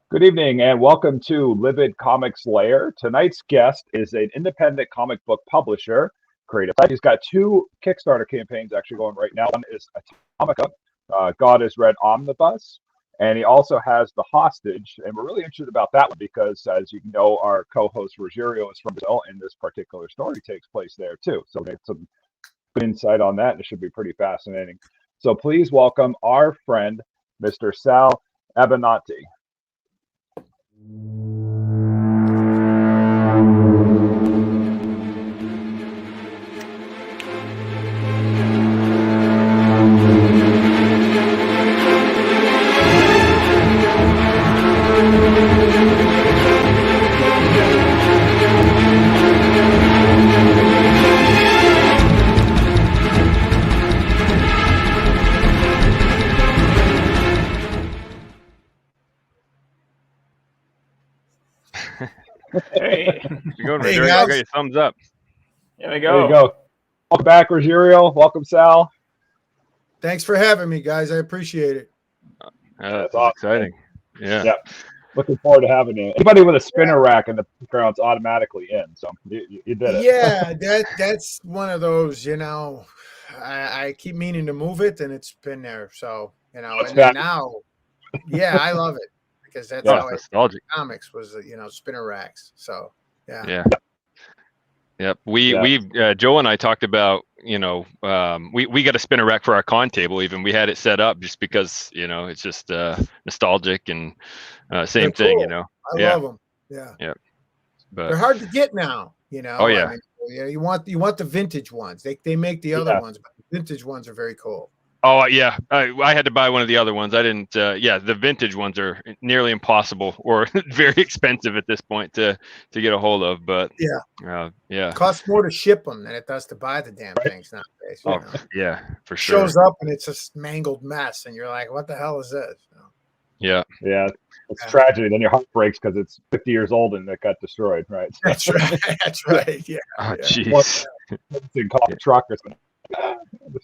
Good evening and welcome to Livid Comics Lair. Tonight's guest is an independent comic book publisher, creative. He's got two Kickstarter campaigns actually going right now. One is Atomica, God is Red Omnibus, and he also has The Hostage. And we're really interested about that one because, as you know, our co-host Rogerio is from Brazil, and this particular story takes place there too. So we have some good insight on that, and it should be pretty fascinating. So please welcome our friend, Mr. Sal Abbinanti. Hey, You're going, hey Rogerio. guys. You got your thumbs up. Here we There you go. go. Welcome back, Rogerio. Welcome, Sal. Thanks for having me, guys. I appreciate it. That's That's awesome. exciting. Yeah. Yeah. Looking forward to having you. Anybody with a spinner rack in the background's automatically in, so you did it. Yeah, that's one of those, I keep meaning to move it and it's been there. So, It's and then back. now, yeah, I love it because that's Yeah. how I Nostalgic. comics was, spinner racks. So, yeah. Yeah. Yep. Joe and I talked about, we got a spinner rack for our con table. Even we had it set up just because, it's just nostalgic and same They're thing, cool. I Yeah. love them. Yeah. Yeah. They're But hard to get now, Oh, yeah. I mean, you want the vintage ones. They make the other ones, but the vintage ones are very cool. Oh yeah, I had to buy one of the other ones. I didn't. The vintage ones are nearly impossible or very expensive at this point to get a hold of. But Yeah. yeah. It costs more to ship them than it does to buy the damn things nowadays. Oh yeah, for sure. Shows up and it's a mangled mess, and you're like, "What the hell is this?" Yeah. Yeah. It's tragedy. Then your heart breaks because it's 50 years old and it got destroyed, right? So, That's right. That's right. Yeah. Oh yeah. jeez. it's in coffee truck or something.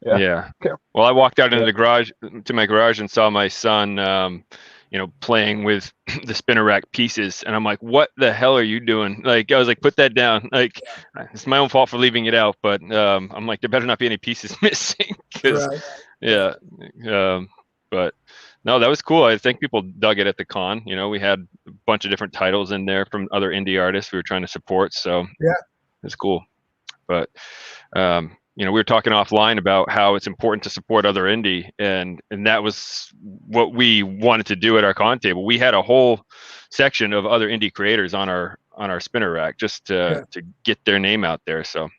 Yeah. Well, I walked out into the garage to my garage and saw my son, playing with the spinner rack pieces, and I'm like, "What the hell are you doing?" Like, I was like, "Put that down." Like, it's my own fault for leaving it out, but I'm like, there better not be any pieces missing. Right. Yeah. But no, that was cool. I think people dug it at the con. We had a bunch of different titles in there from other indie artists we were trying to support. So Yeah. it's cool. But we were talking offline about how it's important to support other indie, and that was what we wanted to do at our con table. We had a whole section of other indie creators on our spinner rack just to get their name out there. So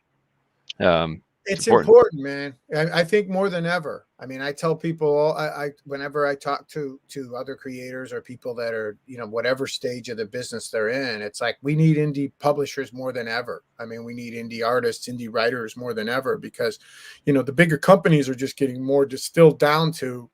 it's important, man. I think more than ever. I mean, I tell people, I whenever I talk to other creators or people that are, whatever stage of the business they're in, it's like we need indie publishers more than ever. I mean, we need indie artists, indie writers more than ever because, the bigger companies are just getting more distilled down to.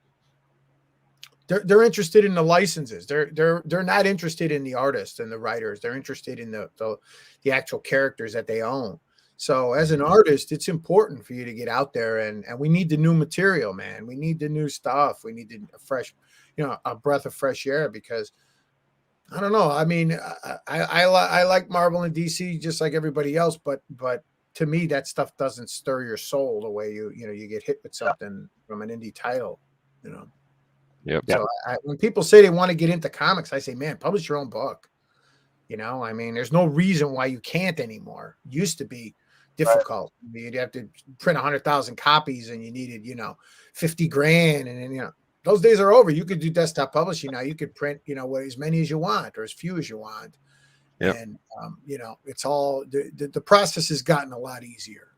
They're interested in the licenses. They're not interested in the artists and the writers. They're interested in the actual characters that they own. So as an artist, it's important for you to get out there and we need the new material, man. We need the new stuff. We need a fresh, a breath of fresh air because I don't know. I mean, I like Marvel and DC just like everybody else, but to me, that stuff doesn't stir your soul the way you get hit with something from an indie title, Yep. So when people say they want to get into comics, I say, man, publish your own book. I mean, there's no reason why you can't anymore. It used to be difficult. I mean, you'd have to print 100,000 copies and you needed, $50,000. And then, those days are over. You could do desktop publishing now. You could print, as many as you want or as few as you want. Yep. And, it's all the process has gotten a lot easier.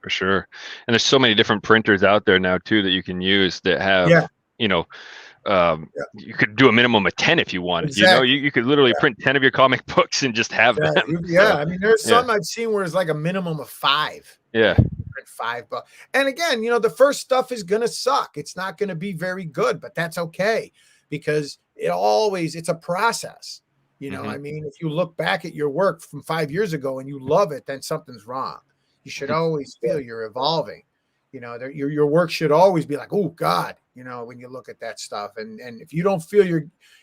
For sure. And there's so many different printers out there now too that you can use that have, you could do a minimum of 10 if you wanted. Exactly. You could literally print 10 of your comic books and just have them. Yeah. I mean, there's some I've seen where it's like a minimum of 5. Yeah. Print 5 books. And again, the first stuff is going to suck. It's not going to be very good, but that's okay because it's a process. I mean, if you look back at your work from 5 years ago and you love it, then something's wrong. You should always feel you're evolving. Your work should always be like, oh God, when you look at that stuff. And if you don't feel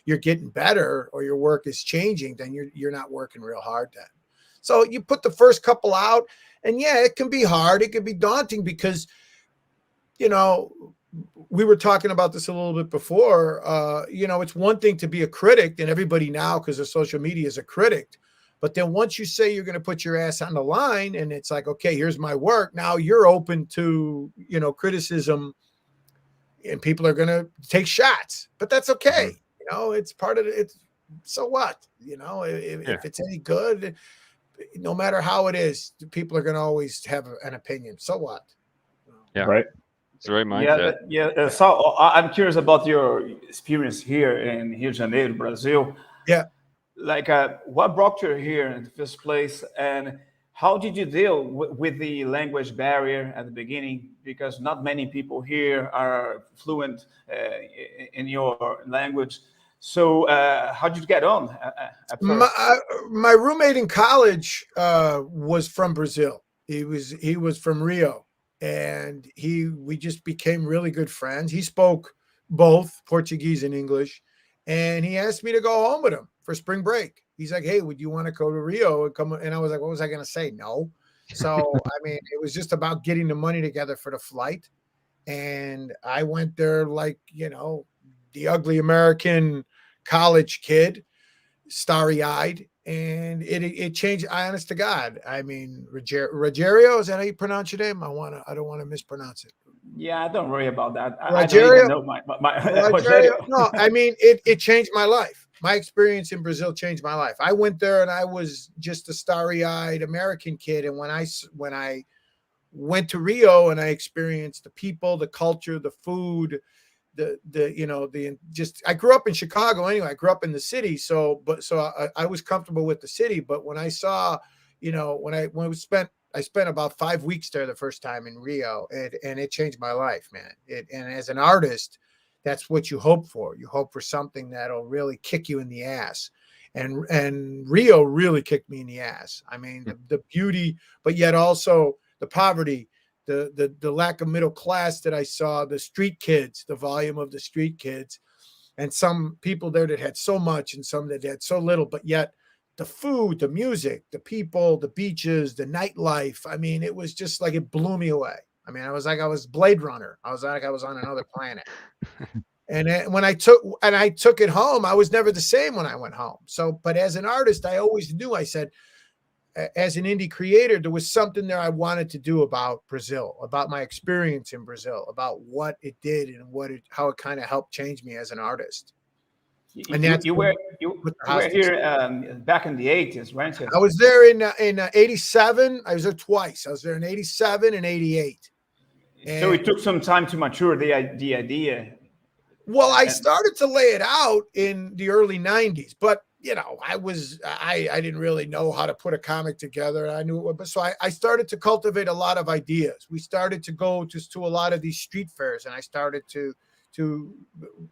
you're getting better or your work is changing, then you're not working real hard then. So you put the first couple out, and yeah, it can be hard. It can be daunting because, we were talking about this a little bit before. It's one thing to be a critic, and everybody now, because of social media, is a critic. But then once you say you're going to put your ass on the line and it's like, okay, here's my work. Now you're open to, criticism, and people are going to take shots, but that's okay. It's part of it. So what, if it's any good, no matter how it is, people are going to always have an opinion. So what? Yeah. Right. It's the right mindset. Yeah. So I'm curious about your experience here in Rio de Janeiro, Brazil. Yeah. Like, what brought you here in the first place, and how did you deal with the language barrier at the beginning? Because not many people here are fluent in your language. So how did you get on at first? My roommate in college was from Brazil. He was from Rio, and we just became really good friends. He spoke both Portuguese and English, and he asked me to go home with him for spring break. He's like, "Hey, would you want to go to Rio and come?" And I was like, "What was I going to say? No." So it was just about getting the money together for the flight, and I went there like the ugly American college kid, starry-eyed, and it changed. Honest to God, Rogerio, is that how you pronounce your name? I don't want to mispronounce it. Yeah, don't worry about that. Rogerio, I don't even know my Rogerio. No, it changed my life. My experience in Brazil changed my life. I went there and I was just a starry-eyed American kid, and when I went to Rio and I experienced the people, the culture, the food, I grew up in Chicago anyway. I grew up in the city, so I was comfortable with the city. But when I saw, I spent about 5 weeks there the first time in Rio, and it changed my life, man. And as an artist, that's what you hope for. You hope for something that'll really kick you in the ass. And Rio really kicked me in the ass. The beauty, but yet also the poverty, the lack of middle class that I saw, the street kids, the volume of the street kids, and some people there that had so much and some that had so little, but yet the food, the music, the people, the beaches, the nightlife. It was just like it blew me away. I was like I was Blade Runner. I was like I was on another planet. And when I took it home, I was never the same when I went home. So, but as an artist, I always knew, I said, as an indie creator, there was something there I wanted to do about Brazil, about my experience in Brazil, about what it did and how it kind of helped change me as an artist. And you were here back in the 80s, weren't you? I was there in 87. I was there twice. I was there in 87 and 88. So it took some time to mature the idea. Well, I started to lay it out in the early 90s, but I didn't really know how to put a comic together. I knew, but so I started to cultivate a lot of ideas. We started to go to a lot of these street fairs, and I started to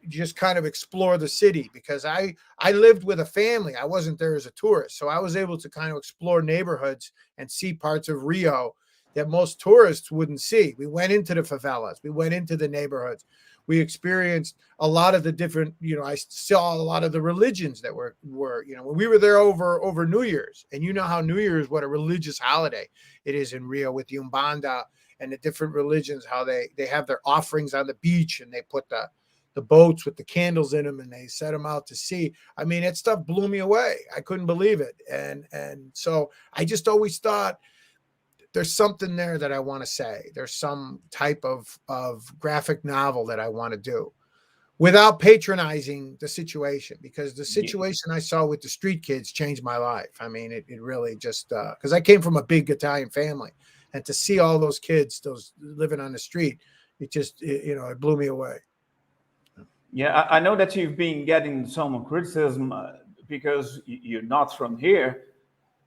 just kind of explore the city because I lived with a family. I wasn't there as a tourist, so I was able to kind of explore neighborhoods and see parts of Rio that most tourists wouldn't see. We went into the favelas. We went into the neighborhoods. We experienced a lot of the different, I saw a lot of the religions that were, when we were there over New Year's, and how New Year's, what a religious holiday it is in Rio with the Umbanda and the different religions, how they have their offerings on the beach, and they put the boats with the candles in them and they set them out to sea. That stuff blew me away. I couldn't believe it. And so I just always thought, there's something there that I want to say. There's some type of graphic novel that I want to do without patronizing the situation, because the situation I saw with the street kids changed my life. It really just, because I came from a big Italian family, and to see all those kids, those living on the street, it just, it blew me away. Yeah, I know that you've been getting some criticism because you're not from here,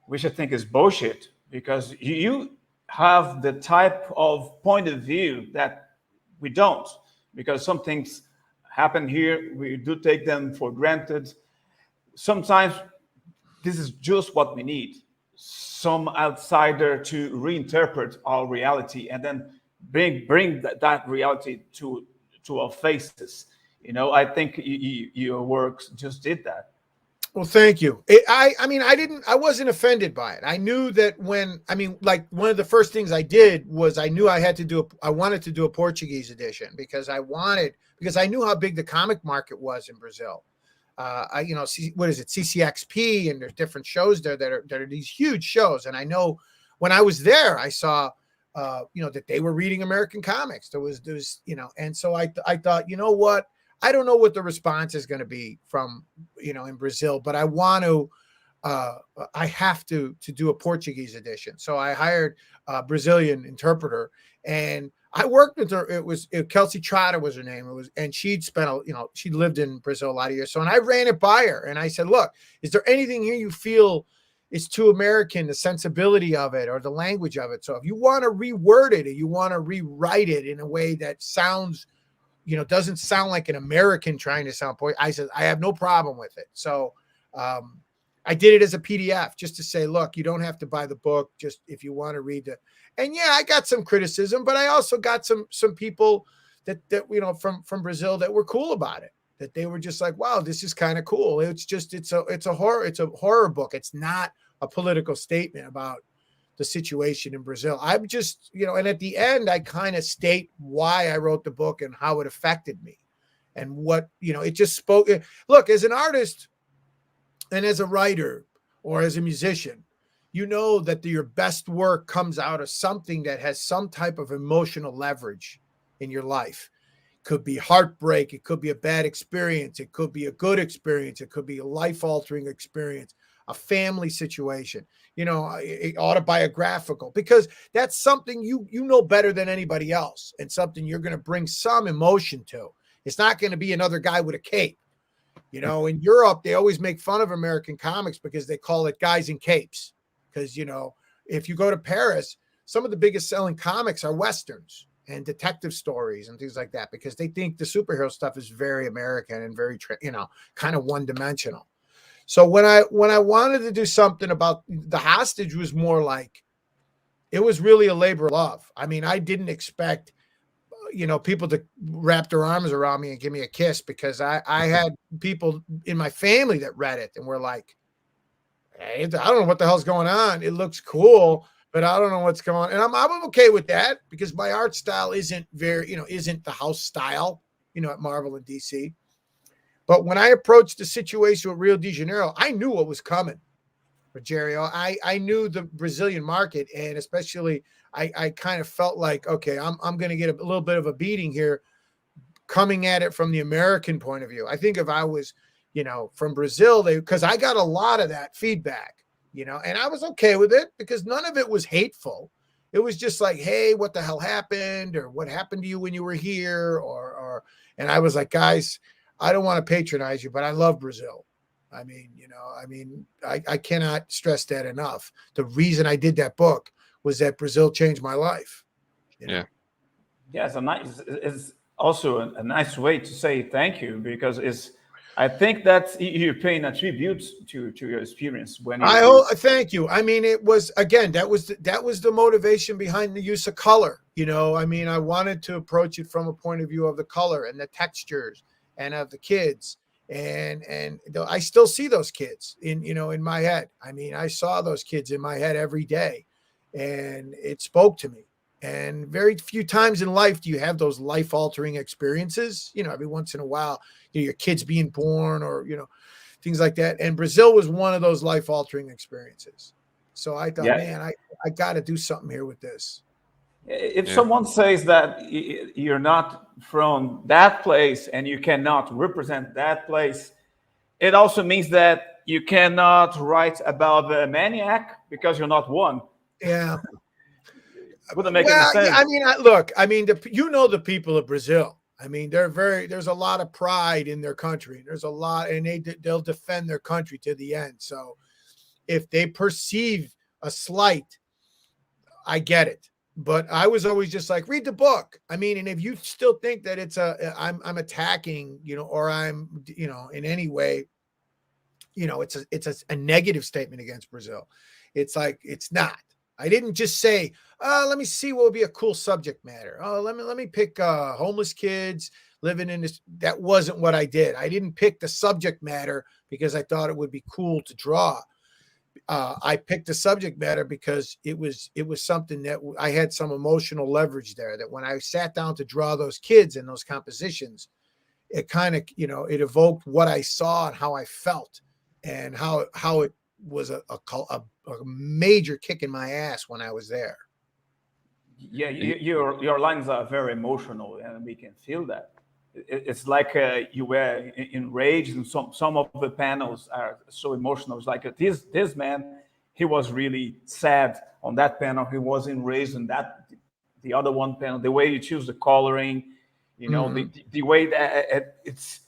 which I think is bullshit. Because you have the type of point of view that we don't. Because some things happen here, we do take them for granted. Sometimes this is just what we need. Some outsider to reinterpret our reality and then bring that reality to to our faces. I think your works just did that. Well, thank you. I wasn't offended by it. I knew that one of the first things I did was I knew I wanted to do a Portuguese edition because I knew how big the comic market was in Brazil. What is it, CCXP, and there's different shows there that are these huge shows. And I know when I was there, I saw, that they were reading American comics. There was, and so I thought, you know what? I don't know what the response is going to be from, in Brazil, but I want to, I have to do a Portuguese edition. So I hired a Brazilian interpreter, and I worked with her. Kelsey Trotter was her name. And she'd spent, she lived in Brazil a lot of years. So, and I ran it by her and I said, look, is there anything here you feel is too American, the sensibility of it or the language of it? So if you want to reword it or you want to rewrite it in a way that sounds, doesn't sound like an American trying to sound point. I said, I have no problem with it. So I did it as a PDF just to say, look, you don't have to buy the book. Just if you want to read it. And yeah, I got some criticism, but I also got some people that from Brazil that were cool about it, that they were just like, wow, this is kind of cool. It's a horror book. It's not a political statement about the situation in Brazil. I'm just, and at the end, I kind of state why I wrote the book and how it affected me and what, it just spoke. Look, as an artist and as a writer or as a musician, that your best work comes out of something that has some type of emotional leverage in your life. It could be heartbreak. It could be a bad experience. It could be a good experience. It could be a life-altering experience, a family situation, autobiographical, because that's something you know better than anybody else and something you're going to bring some emotion to. It's not going to be another guy with a cape. In Europe, they always make fun of American comics because they call it guys in capes. Because, if you go to Paris, some of the biggest selling comics are Westerns and detective stories and things like that, because they think the superhero stuff is very American and very, kind of one dimensional. So when I wanted to do something about the hostage, was more like, it was really a labor of love. I mean, I didn't expect, people to wrap their arms around me and give me a kiss, because I had people in my family that read it and were like, hey, I don't know what the hell's going on. It looks cool, but I don't know what's going on. And I'm okay with that, because my art style isn't isn't the house style, at Marvel and DC. But when I approached the situation with Rio de Janeiro, I knew what was coming, Rogerio. I knew the Brazilian market, and especially I kind of felt like, okay, I'm going to get a little bit of a beating here coming at it from the American point of view. I think if I was, from Brazil, because I got a lot of that feedback, and I was okay with it because none of it was hateful. It was just like, hey, what the hell happened, or what happened to you when you were here, and I was like, guys, I don't want to patronize you, but I love Brazil. I mean, I cannot stress that enough. The reason I did that book was that Brazil changed my life. Yeah. Yeah, it's also a nice way to say thank you, because I think that you're paying a tribute to your experience when thank you. I mean, it was, again, that was the motivation behind the use of color. I wanted to approach it from a point of view of the color and the textures and of the kids. And I still see those kids in my head. I mean, I saw those kids in my head every day, and it spoke to me. And very few times in life do you have those life-altering experiences. Every once in a while, your kids being born or, things like that. And Brazil was one of those life-altering experiences. So I thought, man, I got to do something here with this. If someone says that you're not from that place and you cannot represent that place, it also means that you cannot write about a maniac because you're not one. Yeah. Wouldn't make any sense. I mean, the people of Brazil. I mean, there's a lot of pride in their country. There's a lot, and they'll defend their country to the end. So if they perceive a slight, I get it. But I was always just like, read the book. I mean, and if you still think that I'm attacking, or I'm, in any way, it's a negative statement against Brazil. It's like, it's not. I didn't just say, let me see what would be a cool subject matter. Oh, let me pick homeless kids. living in this. That wasn't what I did. I didn't pick the subject matter because I thought it would be cool to draw. I picked the subject matter because it was something that I had some emotional leverage there, that when I sat down to draw those kids and those compositions, it kind of, it evoked what I saw and how I felt, and how it was a major kick in my ass when I was there. Yeah, your lines are very emotional, and we can feel that. It's like you were enraged, and some of the panels are so emotional. It's like this man, he was really sad on that panel. He was enraged in the other one panel. The way you choose the coloring, the way that it's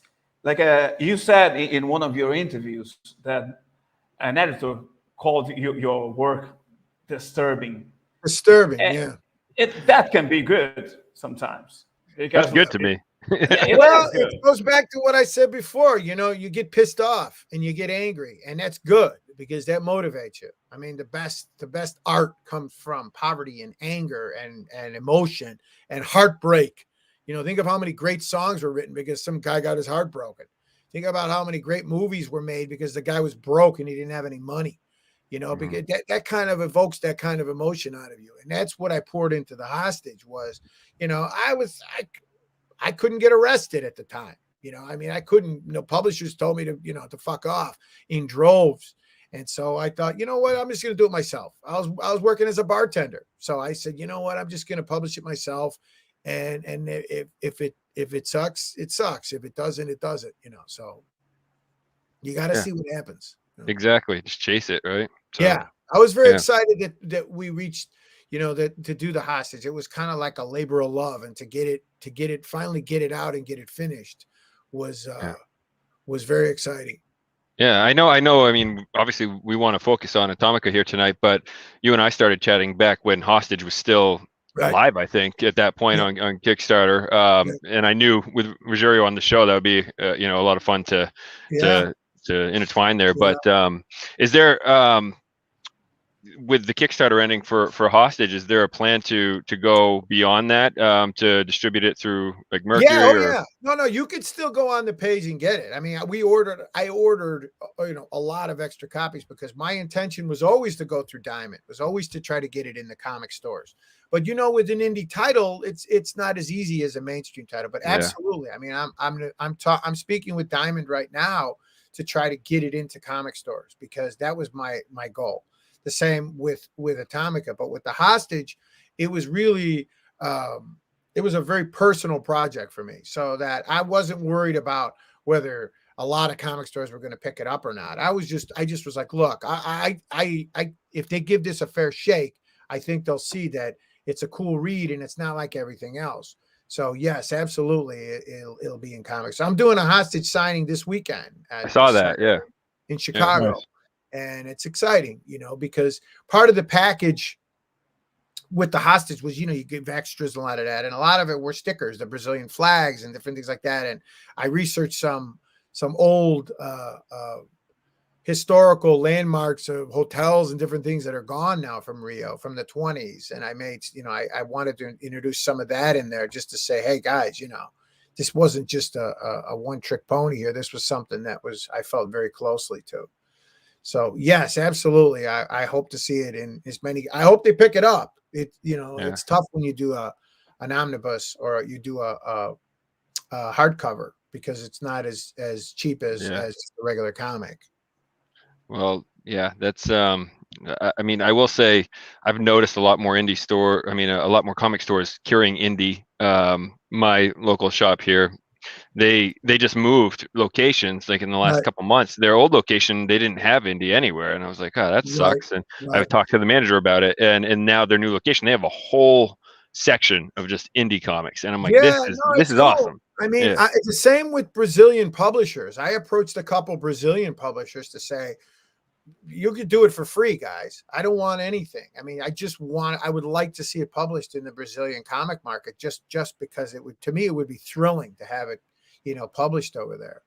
like you said in one of your interviews that an editor called your work disturbing. Yeah. That can be good sometimes. That's good to me. Well, it goes back to what I said before. You get pissed off and you get angry, and that's good because that motivates you. I mean, the best art comes from poverty and anger and emotion and heartbreak. Think of how many great songs were written because some guy got his heart broken. Think about how many great movies were made because the guy was broke and he didn't have any money. Because that kind of evokes that kind of emotion out of you. And that's what I poured into The Hostage was, I couldn't get arrested at the time. I couldn't, publishers told me to fuck off in droves. And so I thought, you know what, I'm just going to do it myself. I was working as a bartender. So I said, you know what, I'm just going to publish it myself. And if it sucks, it sucks. If it doesn't, it doesn't, so you got to see what happens. Exactly. Just chase it. Right. So, yeah. I was very excited that we reached, that to do The Hostage. It was kind of like a labor of love, and to finally get it out and get it finished was very exciting. Yeah, I know. I mean, obviously we want to focus on Atomica here tonight, but you and I started chatting back when Hostage was still live, I think, at that point on Kickstarter. And I knew with Rogerio on the show, that would be, a lot of fun to intertwine there. But is there, with the Kickstarter ending for Hostage, is there a plan to go beyond that, to distribute it through like Mercury? No, you could still go on the page and get it. I mean, I ordered a lot of extra copies because my intention was always to go through Diamond, was always to try to get it in the comic stores. But with an indie title, it's not as easy as a mainstream title. But absolutely, I mean, I'm speaking with Diamond right now to try to get it into comic stores because that was my goal. The same with Atomica, but with The Hostage, it was really it was a very personal project for me, so that I wasn't worried about whether a lot of comic stores were going to pick it up or not. I just was like, look, I if they give this a fair shake, I think they'll see that it's a cool read and it's not like everything else. So yes, absolutely, it'll be in comics. So I'm doing a Hostage signing this weekend. I saw that, in Chicago. Yeah, nice. And it's exciting, because part of the package with The Hostage was, you give extras and a lot of that. And a lot of it were stickers, the Brazilian flags and different things like that. And I researched some old historical landmarks of hotels and different things that are gone now from Rio, from the 20s. And I made, I wanted to introduce some of that in there just to say, hey guys, this wasn't just a one-trick pony here. This was something that I felt very closely to. So yes, absolutely. I hope to see it in as many. I hope they pick it up. It's tough when you do an omnibus or you do a hardcover because it's not as cheap as the regular comic. Well, yeah, that's I mean, I will say I've noticed a lot more a lot more comic stores carrying indie. My local shop here, they just moved locations like in the last couple months. Their old location, they didn't have indie anywhere, and I was like, oh, that sucks. And I've talked to the manager about it, and now their new location, they have a whole section of just indie comics, and I'm like, this is awesome. I mean, it's the same with Brazilian publishers. I approached a couple Brazilian publishers to say, you could do it for free, guys. I don't want anything. I mean, I would like to see it published in the Brazilian comic market just because it would be thrilling to have it, published over there.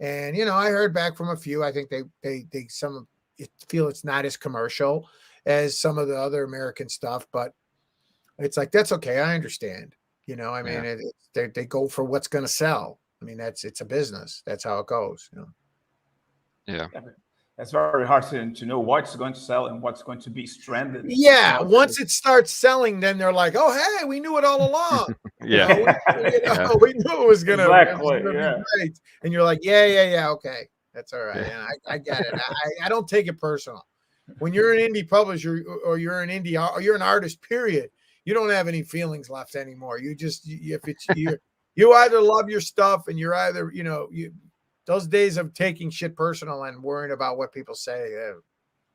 And, I heard back from a few. I think they feel it's not as commercial as some of the other American stuff, but it's like, that's okay. I understand. You know, I mean, they go for what's going to sell. I mean, it's a business. That's how it goes. You know? Yeah. It's very hard to know what's going to sell and what's going to be stranded. Yeah. Once it starts selling, then they're like, oh, hey, we knew it all along. Yeah. We knew it was going to Exactly, be great. And you're like, yeah. Okay. That's all right. And I get it. I don't take it personal. When you're an indie publisher or you're an indie or you're an artist, period, you don't have any feelings left anymore. You just, if it's you either love your stuff and you're either, you know, those days of taking shit personal and worrying about what people say.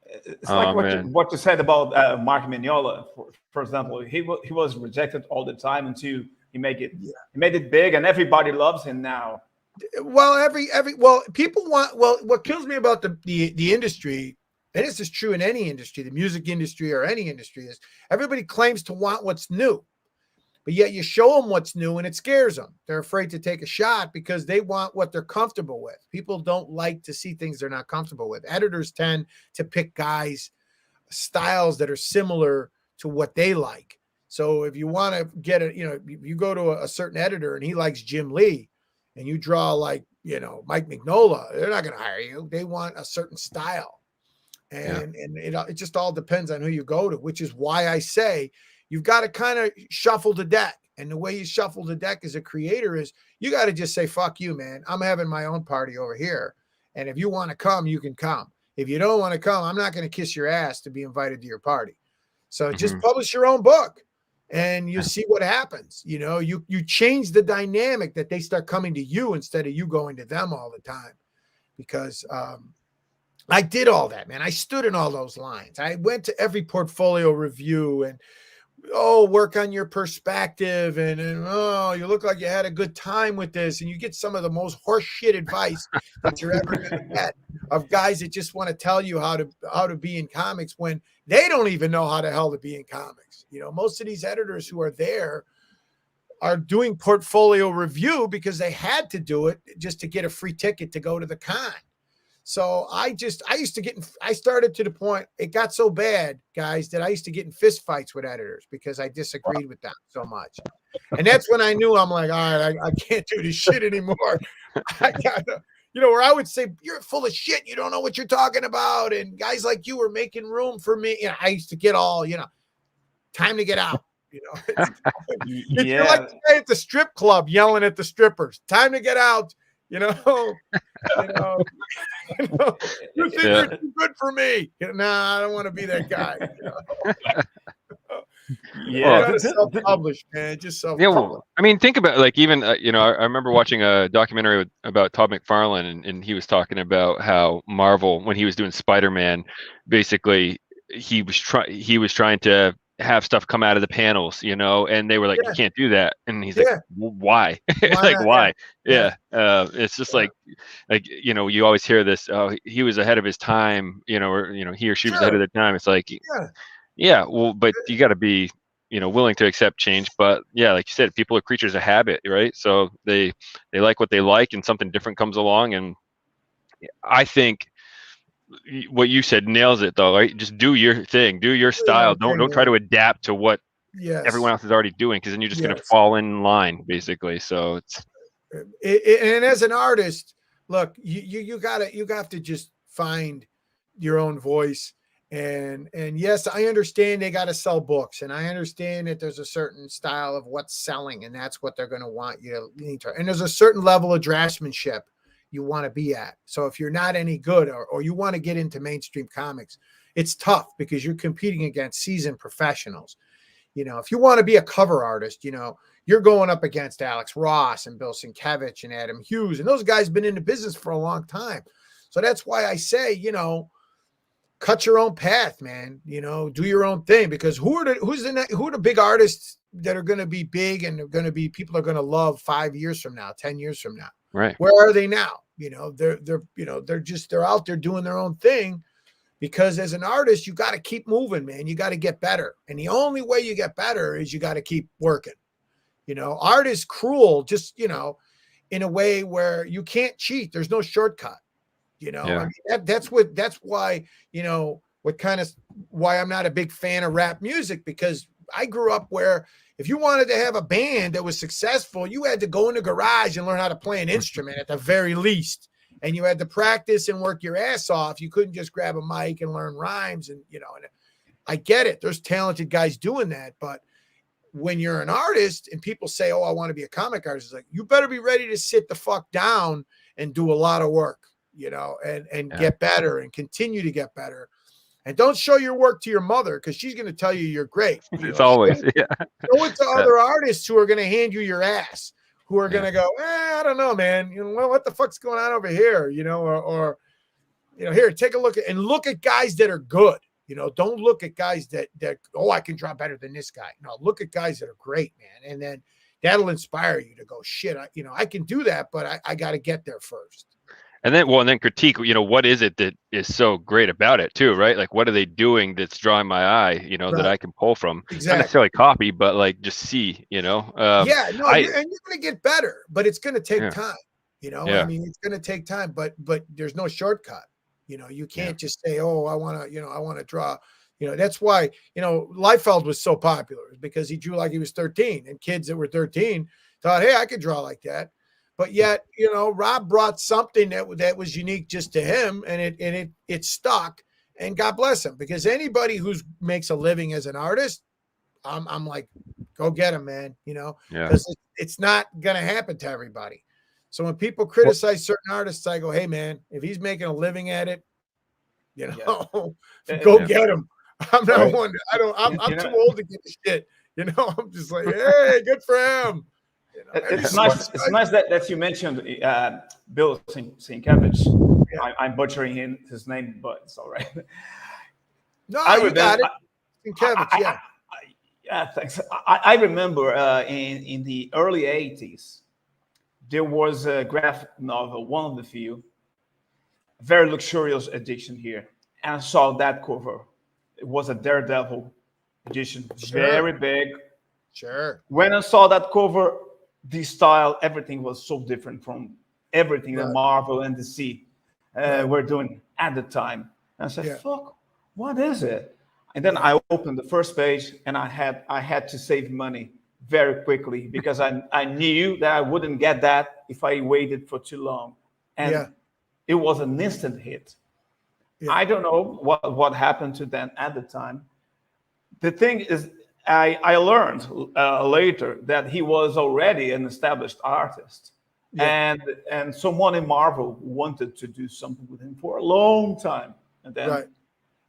It's like what you said about Mark Mignola, for example. He was rejected all the time until he made it big, and everybody loves him now. Well, people want. Well, what kills me about the industry, and this is true in any industry, the music industry or any industry, is everybody claims to want what's new. But yet you show them what's new and it scares them. They're afraid to take a shot because they want what they're comfortable with. People don't like to see things they're not comfortable with. Editors tend to pick styles that are similar to what they like. So if you want to get it, you know, you go to a certain editor and he likes Jim Lee and you draw like, you know, Mike Mignola, they're not going to hire you. They want a certain style. And it just all depends on who you go to, which is why I say, you've got to kind of shuffle the deck. And the way you shuffle the deck as a creator is you got to just say, fuck you, man. I'm having my own party over here. And if you want to come, you can come. If you don't want to come, I'm not going to kiss your ass to be invited to your party. So just publish your own book and you see what happens. You know, you change the dynamic that they start coming to you instead of you going to them all the time. Because I did all that, man. I stood in all those lines. I went to every portfolio review and, work on your perspective and you look like you had a good time with this, and you get some of the most horseshit advice that you're ever going to get of guys that just want to tell you how to be in comics when they don't even know how the hell to be in comics. You know, most of these editors who are there are doing portfolio review because they had to do it just to get a free ticket to go to the con. So I started to the point, it got so bad, guys, that I used to get in fist fights with editors because I disagreed with them so much. And that's when I knew, I'm like, all right, I can't do this shit anymore. I gotta, you know, where I would say, you're full of shit. You don't know what you're talking about. And guys like you were making room for me. You know, I used to get all, you know, time to get out. You know, you're like the guy at the strip club yelling at the strippers, time to get out. You know, you think you're too good for me. Nah, I don't want to be that guy. You know? Self-published, man. Just self-published. Yeah, well, I mean, think about like even you know, I remember watching a documentary about Todd McFarlane, and he was talking about how Marvel, when he was doing Spider-Man, basically he was trying to have stuff come out of the panels, you know, and they were like, you can't do that. And he's like, well, why? Like, why? Yeah. It's just like, you know, you always hear this, he was ahead of his time, you know, or, you know, he or she was ahead of their time. It's like, well, but you got to be, you know, willing to accept change. But yeah, like you said, people are creatures of habit, right? So they like what they like, and something different comes along. And I think what you said nails it, though, right? Just do your thing, do your style. Don't try to adapt to what everyone else is already doing, because then you're just going to fall in line, basically. So it's and as an artist, look, you have to just find your own voice. And yes, I understand they got to sell books, and I understand that there's a certain style of what's selling, and that's what they're going to want you to. And there's a certain level of draftsmanship you want to be at. So if you're not any good, or you want to get into mainstream comics, it's tough because you're competing against seasoned professionals. You know, if you want to be a cover artist, you know, you're going up against Alex Ross and Bill Sienkiewicz and Adam Hughes, and those guys have been in the business for a long time. So that's why I say, you know, cut your own path, man. You know, do your own thing, because who are the big artists that are going to be big and are going to be people are going to love 5 years from now, 10 years from now? Right. Where are they now? You know, they're out there doing their own thing, because as an artist, you got to keep moving, man. You got to get better. And the only way you get better is you got to keep working. You know, art is cruel, just, you know, in a way where you can't cheat. There's no shortcut. You know, I mean, that's why, you know, why I'm not a big fan of rap music, because I grew up where if you wanted to have a band that was successful, you had to go in the garage and learn how to play an instrument at the very least. And you had to practice and work your ass off. You couldn't just grab a mic and learn rhymes. And, and I get it. There's talented guys doing that. But when you're an artist and people say, oh, I want to be a comic artist, it's like, you better be ready to sit the fuck down and do a lot of work, and get better and continue to get better. And don't show your work to your mother because she's going to tell you you're great. It's always, Show it to other artists who are going to hand you your ass, who are going to go, I don't know, man. Well, what the fuck's going on over here? Or here, take a look at guys that are good. Don't look at guys that I can draw better than this guy. No, look at guys that are great, man. And then that'll inspire you to go, shit, I can do that, but I got to get there first. And then critique, what is it that is so great about it too, right? Like, what are they doing that's drawing my eye, right, that I can pull from? Exactly. Not necessarily copy, but like just see, and you're going to get better, but it's going to take time, I mean, it's going to take time, but there's no shortcut. You can't just say, oh, I want to draw, that's why, Liefeld was so popular because he drew like he was 13, and kids that were 13 thought, hey, I could draw like that. But yet, Rob brought something that was unique just to him, and it stuck. And God bless him, because anybody who makes a living as an artist, I'm like, go get him, man. Because it's not gonna happen to everybody. So when people criticize certain artists, I go, hey, man, if he's making a living at it, go get him. I'm not one. I'm too old to give a shit. I'm just like, hey, good for him. It's nice. It's nice that you mentioned Bill Sienkiewicz. Yeah. I'm butchering his name, but it's all right. No, you got it. Sienkiewicz, yeah, thanks. I remember in the early 80s, there was a graphic novel, one of the few, very luxurious edition here, and I saw that cover. It was a Daredevil edition, very big. Sure. When I saw that cover, the style, everything was so different from everything that Marvel and DC were doing at the time. And I said, fuck, what is it? And then I opened the first page, and I had to save money very quickly because I knew that I wouldn't get that if I waited for too long. And it was an instant hit. Yeah. I don't know what happened to them at the time. The thing is, I learned later that he was already an established artist, and someone in Marvel wanted to do something with him for a long time, and then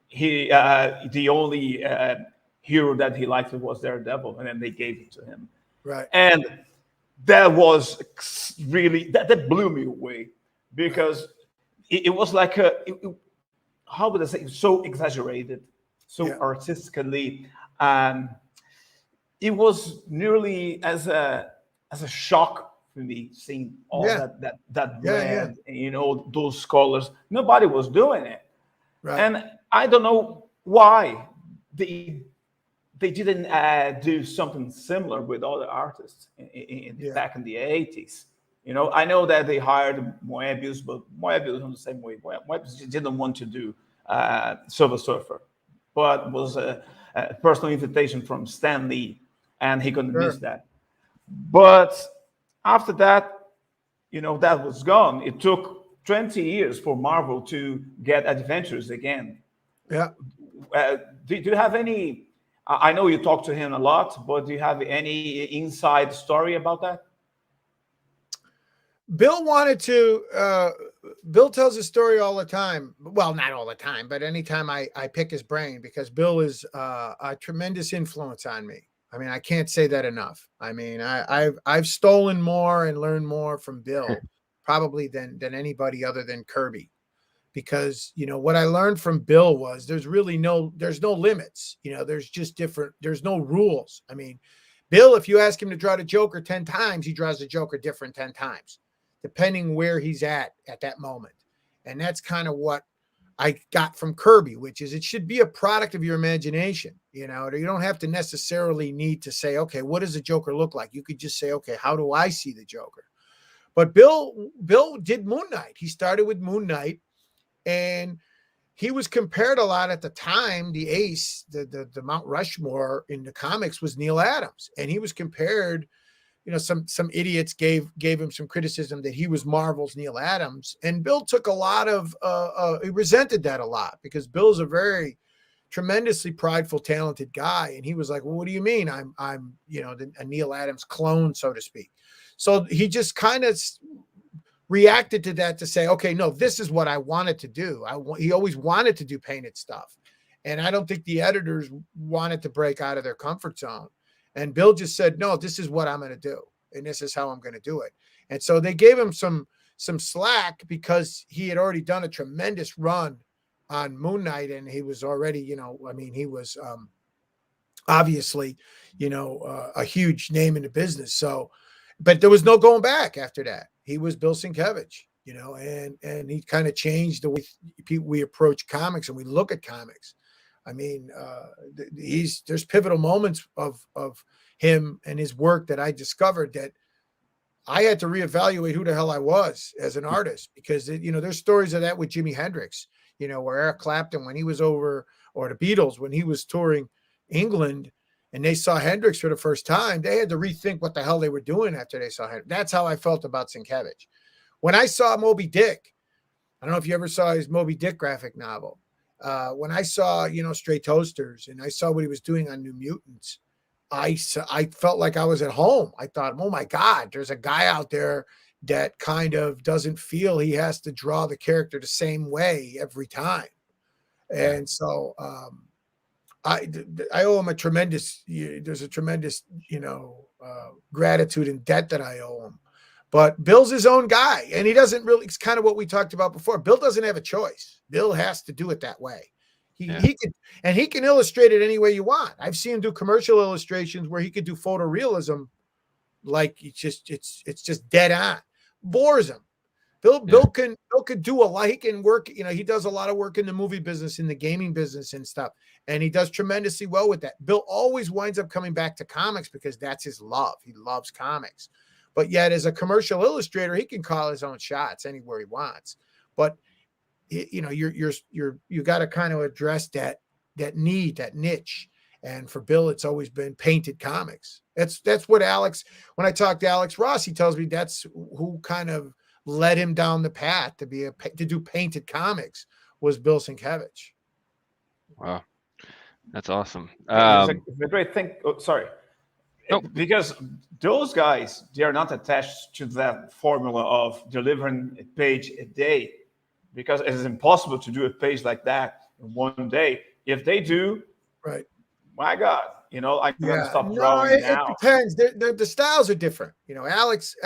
he the only hero that he liked was Daredevil, and then they gave it to him. Right, and that was really that blew me away because it was like how would I say, so exaggerated, so artistically. It was nearly as a shock for me seeing all that red, and, those colors. Nobody was doing it, and I don't know why they didn't do something similar with other artists back in the 80s. I know that they hired Moebius, but Moebius in the same way. Moebius didn't want to do Silver Surfer, but was a personal invitation from Stan Lee, and he couldn't miss that. But after that, that was gone. It took 20 years for Marvel to get Adventures again. Yeah. Do you have any? I know you talk to him a lot, but do you have any inside story about that? Bill wanted to. Bill tells a story all the time. Well, not all the time, but anytime I pick his brain, because Bill is a tremendous influence on me. I mean, I can't say that enough. I mean, I've stolen more and learned more from Bill probably than anybody other than Kirby, because what I learned from Bill was there's no limits. There's just different. There's no rules. I mean, Bill, if you ask him to draw the Joker 10 times, he draws the Joker different 10 times. Depending where he's at that moment. And that's kind of what I got from Kirby, which is it should be a product of your imagination. You don't have to necessarily need to say, okay, what does the Joker look like? You could just say, okay, how do I see the Joker? But Bill did Moon Knight. He started with Moon Knight, and he was compared a lot at the time. The ace, the Mount Rushmore in the comics was Neil Adams, and he was compared. You know, some idiots gave him some criticism that he was Marvel's Neil Adams, and Bill took a lot of he resented that a lot, because Bill's a very tremendously prideful, talented guy, and he was like, well, what do you mean I'm you know, a Neil Adams clone, so to speak? So he just kind of reacted to that to say, okay, no, this is what I wanted to do. He always wanted to do painted stuff, and I don't think the editors wanted to break out of their comfort zone. And Bill just said, no, this is what I'm going to do, and this is how I'm going to do it. And so they gave him some slack, because he had already done a tremendous run on Moon Knight, and he was already, you know, I mean, he was obviously, you know, a huge name in the business. So, but there was no going back after that. He was Bill Sienkiewicz, you know, and he kind of changed the way we approach comics and we look at comics. I mean, there's pivotal moments of him and his work that I discovered that I had to reevaluate who the hell I was as an artist, because you know, there's stories of that with Jimi Hendrix, you know, where Eric Clapton, when he was over, or the Beatles, when he was touring England and they saw Hendrix for the first time, they had to rethink what the hell they were doing after they saw Hendrix. That's how I felt about Sienkiewicz. When I saw Moby Dick, I don't know if you ever saw his Moby Dick graphic novel. When I saw, you know, Stray Toasters, and I saw what he was doing on New Mutants, I felt like I was at home. I thought, oh my God, there's a guy out there that kind of doesn't feel he has to draw the character the same way every time. And so I owe him a tremendous, there's a tremendous, you know, gratitude and debt that I owe him. But Bill's his own guy, and he doesn't really, it's kind of what we talked about before. Bill doesn't have a choice. Bill has to do it that way. He can illustrate it any way you want. I've seen him do commercial illustrations where he could do photorealism, like it's just dead on. Bores him. Bill could do a lot. He can work, you know, he does a lot of work in the movie business, in the gaming business and stuff, and he does tremendously well with that. Bill always winds up coming back to comics because that's his love. He loves comics. But yet, as a commercial illustrator, he can call his own shots anywhere he wants. But you know, you got to kind of address that need, that niche. And for Bill, it's always been painted comics. That's what Alex. When I talk to Alex Ross, he tells me that's who kind of led him down the path to do painted comics, was Bill Sienkiewicz. Wow, that's awesome. The great thing. Oh, sorry. Nope. Because those guys, they are not attached to that formula of delivering a page a day, because it is impossible to do a page like that in one day. If they do, right, my God, you know, I'm going to stop drawing now. It depends. The styles are different. You know, Alex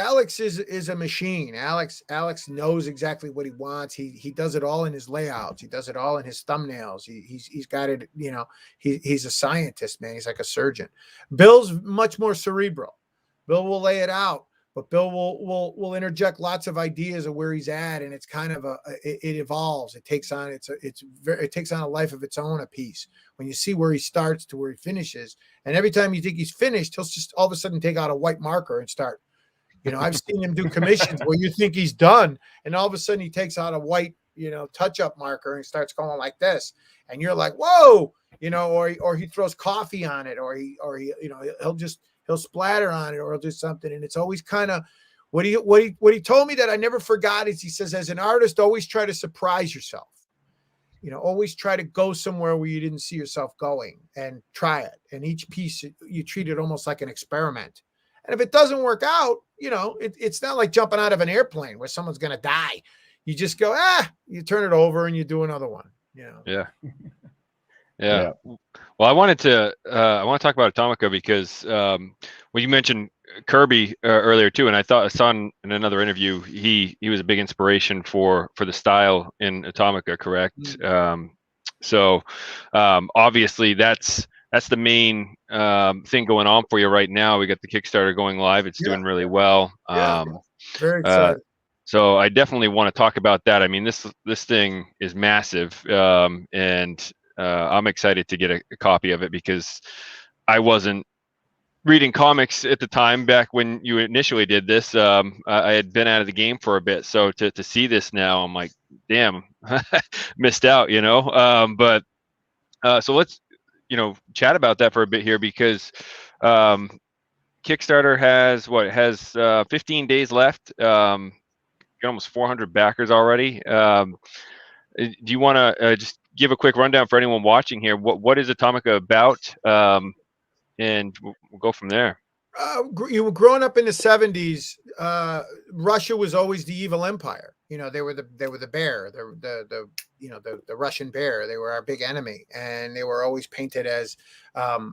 is a machine. Alex knows exactly what he wants. He does it all in his layouts. He does it all in his thumbnails. He's got it. You know, he's a scientist, man. He's like a surgeon. Bill's much more cerebral. Bill will lay it out, but Bill will interject lots of ideas of where he's at, and it's kind of it evolves. It takes on it takes on a life of its own a piece. When you see where he starts to where he finishes, and every time you think he's finished, he'll just all of a sudden take out a white marker and start. You know, I've seen him do commissions where you think he's done, and all of a sudden he takes out a white, you know, touch-up marker and starts going like this, and you're like, whoa, you know, or he throws coffee on it, or he you know, he'll splatter on it, or he'll do something. And it's always kind of what he told me that I never forgot is, he says, as an artist, always try to surprise yourself. You know, always try to go somewhere where you didn't see yourself going and try it. And each piece, you treat it almost like an experiment. And if it doesn't work out, you know, it's not like jumping out of an airplane where someone's going to die. You just go, you turn it over and you do another one, you know? Yeah. Yeah. Well, I want to talk about Atomica because when you mentioned Kirby earlier too, and I saw in another interview he was a big inspiration for the style in Atomica, correct? Mm-hmm. So obviously that's the main thing going on for you right now. We got the Kickstarter going live; it's doing really well. Very excited. So I definitely want to talk about that. I mean, this thing is massive, and I'm excited to get a copy of it because I wasn't reading comics at the time back when you initially did this. I had been out of the game for a bit, so to see this now, I'm like, damn, missed out, you know. But so let's, you know, chat about that for a bit here, because Kickstarter has 15 days left. Got almost 400 backers already. Do you want to just give a quick rundown for anyone watching here? What is Atomica about? And we'll go from there. You were growing up in the 70s. Russia was always the evil empire. You know, they were the bear, the Russian bear. They were our big enemy, and they were always painted as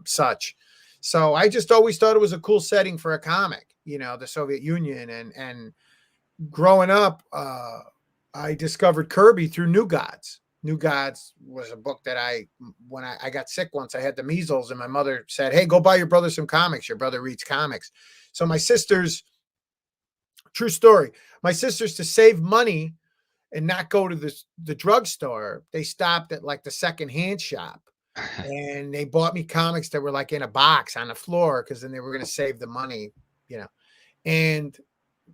such. So I just always thought it was a cool setting for a comic. You know, the Soviet Union, and growing up, I discovered Kirby through New Gods. New Gods was a book that when I got sick once, I had the measles, and my mother said, "Hey, go buy your brother some comics. Your brother reads comics." So my sisters, true story, my sisters, to save money and not go to the drugstore, they stopped at like the secondhand shop, and they bought me comics that were like in a box on the floor, because then they were going to save the money, you know. And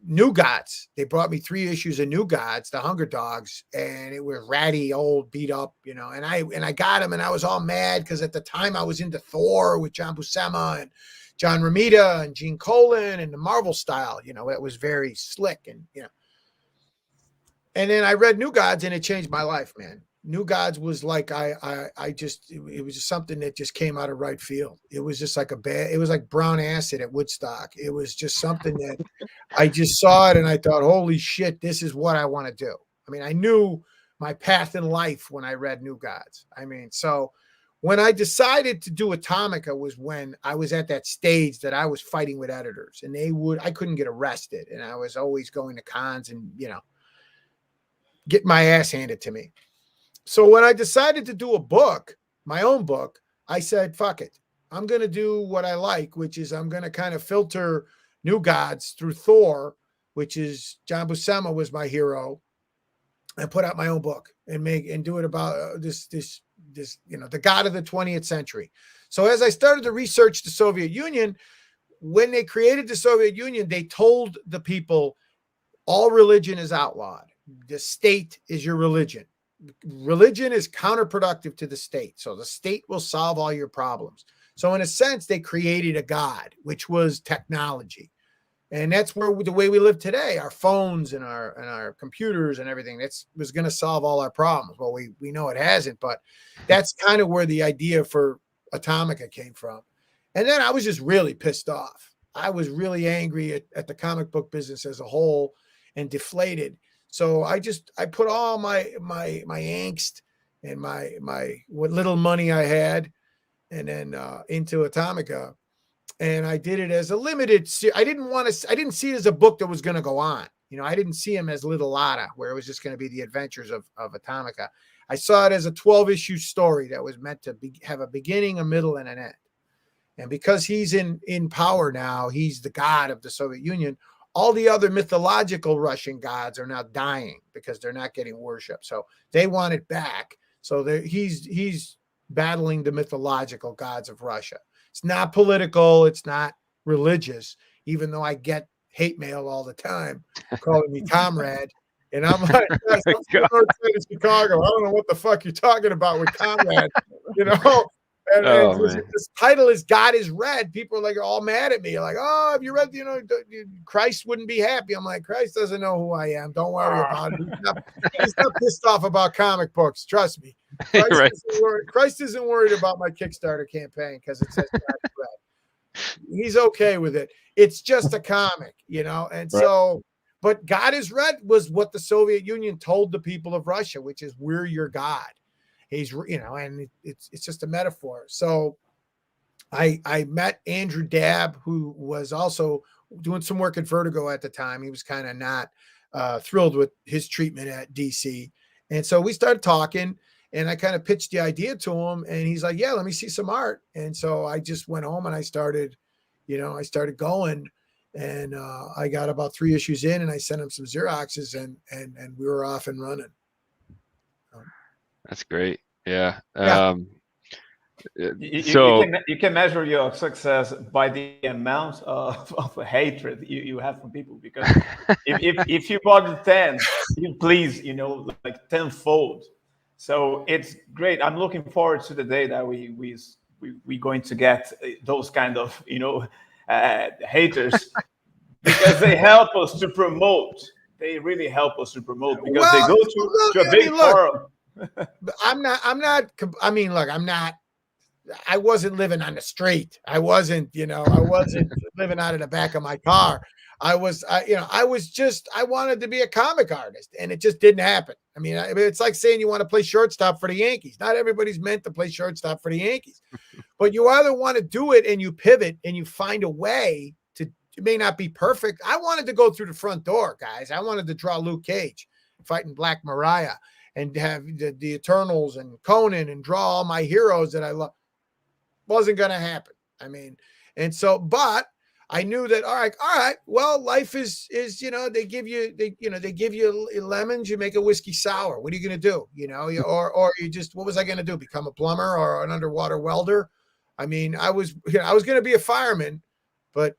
New Gods, they brought me 3 issues of New Gods, the Hunger Dogs, and it was ratty, old, beat up, you know. And I got them, and I was all mad because at the time I was into Thor with John Buscema and John Romita and Gene Colan and the Marvel style, you know. It was very slick, and you know. And then I read New Gods, and it changed my life, man. New Gods was like it was just something that just came out of right field. It was just like it was like brown acid at Woodstock. It was just something that I just saw it, and I thought, holy shit, this is what I want to do. I mean, I knew my path in life when I read New Gods. I mean, so when I decided to do Atomica was when I was at that stage that I was fighting with editors, and I couldn't get arrested, and I was always going to cons and, you know, get my ass handed to me. So when I decided to do a book, my own book, I said, fuck it. I'm going to do what I like, which is I'm going to kind of filter New Gods through Thor, which is John Buscema was my hero, and put out my own book and do it about this, you know, the god of the 20th century. So as I started to research the Soviet Union, when they created the Soviet Union, they told the people all religion is outlawed. The state is your religion. Religion is counterproductive to the state. So the state will solve all your problems. So in a sense, they created a god, which was technology. And that's where the way we live today, our phones and our computers and everything, was going to solve all our problems. Well, we know it hasn't, but that's kind of where the idea for Atomica came from. And then I was just really pissed off. I was really angry at the comic book business as a whole and deflated. So I put all my angst and my what little money I had, and then into Atomica, and I did it as a limited. I didn't see it as a book that was going to go on. You know, I didn't see him as Little Lotta, where it was just going to be the adventures of Atomica. I saw it as a 12-issue story that was meant to have a beginning, a middle, and an end. And because he's in power now, he's the god of the Soviet Union. All the other mythological Russian gods are now dying because they're not getting worship. So they want it back. So he's battling the mythological gods of Russia. It's not political. It's not religious, even though I get hate mail all the time calling me comrade. And I'm like, I'm in Chicago. I don't know what the fuck you're talking about with comrade, you know? And this title is God is Red. People are like all mad at me. Like, oh, have you read, you know, Christ wouldn't be happy. I'm like, Christ doesn't know who I am. Don't worry about it. He's not pissed off about comic books. Trust me. Christ isn't worried about my Kickstarter campaign because it says God is Red. He's okay with it. It's just a comic, you know? And so, but God is Red was what the Soviet Union told the people of Russia, which is we're your God. He's, you know, and it's just a metaphor. So I met Andrew Dabb, who was also doing some work at Vertigo at the time. He was kind of not thrilled with his treatment at DC. And so we started talking, and I kind of pitched the idea to him, and he's like, yeah, let me see some art. And so I just went home and I started going, and I got about 3 issues in, and I sent him some Xeroxes, and we were off and running. That's great. Yeah. So you can measure your success by the amount of hatred you have from people, because if you bought 10, you please, like tenfold. So it's great. I'm looking forward to the day that we going to get those kind of haters, because they help us to promote. They really help us to promote, because they go to a big forum. I wasn't living on the street. I wasn't living out of the back of my car. I wanted to be a comic artist, and it just didn't happen. I mean, it's like saying you want to play shortstop for the Yankees. Not everybody's meant to play shortstop for the Yankees, but you either want to do it and you pivot and you find a way to, it may not be perfect. I wanted to go through the front door, guys. I wanted to draw Luke Cage fighting Black Mariah and have the Eternals and Conan and draw all my heroes that I love. Wasn't going to happen. I mean, and so, but I knew that, all right, well, life is, they give you lemons, you make a whiskey sour. What are you going to do? Or you just, what was I going to do? Become a plumber or an underwater welder? I mean, I was going to be a fireman, but,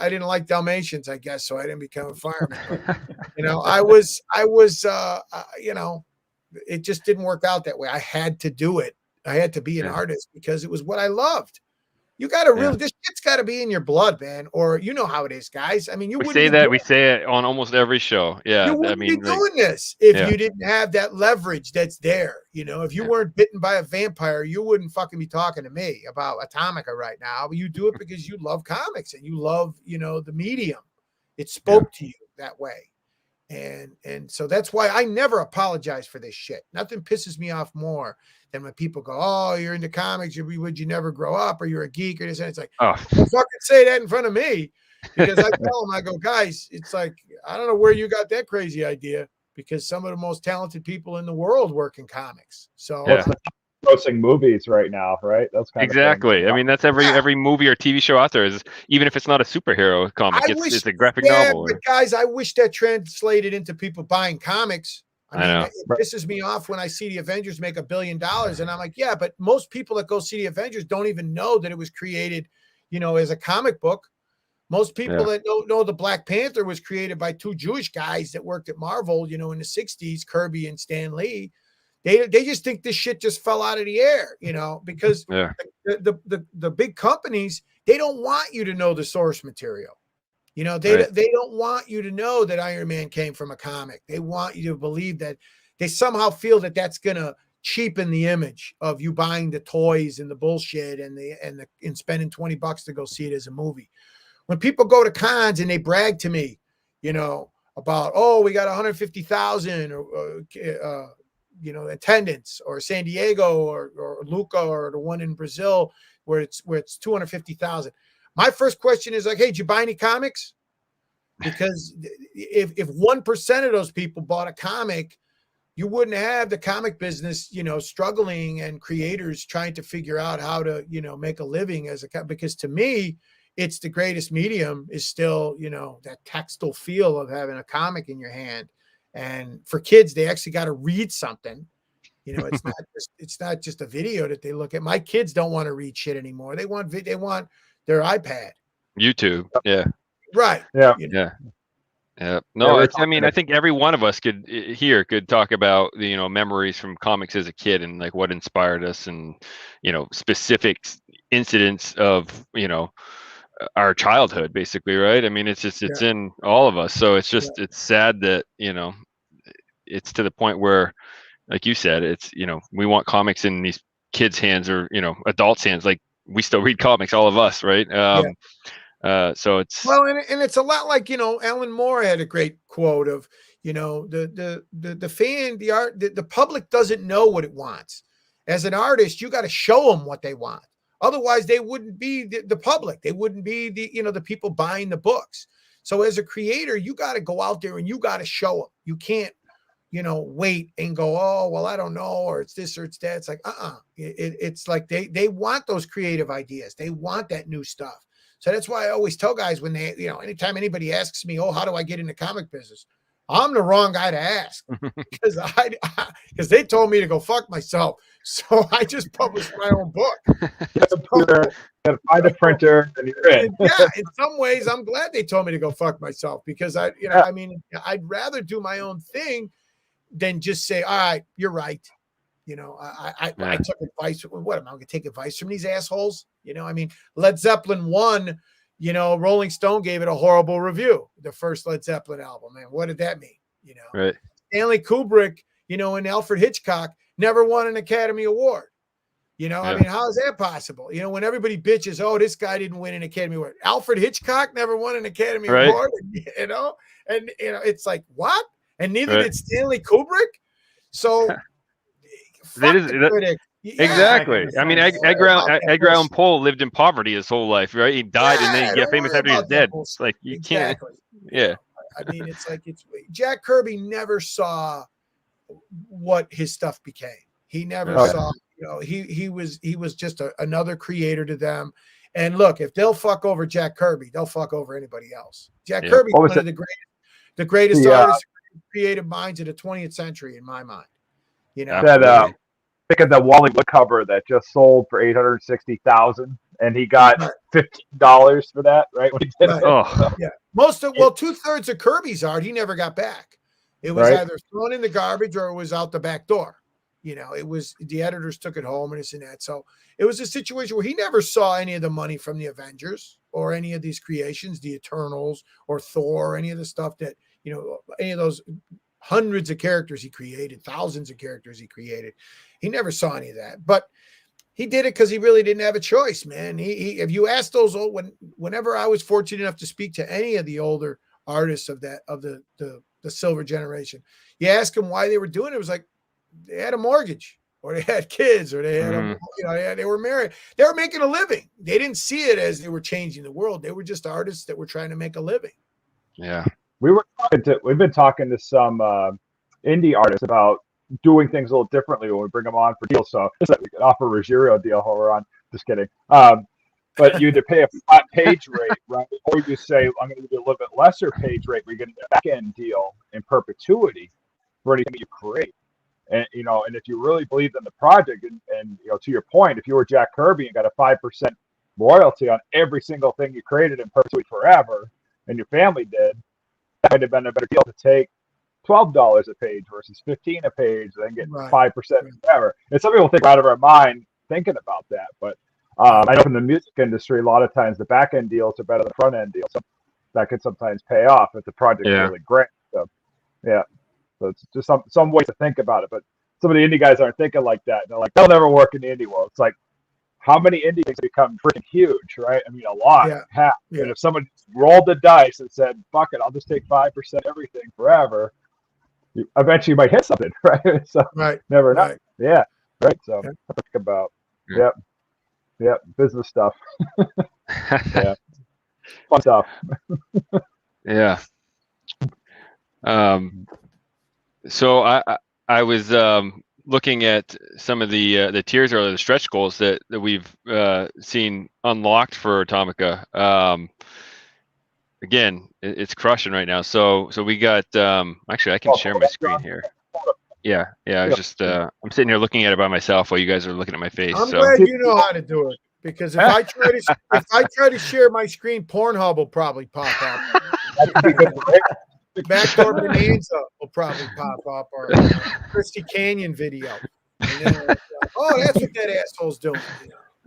I didn't like Dalmatians, I guess. So I didn't become a fireman. But, it just didn't work out that way. I had to do it. I had to be an artist because it was what I loved. You got to this shit's got to be in your blood, man. Or you know how it is, guys. I mean, we say it on almost every show. Yeah. You wouldn't be doing this if you didn't have that leverage that's there. If you weren't bitten by a vampire, you wouldn't fucking be talking to me about Atomica right now. You do it because you love comics and you love, the medium. It spoke to you that way. And so that's why I never apologize for this shit. Nothing pisses me off more than when people go, "Oh, you're into comics. Would you never grow up? Or you're a geek?" Or this. And it's like, don't fucking say that in front of me, because I tell them, I go, guys, it's like, I don't know where you got that crazy idea, because some of the most talented people in the world work in comics. So grossing movies right now, right? That's kind exactly. Of I mean, that's every movie or TV show out there is, even if it's not a superhero comic, it's a graphic novel. But guys, I wish that translated into people buying comics. I mean, it pisses me off when I see the Avengers make $1 billion, and I'm like, yeah, but most people that go see the Avengers don't even know that it was created, as a comic book. Most people that don't know the Black Panther was created by two Jewish guys that worked at Marvel, in the 60s, Kirby and Stan Lee. They just think this shit just fell out of the air, because the big companies, they don't want you to know the source material. They don't want you to know that Iron Man came from a comic. They want you to believe that they somehow feel that that's going to cheapen the image of you buying the toys and the bullshit and spending $20 to go see it as a movie. When people go to cons and they brag to me, about, oh, we got 150,000 or attendance, or San Diego or Luca or the one in Brazil where it's 250,000. My first question is like, hey, did you buy any comics? Because if 1% of those people bought a comic, you wouldn't have the comic business, struggling, and creators trying to figure out how to, make a living because to me, it's the greatest medium is still, that tactile feel of having a comic in your hand. And for kids, they actually got to read something. It's not just a video that they look at. My kids don't want to read shit anymore. They want their iPad, YouTube. Yeah. Right. Yeah. Yeah. No, I think every one of us could talk about, memories from comics as a kid and like what inspired us, and, specific incidents of, our childhood, basically. Right. I mean, it's in all of us. So it's just, it's sad that, it's to the point where, like you said, it's, we want comics in these kids' hands or, adults' hands. Like, we still read comics, all of us, right? So it's and it's a lot like, Alan Moore had a great quote of, the fan, the public doesn't know what it wants. As an artist, you got to show them what they want. Otherwise, they wouldn't be the public. They wouldn't be the people buying the books. So as a creator, you got to go out there and you got to show them. You can't, wait and go, oh, well, I don't know, or it's this or it's that. It's like, it's like they want those creative ideas. They want that new stuff. So that's why I always tell guys when they, anytime anybody asks me, oh, how do I get into comic business? I'm the wrong guy to ask because they told me to go fuck myself. So I just published my own book. Gotta find a printer and you're in. Yeah, in some ways, I'm glad they told me to go fuck myself because I mean, I'd rather do my own thing than just say, all right, you're right. I took advice. What am I going to take advice from these assholes? I mean, Led Zeppelin 1, Rolling Stone gave it a horrible review, the first Led Zeppelin album. Man, what did that mean? Right. Stanley Kubrick, and Alfred Hitchcock never won an Academy Award. I mean, how is that possible? When everybody bitches, oh, this guy didn't win an Academy Award. Alfred Hitchcock never won an Academy Award, and it's like, what? And neither did Stanley Kubrick. So exactly. I mean, Edgar Allan Poe lived in poverty his whole life, right? He died and then he got famous after he's dead. It's like you can't. Yeah. I mean, it's Jack Kirby never saw what his stuff became. He never saw. He was just another creator to them. And look, if they'll fuck over Jack Kirby, they'll fuck over anybody else. Jack Kirby's one of the greatest artists, creative minds of the 20th century, in my mind. That think of the Wally Wood cover that just sold for $860,000, and he got $15 for that, right? When he did it. Oh, yeah. 2/3 of Kirby's art he never got back. It was either thrown in the garbage or it was out the back door. It was the editors took it home and this and that. So it was a situation where he never saw any of the money from the Avengers or any of these creations, the Eternals or Thor, or any of the stuff that, any of those hundreds of characters he created, thousands of characters he created. He never saw any of that, but he did it because he really didn't have a choice, man. He if you ask those whenever I was fortunate enough to speak to any of the older artists of the silver generation, you ask them why they were doing it. It was like they had a mortgage or they had kids or they had they were married. They were making a living. They didn't see it as they were changing the world. They were just artists that were trying to make a living. Yeah. We've been talking to some indie artists about doing things a little differently when we bring them on for deals. So we could offer a Ruggiero deal while we're on. Just kidding. But you either pay a flat page rate, right? Or you say, I'm going to do a little bit lesser page rate where you're getting a back end deal in perpetuity for anything that you create. And and if you really believe in the project, and to your point, if you were Jack Kirby and got a 5% royalty on every single thing you created in perpetuity forever, and your family did, that might have been a better deal to take $12 a page versus $15 a page, and then get 5% forever. And some people think out of our mind thinking about that, but I know in the music industry, a lot of times the back end deals are better than the front end deals. So that can sometimes pay off if the project is really great. So so it's just some way to think about it. But some of the indie guys aren't thinking like that. They're like, they'll never work in the indie world. It's like, how many indie things become freaking huge, right? I mean, a lot. Half. Yeah. And if someone rolled the dice and said, fuck it, I'll just take 5% everything forever, eventually you might hit something, right? So never know. Yeah. Right. So think about business stuff. Fun stuff. So I was looking at some of the tiers or the stretch goals that we've seen unlocked for Atomica. Again, it's crushing right now. So we got actually I can share my screen here. Yeah. I was just I'm sitting here looking at it by myself while you guys are looking at my face. I'm glad you know how to do it, because if I try to share my screen, Pornhub will probably pop up. Backdoor Bonanza will probably pop up, or Christy Canyon video. That's what that asshole's doing.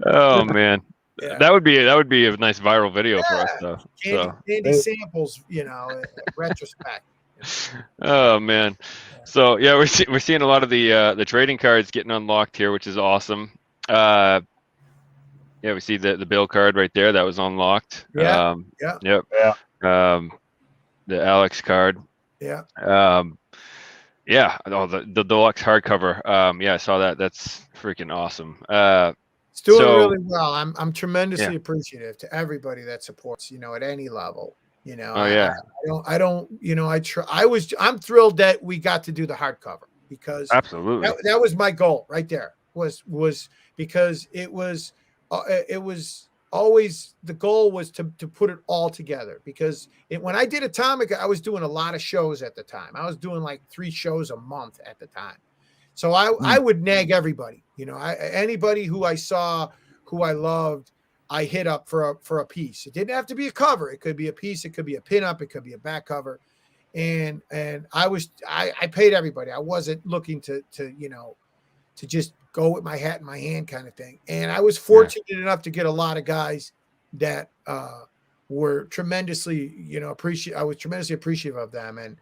Oh man, that would be a nice viral video for us, though. Candy samples, retrospect. Oh man, so we're seeing a lot of the trading cards getting unlocked here, which is awesome. We see the bill card right there that was unlocked. The Alex card. The deluxe hardcover. I saw that. That's freaking awesome. It's doing really well. I'm tremendously appreciative to everybody that supports, at any level. I'm thrilled that we got to do the hardcover, because absolutely that was my goal right there. Was because it was always the goal was to put it all together, because when I did Atomica, I was doing a lot of shows at the time. I was doing like 3 shows a month at the time. So I would nag everybody, anybody who I saw, who I loved, I hit up for a piece. It didn't have to be a cover. It could be a piece. It could be a pinup. It could be a back cover. And I paid everybody. I wasn't looking to just go with my hat in my hand kind of thing. And I was fortunate enough to get a lot of guys that were tremendously, I was tremendously appreciative of them. And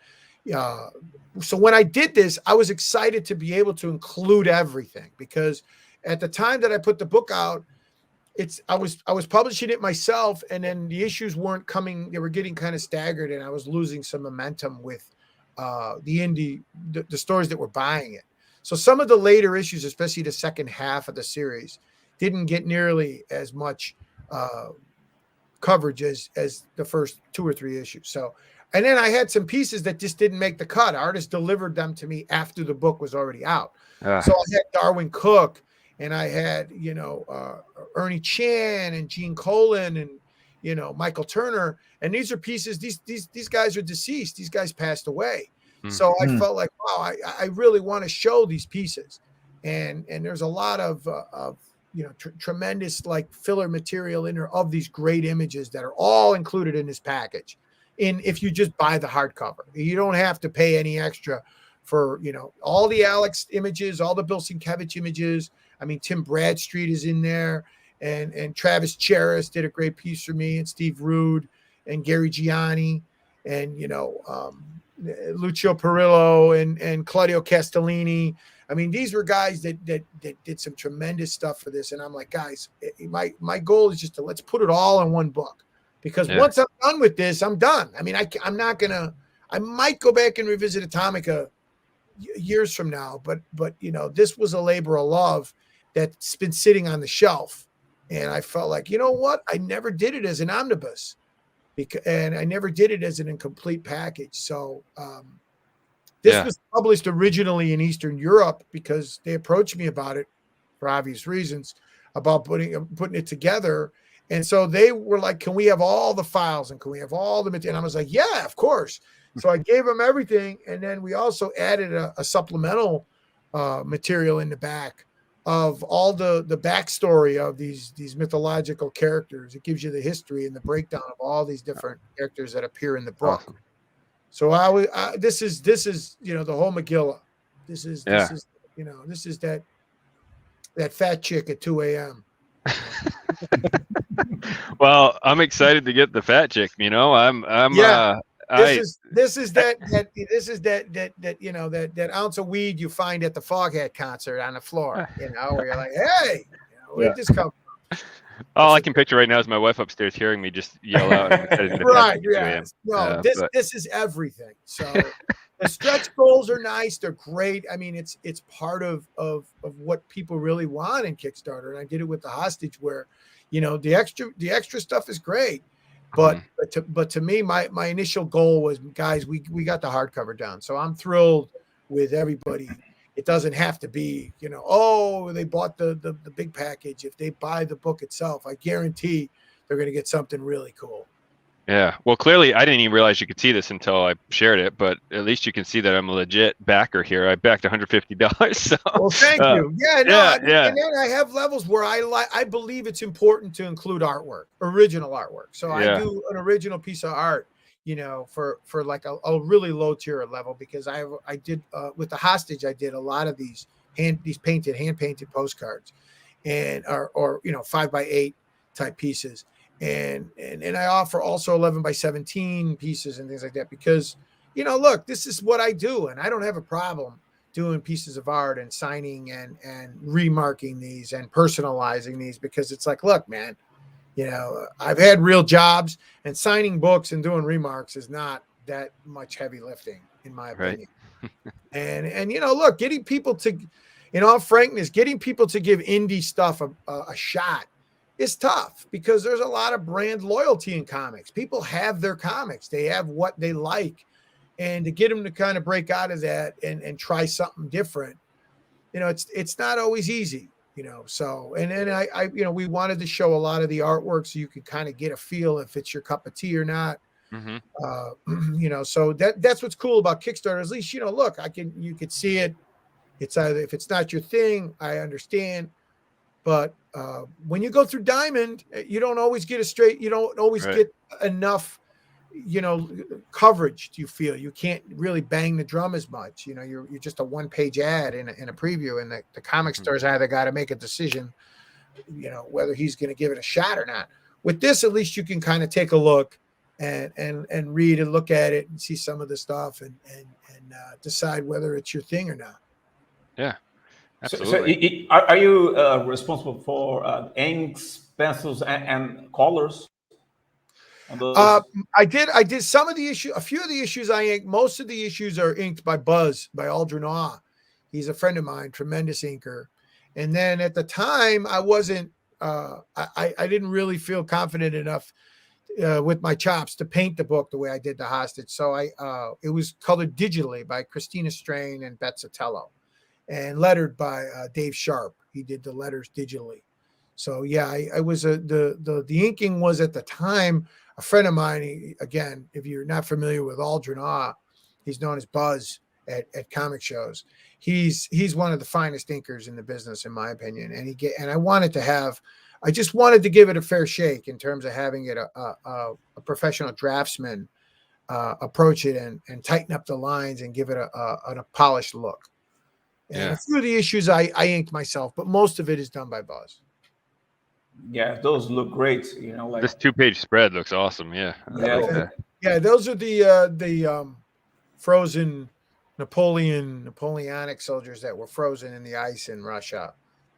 so when I did this, I was excited to be able to include everything, because at the time that I put the book out, I was publishing it myself, and then the issues weren't coming. They were getting kind of staggered, and I was losing some momentum with the stores that were buying it. So some of the later issues, especially the second half of the series, didn't get nearly as much coverage as the first 2 or 3 issues. So, and then I had some pieces that just didn't make the cut. Artists delivered them to me after the book was already out. So I had Darwin Cook, and I had, Ernie Chan and Gene Colan and, Michael Turner. And these are pieces, these guys are deceased. These guys passed away. So I felt like, wow, I really want to show these pieces. And there's a lot of tremendous like filler material in there of these great images that are all included in this package. If you just buy the hardcover, you don't have to pay any extra for, all the Alex images, all the Bill Sienkiewicz images. I mean, Tim Bradstreet is in there, and Travis Cheris did a great piece for me, and Steve Rude and Gary Gianni, and, Lucio Perillo and Claudio Castellini. I mean, these were guys that did some tremendous stuff for this. And I'm like, guys, my goal is just to let's put it all in one book, because once I'm done with this, I'm done. I mean, I might go back and revisit Atomica years from now, but this was a labor of love that's been sitting on the shelf. And I felt like, what? I never did it as an omnibus, and I never did it as an incomplete package. So this was published originally in Eastern Europe, because they approached me about it for obvious reasons, about putting it together. And so they were like, can we have all the files, and can we have all the material? And I was like, yeah, of course. So I gave them everything. And then we also added a supplemental material in the back of all the backstory of these mythological characters. It gives you the history and the breakdown of all these different characters that appear in the book. Awesome. So this is the whole Megillah. This is that fat chick at 2 a.m. Well, I'm excited to get the fat chick. This is that ounce of weed you find at the Foghat concert on the floor, where you're like, hey, where'd this come from? All I can picture right now is my wife upstairs hearing me just yell out. Right. Yeah. No, this is everything. So the stretch goals are nice. They're great. I mean, it's part of what people really want in Kickstarter. And I did it with the hostage, where, the extra stuff is great. But to me, my initial goal was, guys, we got the hardcover down. So I'm thrilled with everybody. It doesn't have to be, they bought the big package. If they buy the book itself, I guarantee they're going to get something really cool. Yeah. Well, clearly, I didn't even realize you could see this until I shared it, but at least you can see that I'm a legit backer here. I backed $150. So. Well, thank you. And then I have levels where I believe it's important to include artwork, original artwork. So I do an original piece of art, for like a really low tier level, because I did with the hostage, I did a lot of these hand painted postcards, and or 5x8 type pieces. And I offer also 11x17 pieces and things like that, because, look, this is what I do. And I don't have a problem doing pieces of art and signing and remarking these and personalizing these, because it's like, look, man, I've had real jobs, and signing books and doing remarks is not that much heavy lifting, in my opinion. Right. and look, getting people to, in all frankness, getting people to give indie stuff a shot is tough, because there's a lot of brand loyalty in comics. People have their comics. They have what they like. And to get them to kind of break out of that and try something different, it's not always easy. So, and then I we wanted to show a lot of the artwork so you could kind of get a feel if it's your cup of tea or not. So that's what's cool about Kickstarter. At least, look, you could see it. It's either, if it's not your thing, I understand. But when you go through Diamond, you don't always get you don't always get enough, coverage. You feel you can't really bang the drum as much. You're just a one-page ad in a preview, and the comic store's either got to make a decision, whether he's going to give it a shot or not. With this, at least you can kind of take a look and read and look at it and see some of the stuff and decide whether it's your thing or not. Yeah. Absolutely. So are you responsible for inks, pencils, and colors? I did some of the issues. A few of the issues I inked. Most of the issues are inked by Buzz, by Aldrin Awe. He's a friend of mine, tremendous inker. And then at the time, I wasn't. I didn't really feel confident enough with my chops to paint the book the way I did the hostage. So it was colored digitally by Christina Strain and Beth Sotelo, and lettered by Dave Sharp. He did the letters digitally. So yeah, I was the inking was at the time a friend of mine. Again, if you're not familiar with Aldrin Awe, he's known as Buzz at comic shows. He's one of the finest inkers in the business, in my opinion. And I just wanted to give it a fair shake in terms of having it a professional draftsman approach it and tighten up the lines and give it a polished look. And a few of the issues I inked myself, but most of it is done by Buzz. Yeah, those look great. This 2-page spread looks awesome. Yeah. Yeah, those are the frozen Napoleonic soldiers that were frozen in the ice in Russia.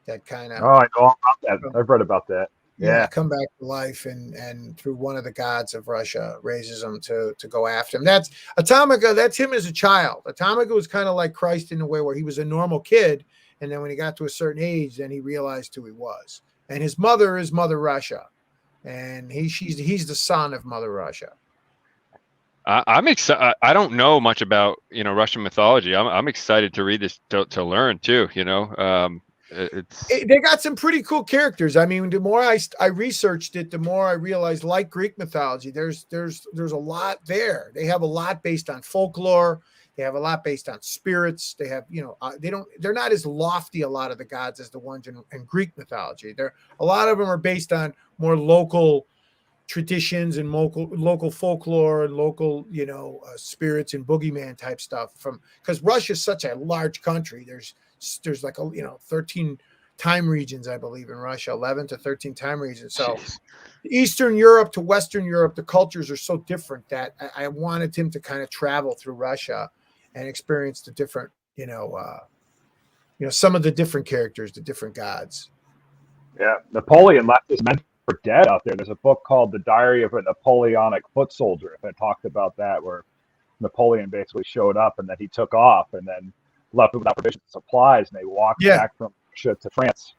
That kind of. Oh, I know all about that. I've read about that. Yeah, come back to life and through one of the gods of Russia raises them to go after him. That's Atomica. That's him as a child. Atomica was kind of like Christ in a way where he was a normal kid, and then when he got to a certain age, then he realized who he was. And his mother is Mother Russia, and he's the son of Mother Russia. I'm excited. I don't know much about Russian mythology. I'm excited to read this to learn too. They got some pretty cool characters. I mean, the more I researched it, the more I realized, like Greek mythology, there's a lot there. They have a lot based on folklore. They have a lot based on spirits. They have, they're not as lofty, a lot of the gods, as the ones in Greek mythology. A lot of them are based on more local traditions and local folklore and local, spirits and boogeyman type stuff because Russia's such a large country. There's like 13 time regions, I believe, in Russia, 11 to 13 time regions. So Eastern Europe to Western Europe, the cultures are so different that I wanted him to kind of travel through Russia and experience the different, some of the different characters, the different gods. Yeah, Napoleon left his men for dead out there. There's a book called The Diary of a Napoleonic Foot Soldier that talked about that, where Napoleon basically showed up and then he took off and then left without provisions and supplies, and they walked back from Russia to France.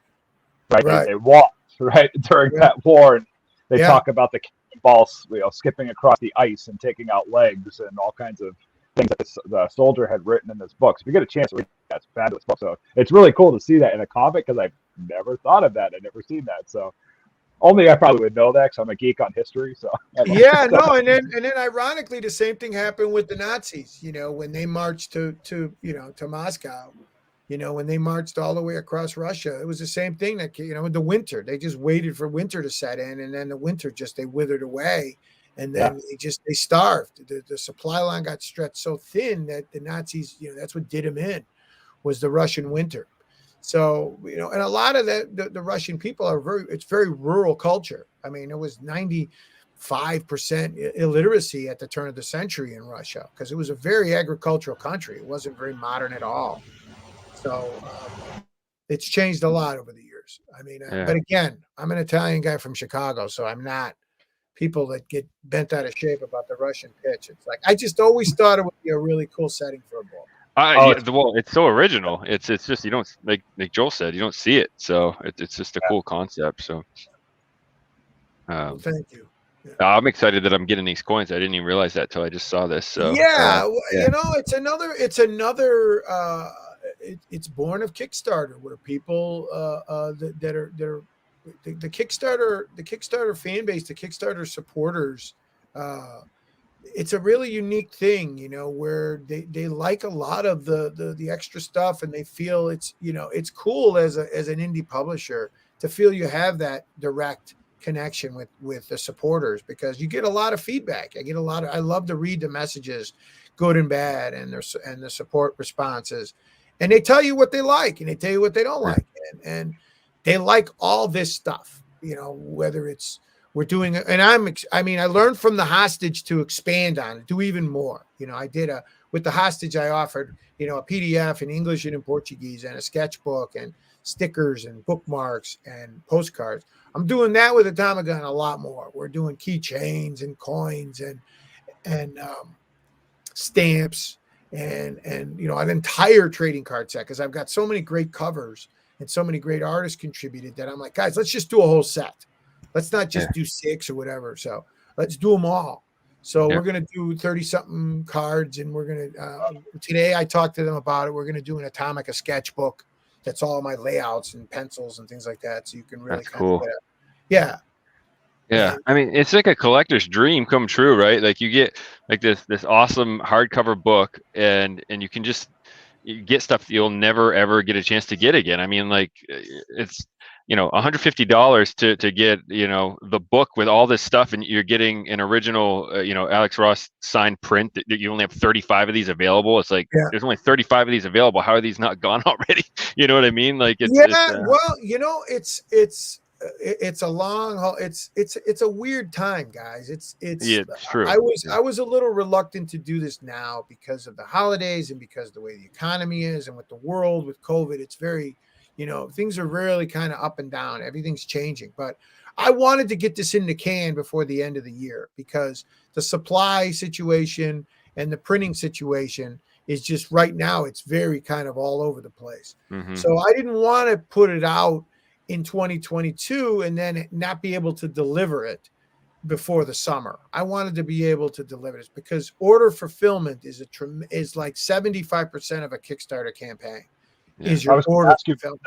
Right. They walked during that war, and they talk about the cannonballs, skipping across the ice and taking out legs and all kinds of things that the soldier had written in this book. So if you get a chance to read that, it's a fabulous book. So it's really cool to see that in a comic because I've never thought of that. I've never seen that. So only I probably would know that because I'm a geek on history. So and then ironically, the same thing happened with the Nazis. When they marched to Moscow, when they marched all the way across Russia, it was the same thing. That in the winter, they just waited for winter to set in, and then the winter they withered away, and then they starved. The supply line got stretched so thin that the Nazis, that's what did them in, was the Russian winter. So, and a lot of the Russian people it's very rural culture. I mean, it was 95% illiteracy at the turn of the century in Russia because it was a very agricultural country. It wasn't very modern at all. So it's changed a lot over the years. I mean, but again, I'm an Italian guy from Chicago, so I'm not people that get bent out of shape about the Russian pitch. It's like, I just always thought it would be a really cool setting for a book. Well, it's so original. It's just, you don't, like Joel said, you don't see it. So it's just a cool concept. So thank you. I'm excited that I'm getting these coins. I didn't even realize that till I just saw this. So it's another it's born of Kickstarter, where people that are the Kickstarter fan base, the Kickstarter supporters. It's a really unique thing, you know, where they like a lot of the extra stuff, and they feel it's, you know, it's cool as an indie publisher to feel you have that direct connection with the supporters, because you get a lot of feedback. I love to read the messages, good and bad, and the support responses, and they tell you what they like and they tell you what they don't like, and they like all this stuff, you know, whether it's we're doing it. And I learned from the hostage to expand on it, do even more. You know, with the hostage, I offered, you know, a PDF in English and in Portuguese, and a sketchbook, and stickers and bookmarks and postcards. I'm doing that with Atomica and a lot more. We're doing keychains and coins and stamps and, you know, an entire trading card set, because I've got so many great covers and so many great artists contributed that I'm like, guys, let's just do a whole set. Let's not just do 6 or whatever. So let's do them all. So we're going to do 30-something cards, and we're going to, today I talked to them about it. We're going to do an Atomica sketchbook. That's all my layouts and pencils and things like that. So you can really cool. Yeah. I mean, it's like a collector's dream come true, right? Like you get like this awesome hardcover book, and you get stuff that you'll never ever get a chance to get again. I mean, like it's, you know, $150 to get, you know, the book with all this stuff, and you're getting an original, you know, Alex Ross signed print that you only have 35 of these available. It's like, there's only 35 of these available. How are these not gone already? You know what I mean? Like, well, you know, it's a long haul. It's a weird time, guys. It's true. I was a little reluctant to do this now because of the holidays and because of the way the economy is, and with the world with COVID, it's very, you know, things are really kind of up and down. Everything's changing. But I wanted to get this in the can before the end of the year, because the supply situation and the printing situation is just right now, it's very kind of all over the place. Mm-hmm. So I didn't want to put it out in 2022 and then not be able to deliver it before the summer. I wanted to be able to deliver this, because order fulfillment is like 75% of a Kickstarter campaign. Is your order fulfillment?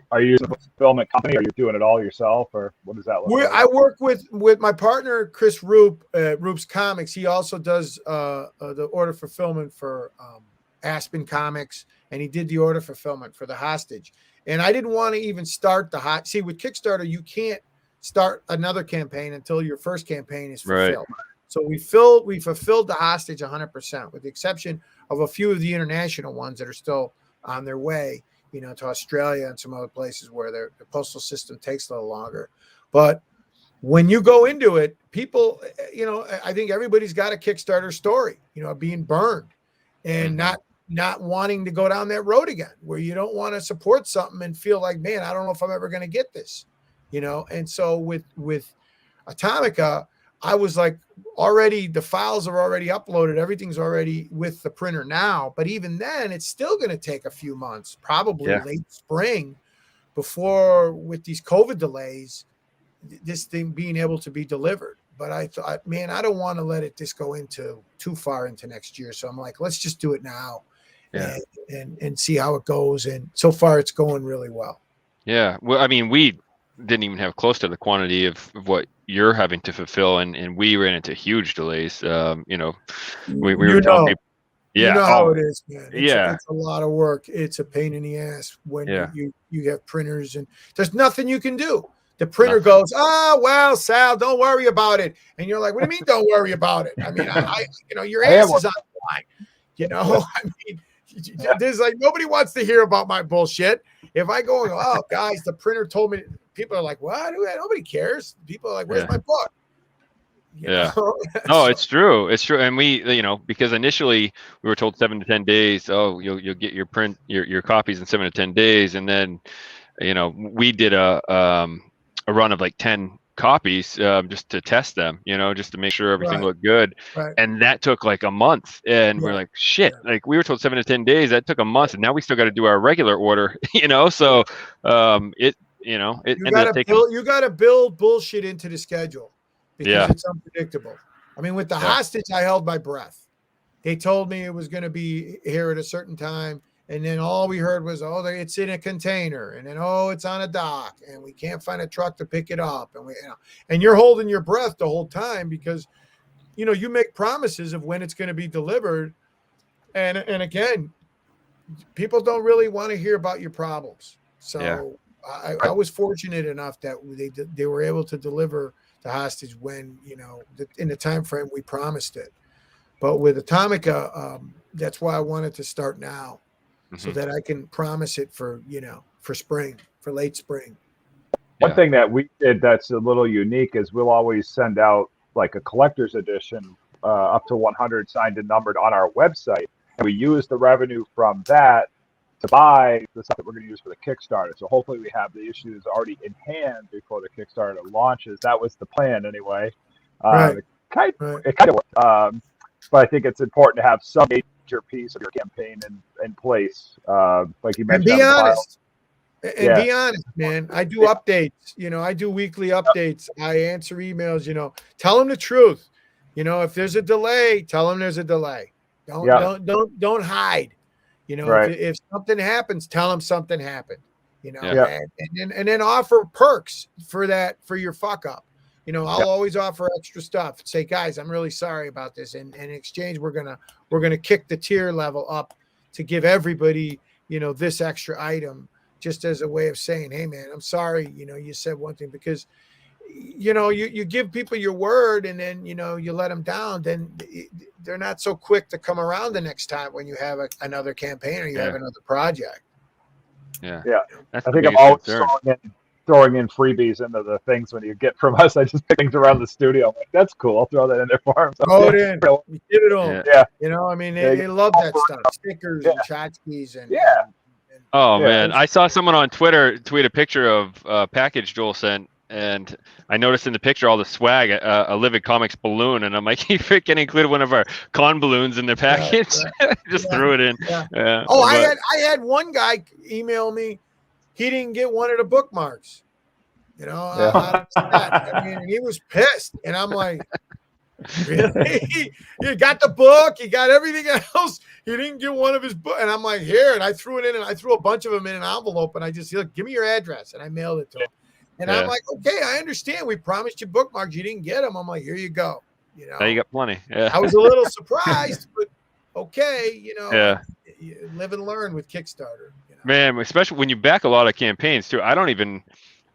Are you a fulfillment company? Are you doing it all yourself, or what does that look like? I work with my partner Chris Roop, Roop's Comics. He also does the order fulfillment for Aspen Comics, and he did the order fulfillment for the hostage. And I didn't want to even start see, with Kickstarter, you can't start another campaign until your first campaign is fulfilled. Right. So we fulfilled the hostage 100%, with the exception of a few of the international ones that are still on their way, you know, to Australia and some other places where the postal system takes a little longer. But when you go into it, people, you know, I think everybody's got a Kickstarter story, you know, being burned and not wanting to go down that road again, where you don't want to support something and feel like, man, I don't know if I'm ever going to get this, you know? And so with Atomica, I was like, already the files are already uploaded. Everything's already with the printer now. But even then, it's still going to take a few months, probably late spring, before, with these COVID delays, this thing being able to be delivered. But I thought, man, I don't want to let it just go into too far into next year. So I'm like, let's just do it now and see how it goes. And so far, it's going really well. Yeah. Well, I mean, we didn't even have close to the quantity of what you're having to fulfill, and we ran into huge delays. You know, we were telling people, you know how it is, man. It's a lot of work. It's a pain in the ass when you have printers, and there's nothing you can do. The printer goes, well, Sal, don't worry about it. And you're like, what do you mean don't worry about it? I mean, you know, your ass is on the line. You know, I mean, there's like, nobody wants to hear about my bullshit. If I go, oh, guys, the printer told me, people are like, what? Nobody cares. People are like, where's my book? You know? No, it's true. It's true. And we, you know, because initially we were told 7 to 10 days. Oh, you'll get your your copies in 7 to 10 days. And then, you know, we did a run of like 10 copies just to test them, you know, just to make sure everything looked good. Right. And that took like a month. And we're like, shit, like we were told 7 to 10 days. That took a month. And now we still got to do our regular order, you know? So it you got to build bullshit into the schedule because it's unpredictable. I mean, with the hostage, I held my breath. They told me it was going to be here at a certain time, And then all we heard was, oh, it's in a container, and then, oh, it's on a dock, and we can't find a truck to pick it up, and and you're holding your breath the whole time because, you make promises of when it's going to be delivered, and again, people don't really want to hear about your problems. So I was fortunate enough that they were able to deliver the hostage when in the time frame we promised it. But with Atomica, that's why I wanted to start now. So that I can promise it for spring, for late spring. One thing that we did that's a little unique is we'll always send out like a collector's edition up to 100 signed and numbered on our website. And we use the revenue from that to buy the stuff that we're going to use for the Kickstarter. So hopefully we have the issues already in hand before the Kickstarter launches. That was the plan anyway. Right. It kind of worked. But I think it's important to have some major piece of your campaign in place, like you mentioned. And be honest. And be honest, man. I do updates. I do weekly updates. I answer emails. Tell them the truth. If there's a delay, tell them there's a delay. Don't hide. If something happens, tell them something happened. And then offer perks for your fuck up. I'll always offer extra stuff. Say, guys, I'm really sorry about this. And in exchange, we're gonna kick the tier level up to give everybody, this extra item, just as a way of saying, hey man, I'm sorry, you said one thing, because you give people your word and then you let them down, then they're not so quick to come around the next time when you have another campaign or you have another project. I think I'm always throwing in freebies into the things when you get from us. I just pick things around the studio. I'm like, that's cool. I'll throw that in there for them. Throw it in. You give it all. They love that stuff. Stickers and tchotchkes and man, I saw someone on Twitter tweet a picture of a package Joel sent, and I noticed in the picture all the swag, a Livid Comics balloon, and I'm like, you freaking included one of our con balloons in the package. Just threw it in. I had one guy email me. He didn't get one of the bookmarks. I mean, he was pissed, and I'm like, really? You got the book, you got everything else. He didn't get one of his book, and I'm like, here, and I threw it in, and I threw a bunch of them in an envelope, and I just said, give me your address, and I mailed it to him. And I'm like, okay, I understand. We promised you bookmarks. You didn't get them. I'm like, here you go. Now you got plenty. I was a little surprised, but okay, you live and learn with Kickstarter. Man, especially when you back a lot of campaigns too. I don't even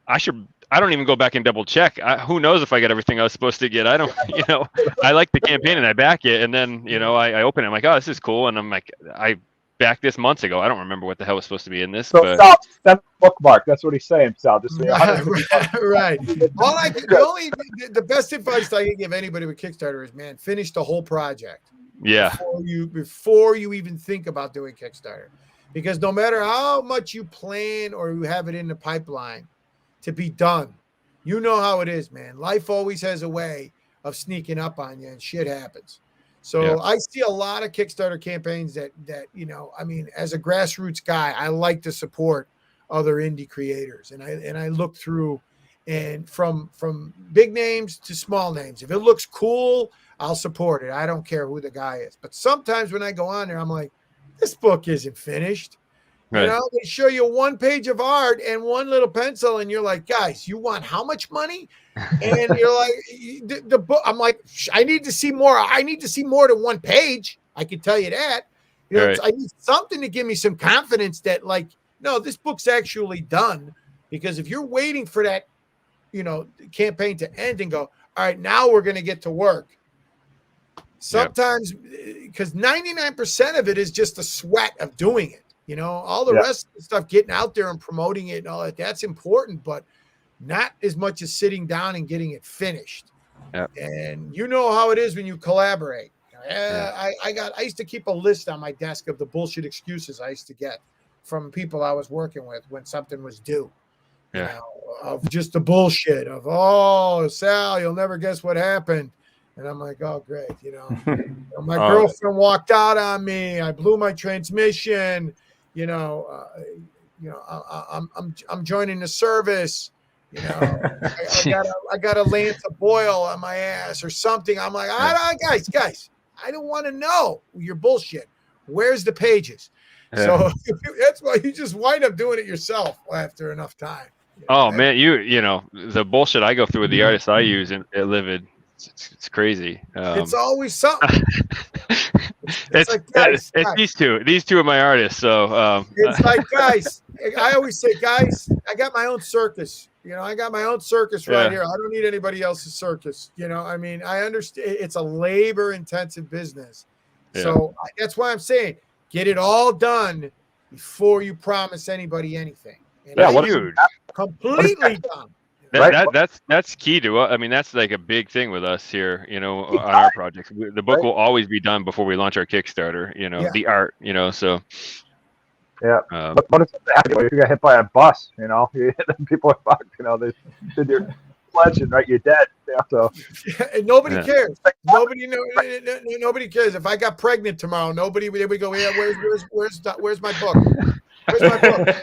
go back and double check. Who knows if I got everything I was supposed to get? I don't, I like the campaign and I back it, and then I open it. I'm like, oh, this is cool, and I'm like, I backed this months ago. I don't remember what the hell was supposed to be in this. So but... Sal, that's bookmark. That's what he's saying, Sal. Just right. The best advice I can give anybody with Kickstarter is, man, finish the whole project. Yeah. Before you even think about doing Kickstarter. Because no matter how much you plan or you have it in the pipeline to be done, you know how it is, man. Life always has a way of sneaking up on you, and shit happens. So I see a lot of Kickstarter campaigns that I mean, as a grassroots guy, I like to support other indie creators, and I look through, and from big names to small names. If it looks cool, I'll support it. I don't care who the guy is. But sometimes when I go on there, I'm like, this book isn't finished. Right. They show you one page of art and one little pencil, and you're like, guys, you want how much money? And you're like, the book. I'm like, I need to see more. I need to see more than one page. I can tell you that. I need something to give me some confidence that, like, no, this book's actually done. Because if you're waiting for that, campaign to end and go, all right, now we're going to get to work. Sometimes, because 99% of it is just the sweat of doing it. All the rest of the stuff, getting out there and promoting it and all that, that's important, but not as much as sitting down and getting it finished. Yep. And you know how it is when you collaborate. I used to keep a list on my desk of the bullshit excuses I used to get from people I was working with when something was due. Of just the bullshit of, oh, Sal, you'll never guess what happened. And I'm like, oh, great. My girlfriend walked out on me. I blew my transmission. I'm joining the service. I got a lance of boil on my ass or something. I'm like, guys, I don't want to know your bullshit. Where's the pages? Yeah. So that's why you just wind up doing it yourself after enough time. Oh man, you know the bullshit I go through with the artists I use at Livid, it's crazy. It's always something. It's like, guys, these two are my artists. So it's like, guys, I always say, guys, I got my own circus. I got my own circus right here. I don't need anybody else's circus. I mean, I understand it's a labor-intensive business. Yeah. So that's why I'm saying get it all done before you promise anybody anything. And that's huge. Completely done. That's key to it. I mean, that's like a big thing with us here, on our projects. The book will always be done before we launch our Kickstarter, the art, so. Yeah. What if you got hit by a bus, people are fucked, they did your pledge and you're dead. So. And nobody cares. Nobody cares. If I got pregnant tomorrow, nobody would go, yeah, where's my book? Where's my book?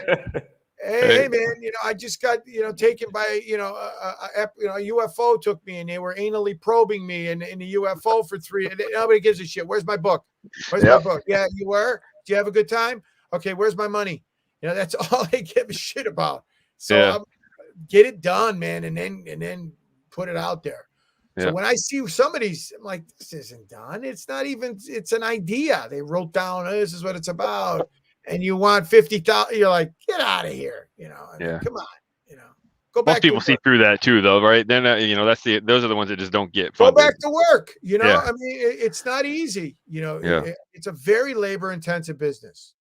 Hey man, I just got taken by a UFO took me and they were anally probing me in the UFO for 3. And nobody gives a shit. Where's my book? Where's my book? Yeah, you were. Do you have a good time? Okay, where's my money? That's all they give a shit about. So get it done, man, and then put it out there. So when I see some of these, I'm like, this isn't done. It's not even. It's an idea. They wrote down, this is what it's about. And you want 50,000, you're like, get out of here. Come on, go back. Most people see through that too, though, right? Then, those are the ones that just don't get funded. Go back to work. I mean, it's not easy. It's a very labor intensive business.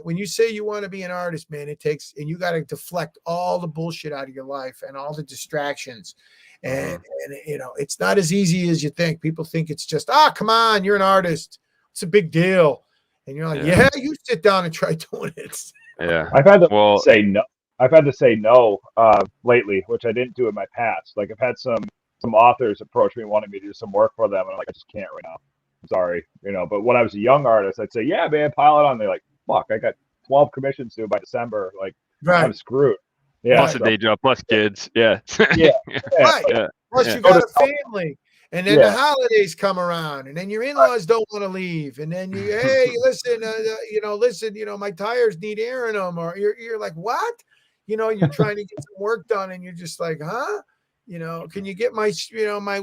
When you say you want to be an artist, man, it takes, and you got to deflect all the bullshit out of your life and all the distractions. And it's not as easy as you think. People think it's just, come on, you're an artist. It's a big deal. And you're like, you sit down and try doing it. Yeah. I've had to say no. I've had to say no lately, which I didn't do in my past. Like I've had some authors approach me wanting me to do some work for them, and I'm like, I just can't right now. I'm sorry, But when I was a young artist, I'd say, yeah, man, pile it on. They're like, fuck, I got 12 commissions due by December. Like, I'm screwed. Yeah. Plus a day job, plus kids. Yeah. Right. Yeah. Plus you got a family. And then the holidays come around, and then your in-laws don't want to leave, and then hey, listen, my tires need air in them, or you're like, what? You're trying to get some work done, and you're just like, huh? Can you get my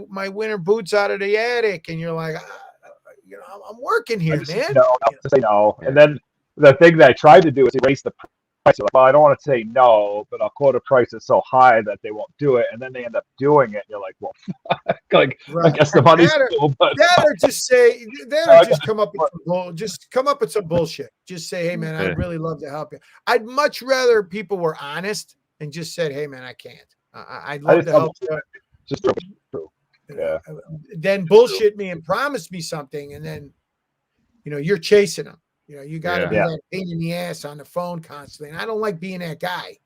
my winter boots out of the attic? And you're like, I'm working here, man. Say no. And then the thing that I tried to do is erase the price. Like, well, I don't want to say no, but I'll quote a price that's so high that they won't do it, and then they end up doing it. And you're like, well, I guess the money's cool, but just come up with some bullshit. Just say, hey man, I'd really love to help you. I'd much rather people were honest and just said, hey man, I can't. I'd love to help you. Just true. Yeah. Then bullshit me and promise me something, and then you're chasing them. You got to be that pain in the ass on the phone constantly. And I don't like being that guy.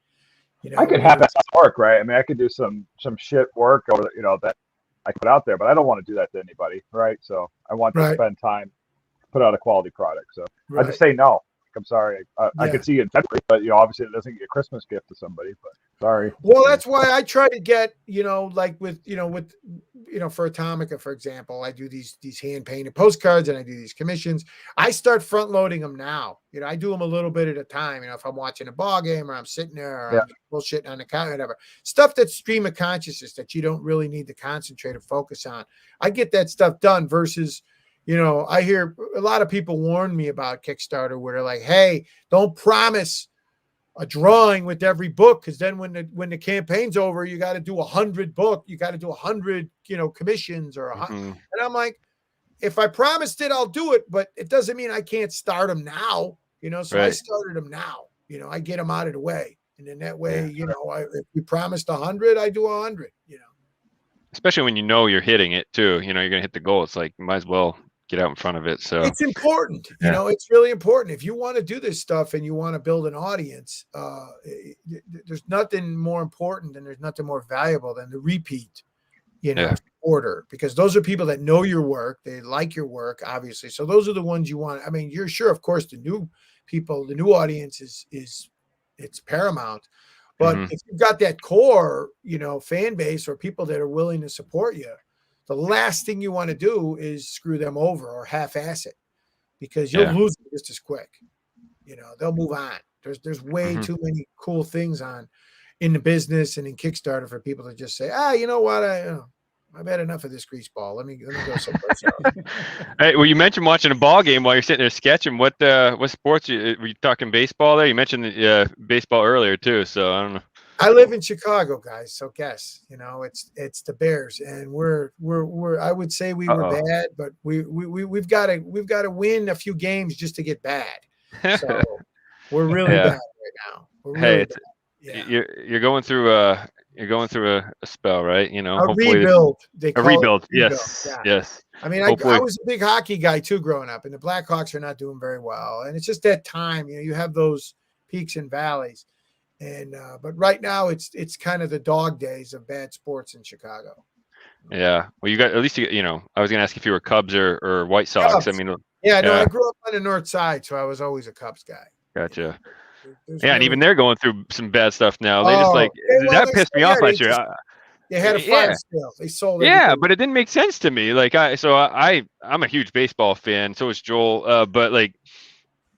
I could have that work, right? I mean, I could do some shit work or that I put out there, but I don't want to do that to anybody, right? So I want to spend time, put out a quality product. So I just say no. I'm sorry. I could see you in February, but obviously it doesn't get a Christmas gift to somebody. But sorry. Well, that's why I try to get like with for Atomica, for example, I do these hand painted postcards and I do these commissions. I start front loading them now. I do them a little bit at a time. If I'm watching a ball game or I'm sitting there or I'm bullshitting on the couch, whatever stuff that's stream of consciousness that you don't really need to concentrate or focus on. I get that stuff done versus. I hear a lot of people warn me about Kickstarter where they're like, hey, don't promise a drawing with every book, because then when the campaign's over, you got to do 100 book, you got to do 100, commissions or 100. And I'm like, if I promised it, I'll do it, but it doesn't mean I can't start them now, so I started them now, I get them out of the way. And then that way, if we promised 100, I do 100, Especially when you're hitting it too, you're going to hit the goal. It's like, might as well get out in front of it. So it's important, it's really important. If you want to do this stuff and you want to build an audience, there's nothing more important and there's nothing more valuable than the repeat, order, because those are people that know your work. They like your work, obviously. So those are the ones you want. I mean, you're sure, of course, the new people, the new audience is it's paramount. But if you've got that core, fan base or people that are willing to support you, the last thing you want to do is screw them over or half-ass it, because you'll lose it just as quick. You know, they'll move on. There's way too many cool things on in the business and in Kickstarter for people to just say, you know what, I've had enough of this grease ball. Let me go someplace else. Hey, well, you mentioned watching a ball game while you're sitting there sketching. What sports were you talking? Baseball there? You mentioned baseball earlier too. So I don't know. I live in Chicago, guys. So guess, you know, it's the Bears, and we're I would say we were bad, but we've got to win a few games just to get bad. So we're really bad right now. We're really bad. You're going through a spell, right? You know, a rebuild. A rebuild. Yes. Yeah. Yes. I mean, I was a big hockey guy too growing up, and the Blackhawks are not doing very well, and it's just that time. You know, you have those peaks and valleys. And but right now it's kind of the dog days of bad sports in Chicago. Yeah. Well, you got at least you know. I was gonna ask if you were Cubs or White Sox. Cubs. I mean, no, I grew up on the north side, so I was always a Cubs guy. Gotcha. And even they're going through some bad stuff now. They that pissed me off last year. They had a fire sale. They sold it. Yeah, but it didn't make sense to me. Like I'm a huge baseball fan. So is Joel. But like.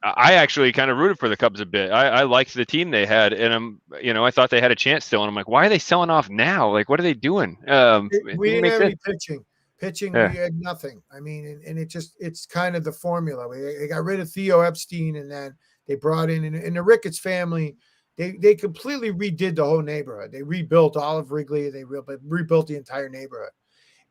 I actually kind of rooted for the Cubs a bit. I liked the team they had, and I thought they had a chance still. And I'm like, why are they selling off now? Like, what are they doing? We didn't have any pitching. We had nothing. I mean, and it's kind of the formula. They got rid of Theo Epstein, and then they brought in the Ricketts family. They completely redid the whole neighborhood. They rebuilt Olive Wrigley. They rebuilt the entire neighborhood.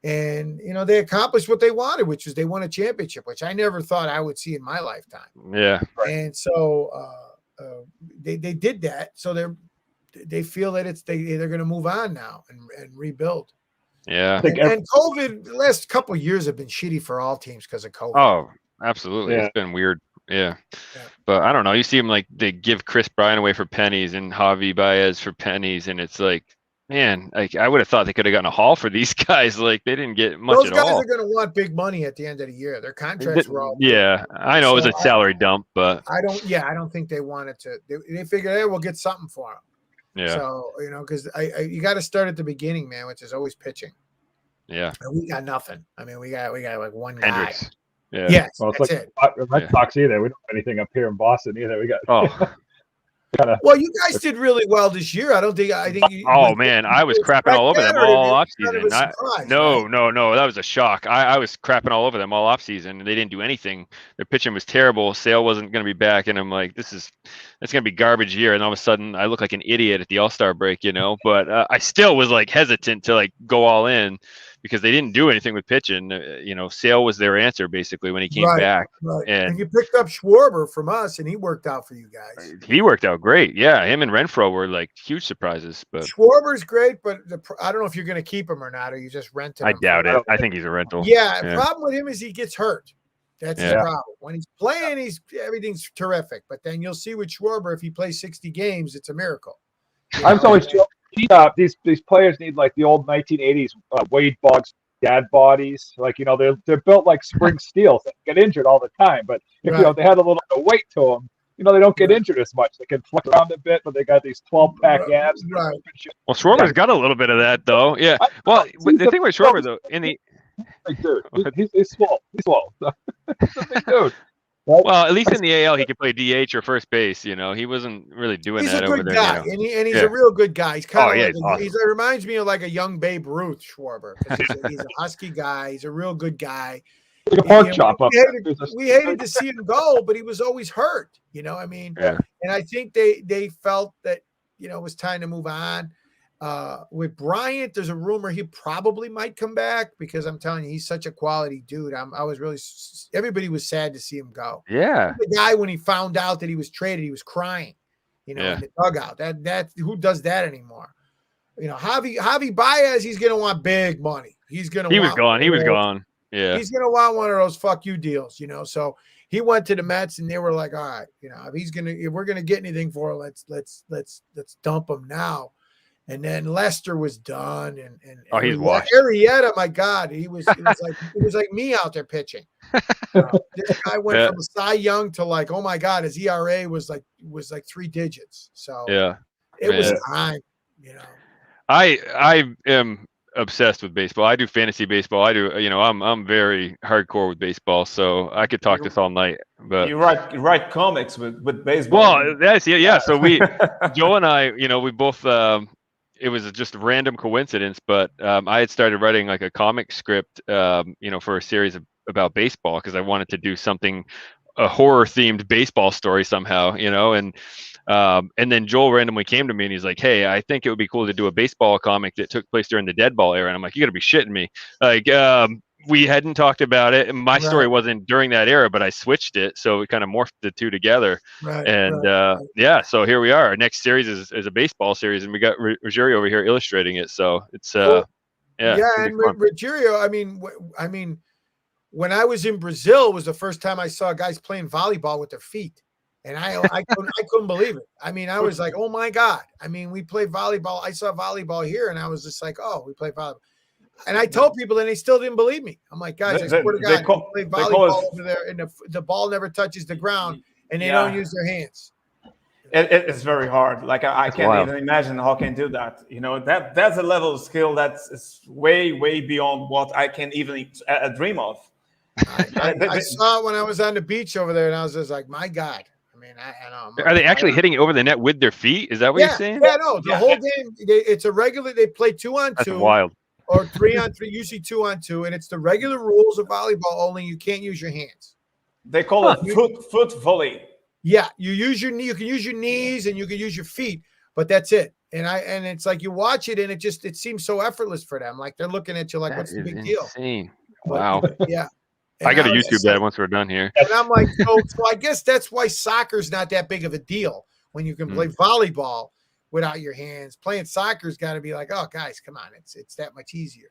And, you know, they accomplished what they wanted, which is they won a championship, which I never thought I would see in my lifetime. Yeah. And so they did that. So they feel that they're going to move on now and rebuild. Yeah. And COVID, the last couple of years have been shitty for all teams because of COVID. Oh, absolutely. Yeah. It's been weird. Yeah. But I don't know. You see them like they give Chris Bryant away for pennies and Javi Baez for pennies. And it's like, man, like I would have thought they could have gotten a haul for these guys. Like they didn't get much at all. Those guys are going to want big money at the end of the year. Their contracts were all. Yeah, I know it was a salary dump, but I don't think they wanted to. They figured, hey, we'll get something for them. Yeah. So because you got to start at the beginning, man, which is always pitching. Yeah. And we got nothing. I mean, we got like one Hendricks. guy. Yeah. Yes, well, it's that's like it. Red Sox either. We don't have anything up here in Boston either. We got. Well, you guys did really well this year. I think. Man, I was crapping all over them all off season. No, that was a shock. I was crapping all over them all off season, and they didn't do anything. Their pitching was terrible. Sale wasn't going to be back, and I'm like, it's going to be garbage year. And all of a sudden, I look like an idiot at the All-Star break, But I still was like hesitant to like go all in because they didn't do anything with pitching. Sale was their answer basically when he came back. Right. And you picked up Schwarber from us, and he worked out for you guys. He worked out great. Yeah, him and Renfroe were like huge surprises. But Schwarber's great, but I don't know if you're going to keep him or not, or you just rent him. I doubt it. I think he's a rental. Yeah, the problem with him is he gets hurt. That's the problem. When he's playing, everything's terrific. But then you'll see with Schwarber, if he plays 60 games, it's a miracle. I'm always joking. These players need like the old 1980s Wade Boggs dad bodies. Like they're built like spring steel. So they get injured all the time. But if they had a little bit of weight to them, they don't get injured as much. They can flex around a bit, but they got these 12-pack abs. Right. Well, Schwarber's got a little bit of that though. Yeah. Well, the thing with Schwarber though, dude, he's swole. He's swole. He's a big dude. Well, at least in the AL, he could play DH or first base. He wasn't really doing that over there. He's a good guy, and he's a real good guy. He's kind of awesome. He reminds me of like a young Babe Ruth, Schwarber. He's a husky guy. He's a real good guy. Like a pork chop up. We hated to see him go, but he was always hurt. And I think they felt that it was time to move on. With Bryant, there's a rumor he probably might come back because I'm telling you, he's such a quality dude. Everybody was sad to see him go. Yeah. The guy, when he found out that he was traded, he was crying, in the dugout. That who does that anymore? Javi Baez, he's going to want big money. He was gone. Yeah. He's going to want one of those fuck you deals, So he went to the Mets and they were like, all right, if we're going to get anything for him, let's dump him now. And then Lester was done, and he's washed. Arrieta, my God, it was like me out there pitching. This guy went from a Cy Young to like, oh my God, his ERA was like 3 digits. So it was time. I am obsessed with baseball. I do fantasy baseball. I do, I'm very hardcore with baseball, so I could talk this all night. But you write comics with baseball. Well, that's yeah. So Joe and I, we both. It was just a random coincidence, but I had started writing like a comic script, for a series about baseball because I wanted to do a horror themed baseball story somehow, and then Joel randomly came to me and he's like, "Hey, I think it would be cool to do a baseball comic that took place during the dead ball era." And I'm like, "You got to be shitting me!" Like, we hadn't talked about it, and my story wasn't during that era, but I switched it, so we kind of morphed the two together. Yeah, so here we are. Our next series is a baseball series, and we got Ruggiero over here illustrating it. So it's and Ruggiero. I mean, when I was in Brazil, was the first time I saw guys playing volleyball with their feet. And I couldn't believe it. I mean, I was like, oh my God. I mean, we play volleyball. I saw volleyball here and I was just like, oh, we play volleyball. And I told people and they still didn't believe me. I'm like, guys, I swear to God, they play volleyball over there and the ball never touches the ground and they don't use their hands. It's very hard. Like I can't even imagine how I can do that. That's a level of skill that's way, way beyond what I can even dream of. I saw it when I was on the beach over there and I was just like, my God. I know. Are they actually hitting it over the net with their feet? Is that what you're saying? Yeah, no. The whole game, it's a regular. They play 2-on-2. That's wild. Or 3-on-3, usually 2-on-2, and it's the regular rules of volleyball. Only you can't use your hands. They call it foot volley. Yeah, you use your knee. You can use your knees and you can use your feet, but that's it. And it's like you watch it and it seems so effortless for them. Like they're looking at you like, what's the big deal? Wow. Yeah. I got to YouTube that once we're done here. And I'm like, so I guess that's why soccer's not that big of a deal when you can play volleyball without your hands. Playing soccer's got to be like, oh, guys, come on, it's that much easier.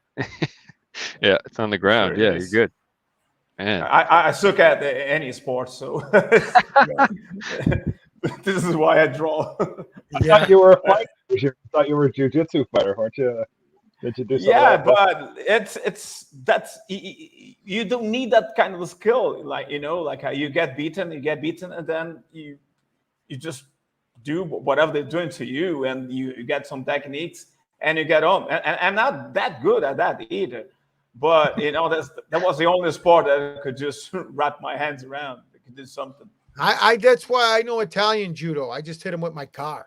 Yeah, it's on the ground. Sure, you're good. Man. I suck at any sport, so this is why I draw. I thought you were a fighter. I thought you were a jiu-jitsu fighter, weren't you? Did you do something? Yeah, but that's you don't need that kind of a skill. Like like how you get beaten, and then you just do whatever they're doing to you, and you get some techniques, and you get home. And I'm not that good at that either. But that was the only sport that I could just wrap my hands around. I could do something. That's why I know Italian judo. I just hit him with my car.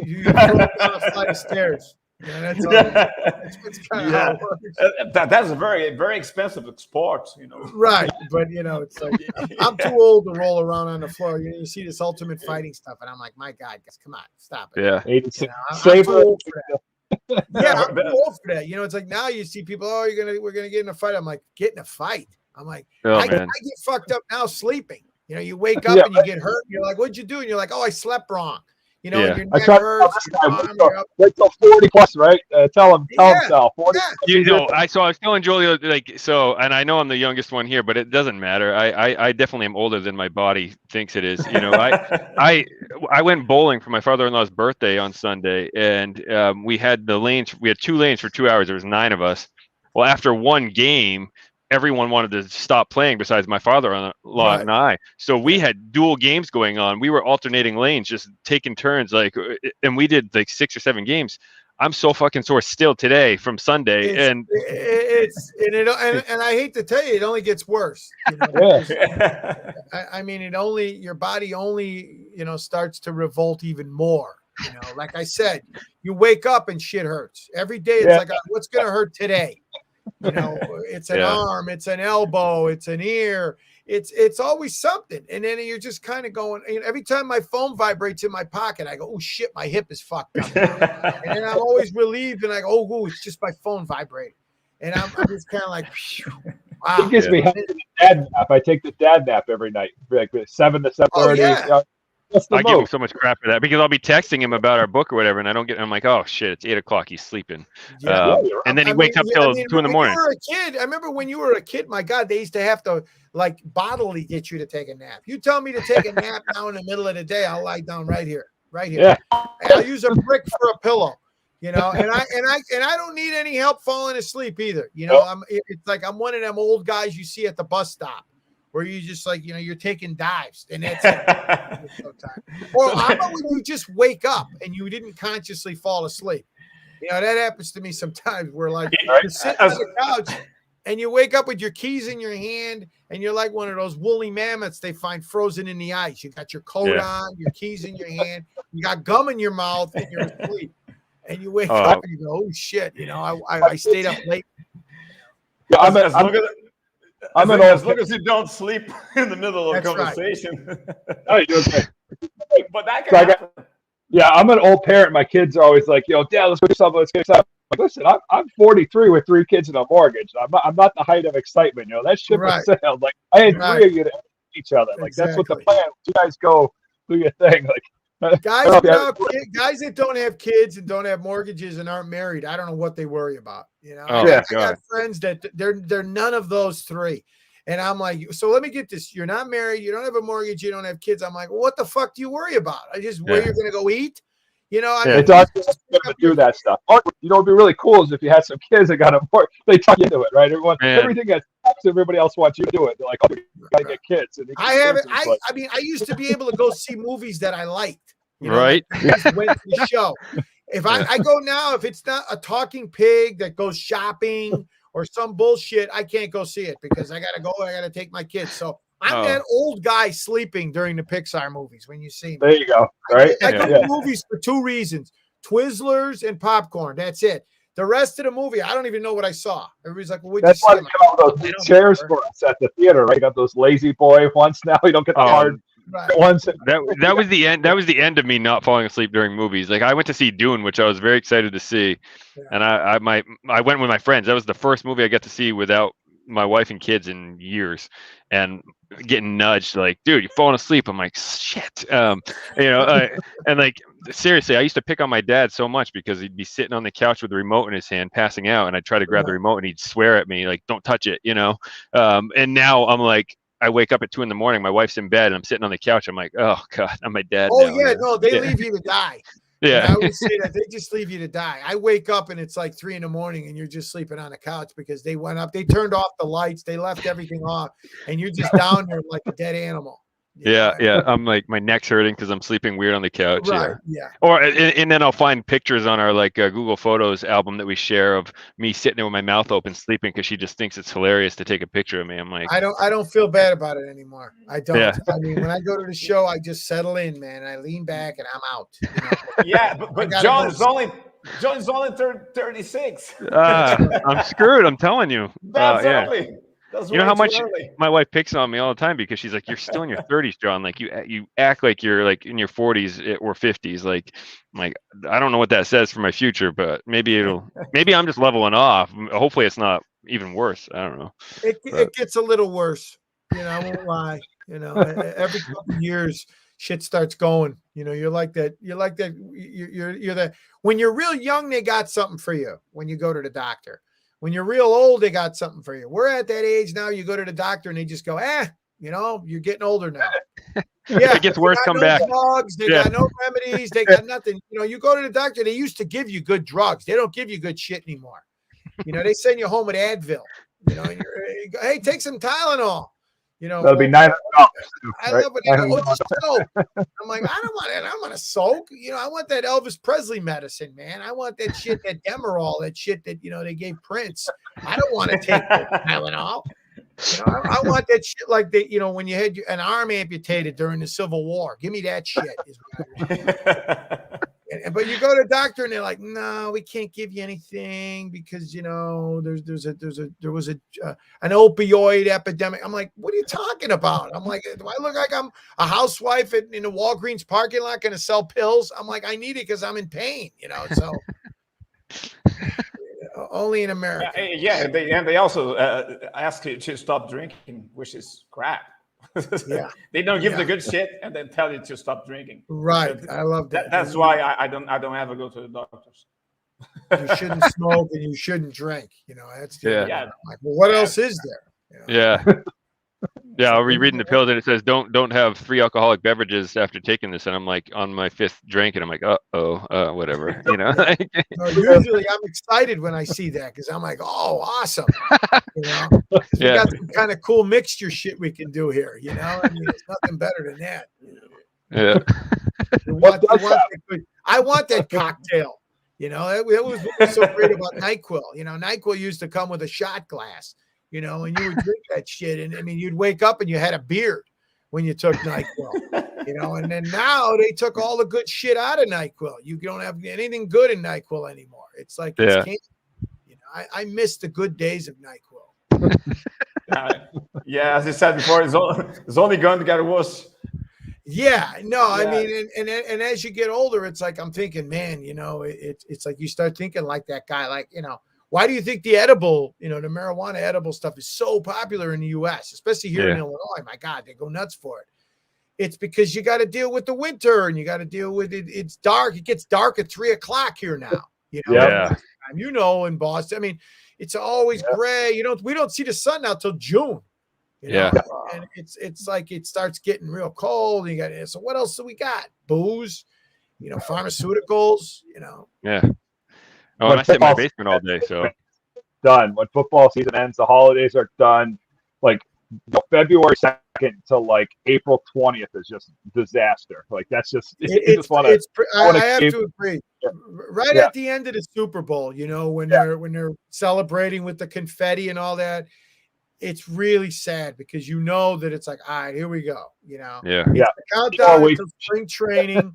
You throw it down a flight of stairs. Yeah, that's all. That's kind of how it works. That's a very, very expensive sport, Right, but it's like I'm too old to roll around on the floor. You see this ultimate fighting stuff, and I'm like, my God, guys, come on, stop it. Yeah, I'm too old for that. Yeah, I'm too old for that. It's like now you see people, we're gonna get in a fight. I'm like, get in a fight. I'm like, I get fucked up now sleeping. You wake up and you get hurt. And you're like, what'd you do? And you're like, oh, I slept wrong. And your neck hurts. Wait till 40 plus, right? Tell him, Sal. 40. I was telling Julio, and I know I'm the youngest one here, but it doesn't matter. I definitely am older than my body thinks it is. I went bowling for my father-in-law's birthday on Sunday, and we had 2 lanes for 2 hours. There was 9 of us. Well, after one game, everyone wanted to stop playing besides my father-in-law and I. So we had dual games going on. We were alternating lanes, just taking turns, and we did 6 or 7 games. I'm so fucking sore still today from Sunday. And I hate to tell you, it only gets worse. I mean, your body only, starts to revolt even more. Like I said, you wake up and shit hurts every day. It's like, what's going to hurt today? It's an arm, it's an elbow, it's an ear, it's always something. And then you're just kind of going, every time my phone vibrates in my pocket, I go, oh shit, my hip is fucked up. And then I'm always relieved and I go, oh, it's just my phone vibrating. And I'm just kind of like, wow. It gives me the dad nap. I take the dad nap every night, like 7 to 7:30. I give him so much crap for that because I'll be texting him about our book or whatever, and I'm like, oh shit, it's 8 o'clock, he's sleeping. And then he wakes up till 2 in the morning. When you were a kid, I remember when you were a kid, my God, they used to have to bodily get you to take a nap. You tell me to take a nap now in the middle of the day, I'll lie down right here. Yeah. I'll use a brick for a pillow. And I don't need any help falling asleep either. It's like I'm one of them old guys you see at the bus stop where you just like, you're taking dives and that's it. Or how about when you just wake up and you didn't consciously fall asleep? That happens to me sometimes where like you're sitting on the couch and you wake up with your keys in your hand and you're like one of those woolly mammoths they find frozen in the ice. You got your coat on, your keys in your hand, you got gum in your mouth and you're asleep. And you wake up and you go, oh shit, I stayed up late. Yeah, as long as you don't sleep in the middle of a conversation. Right. Okay. But that can happen. I'm an old parent. My kids are always like, Dad, let's get something. Let's get something. Like, listen, I'm 43 with 3 kids and a mortgage. I'm not the height of excitement. That ship has sailed. Like I had 3 of you to help each other. Like that's what the plan. You guys go do your thing. Like guys that don't have kids and don't have mortgages and aren't married, I don't know what they worry about. I got friends that they're none of those 3. And I'm like, so let me get this. You're not married, you don't have a mortgage, you don't have kids. I'm like, well, what the fuck do you worry about? Where you're gonna go eat? It does do that stuff. Or, it'd be really cool is if you had some kids that got a mortgage, they talk you into it, right? Everything that's everybody else wants you to do it. They're like, oh, you gotta get kids. And I used to be able to go see movies that I liked. Right. Just went to the show. If I go now, if it's not a talking pig that goes shopping or some bullshit, I can't go see it because I gotta go. I gotta take my kids. So I'm that old guy sleeping during the Pixar movies when you see me. There you go. Right. I go to movies for 2 reasons: Twizzlers and popcorn. That's it. The rest of the movie, I don't even know what I saw. Everybody's like, well, that's why you get all those chairs for us at the theater, right? You got those lazy boy ones now. You don't get the hard ones. That was the end. That was the end of me not falling asleep during movies. Like I went to see Dune, which I was very excited to see, and I went with my friends. That was the first movie I got to see without my wife and kids in years, and getting nudged like, dude, you're falling asleep. I'm like, shit. And like seriously, I used to pick on my dad so much because he'd be sitting on the couch with the remote in his hand, passing out, and I'd try to grab the remote, and he'd swear at me like, don't touch it, And now I'm like, I wake up at 2 a.m. My wife's in bed, and I'm sitting on the couch. I'm like, oh god, I'm my dad. Oh now. yeah, no, they leave you to die. Yeah, I would say that they just leave you to die. I wake up and it's like 3 a.m. and you're just sleeping on the couch because they went up, they turned off the lights, they left everything off, and you're just down there like a dead animal. Yeah. I'm like, my neck's hurting because I'm sleeping weird on the couch. Right. Or and then I'll find pictures on our Google Photos album that we share of me sitting there with my mouth open sleeping because she just thinks it's hilarious to take a picture of me. I'm like, I don't feel bad about it anymore. I don't. Yeah. I mean, when I go to the show, I just settle in, man. I lean back and I'm out. Yeah, but John's only 36. I'm screwed. I'm telling you. That's early. That's how much my wife picks on me all the time because she's like, you're still in your 30s, John. Like you act like you're like in your 40s or 50s. Like I don't know what that says for my future, but maybe I'm just leveling off. Hopefully it's not even worse. I don't know. It gets a little worse. I won't lie. Every couple of years shit starts going. You're like that. You're that. When you're real young, they got something for you when you go to the doctor. When you're real old, they got something for you. We're at that age now. You go to the doctor and they just go, you're getting older now. Yeah, it gets worse. Come back. Drugs, they got no remedies. They got nothing. You go to the doctor. They used to give you good drugs. They don't give you good shit anymore. They send you home with Advil. And hey, take some Tylenol. That'll be $900. I love it. I'm like, I don't want it. I don't want to soak. I want that Elvis Presley medicine, man. I want that shit, that Demerol, that shit that they gave Prince. I don't want to take Tylenol. I want that shit like that. When you had an arm amputated during the Civil War, give me that shit. But you go to the doctor and they're like, no, we can't give you anything because there was an opioid epidemic. I'm like, what are you talking about? I'm like, do I look like I'm a housewife in a Walgreens parking lot going to sell pills? I'm like, I need it because I'm in pain, so only in America. Yeah, they also ask you to stop drinking, which is crap. Yeah, they don't give the good shit and then tell you to stop drinking. Right, I love that. That's why I don't ever go to the doctors. You shouldn't smoke and you shouldn't drink. That's like, well, what else is there? Yeah. Yeah, I'll be reading the pills and it says don't have 3 alcoholic beverages after taking this, and I'm like on my 5th drink, and I'm like, whatever, you know. No, usually I'm excited when I see that because I'm like, oh, awesome, you know. We got some kind of cool mixture shit we can do here, you know. I mean, there's nothing better than that. Yeah. I want that cocktail. You know, that was what was so great about NyQuil. You know, NyQuil used to come with a shot glass, you know, and you would drink that shit. And I mean, you'd wake up and you had a beard when you took NyQuil, you know, and then now they took all the good shit out of NyQuil. You don't have anything good in NyQuil anymore. It's like, it's candy. You know, I miss the good days of NyQuil. Yeah, as I said before, it's only going to get worse. Yeah, no, I mean, and as you get older, it's like I'm thinking, man, you know, it's like you start thinking like that guy, like, you know, why do you think the edible, you know, the marijuana edible stuff is so popular in the U.S., especially here in Illinois? My God, they go nuts for it. It's because you got to deal with the winter and you got to deal with it. It's dark. It gets dark at 3 o'clock here now. You know, you know, in Boston, I mean, it's always gray. We don't see the sun now till June. You know? And it's like it starts getting real cold. And you got so what else do we got? Booze, you know, pharmaceuticals, you know. Yeah. Oh, and I sit in my basement all day, so done. When football season ends, the holidays are done. Like February 2nd to like April 20th is just disaster. Like that's just I have to agree. Right at the end of the Super Bowl, you know, when they're celebrating with the confetti and all that. It's really sad because you know that it's like, all right, here we go. You know, it's the countdown to spring training.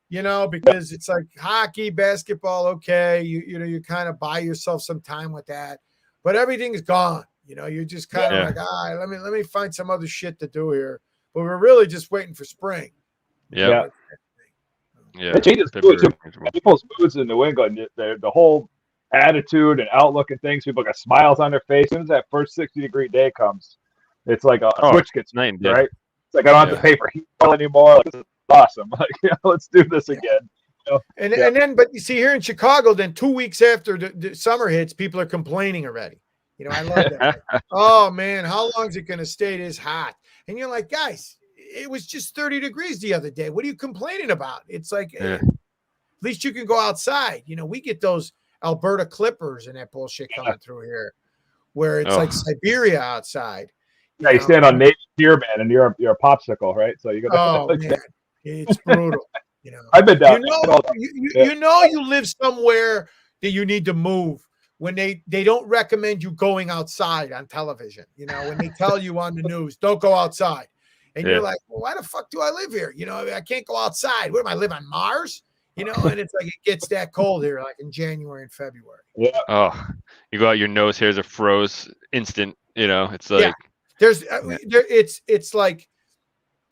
You know, because it's like hockey, basketball. Okay, you know, you kind of buy yourself some time with that, but everything's gone. You know, you're just kind of like, all right, let me find some other shit to do here. But we're really just waiting for spring. Yeah. It changes people's moods in New England. The whole attitude and outlook and things. People got smiles on their face. As soon as that first 60-degree day comes, it's like a switch gets right. It's like I don't have to pay for heat anymore. Like, this is awesome. Like, you know, let's do this again. You know? And then, but you see here in Chicago, then 2 weeks after the summer hits, people are complaining already. You know, I love that. Oh man, how long is it going to stay this hot? And you're like, guys, it was just 30 degrees the other day. What are you complaining about? It's like, at least you can go outside. You know, we get those Alberta Clippers and that bullshit coming through here, where it's like Siberia outside. You stand on Navy Pier, man, and you're a popsicle, right? So you got. Man, it's brutal. You know, I've been down. You know, you live somewhere that you need to move when they don't recommend you going outside on television. You know, when they tell you on the news, don't go outside, and you're like, well, why the fuck do I live here? You know, I can't go outside. What am I live on Mars? You know, and it's like it gets that cold here, like in January and February. Yeah. Oh, you go out, your nose hairs are froze instant. You know, it's like it's like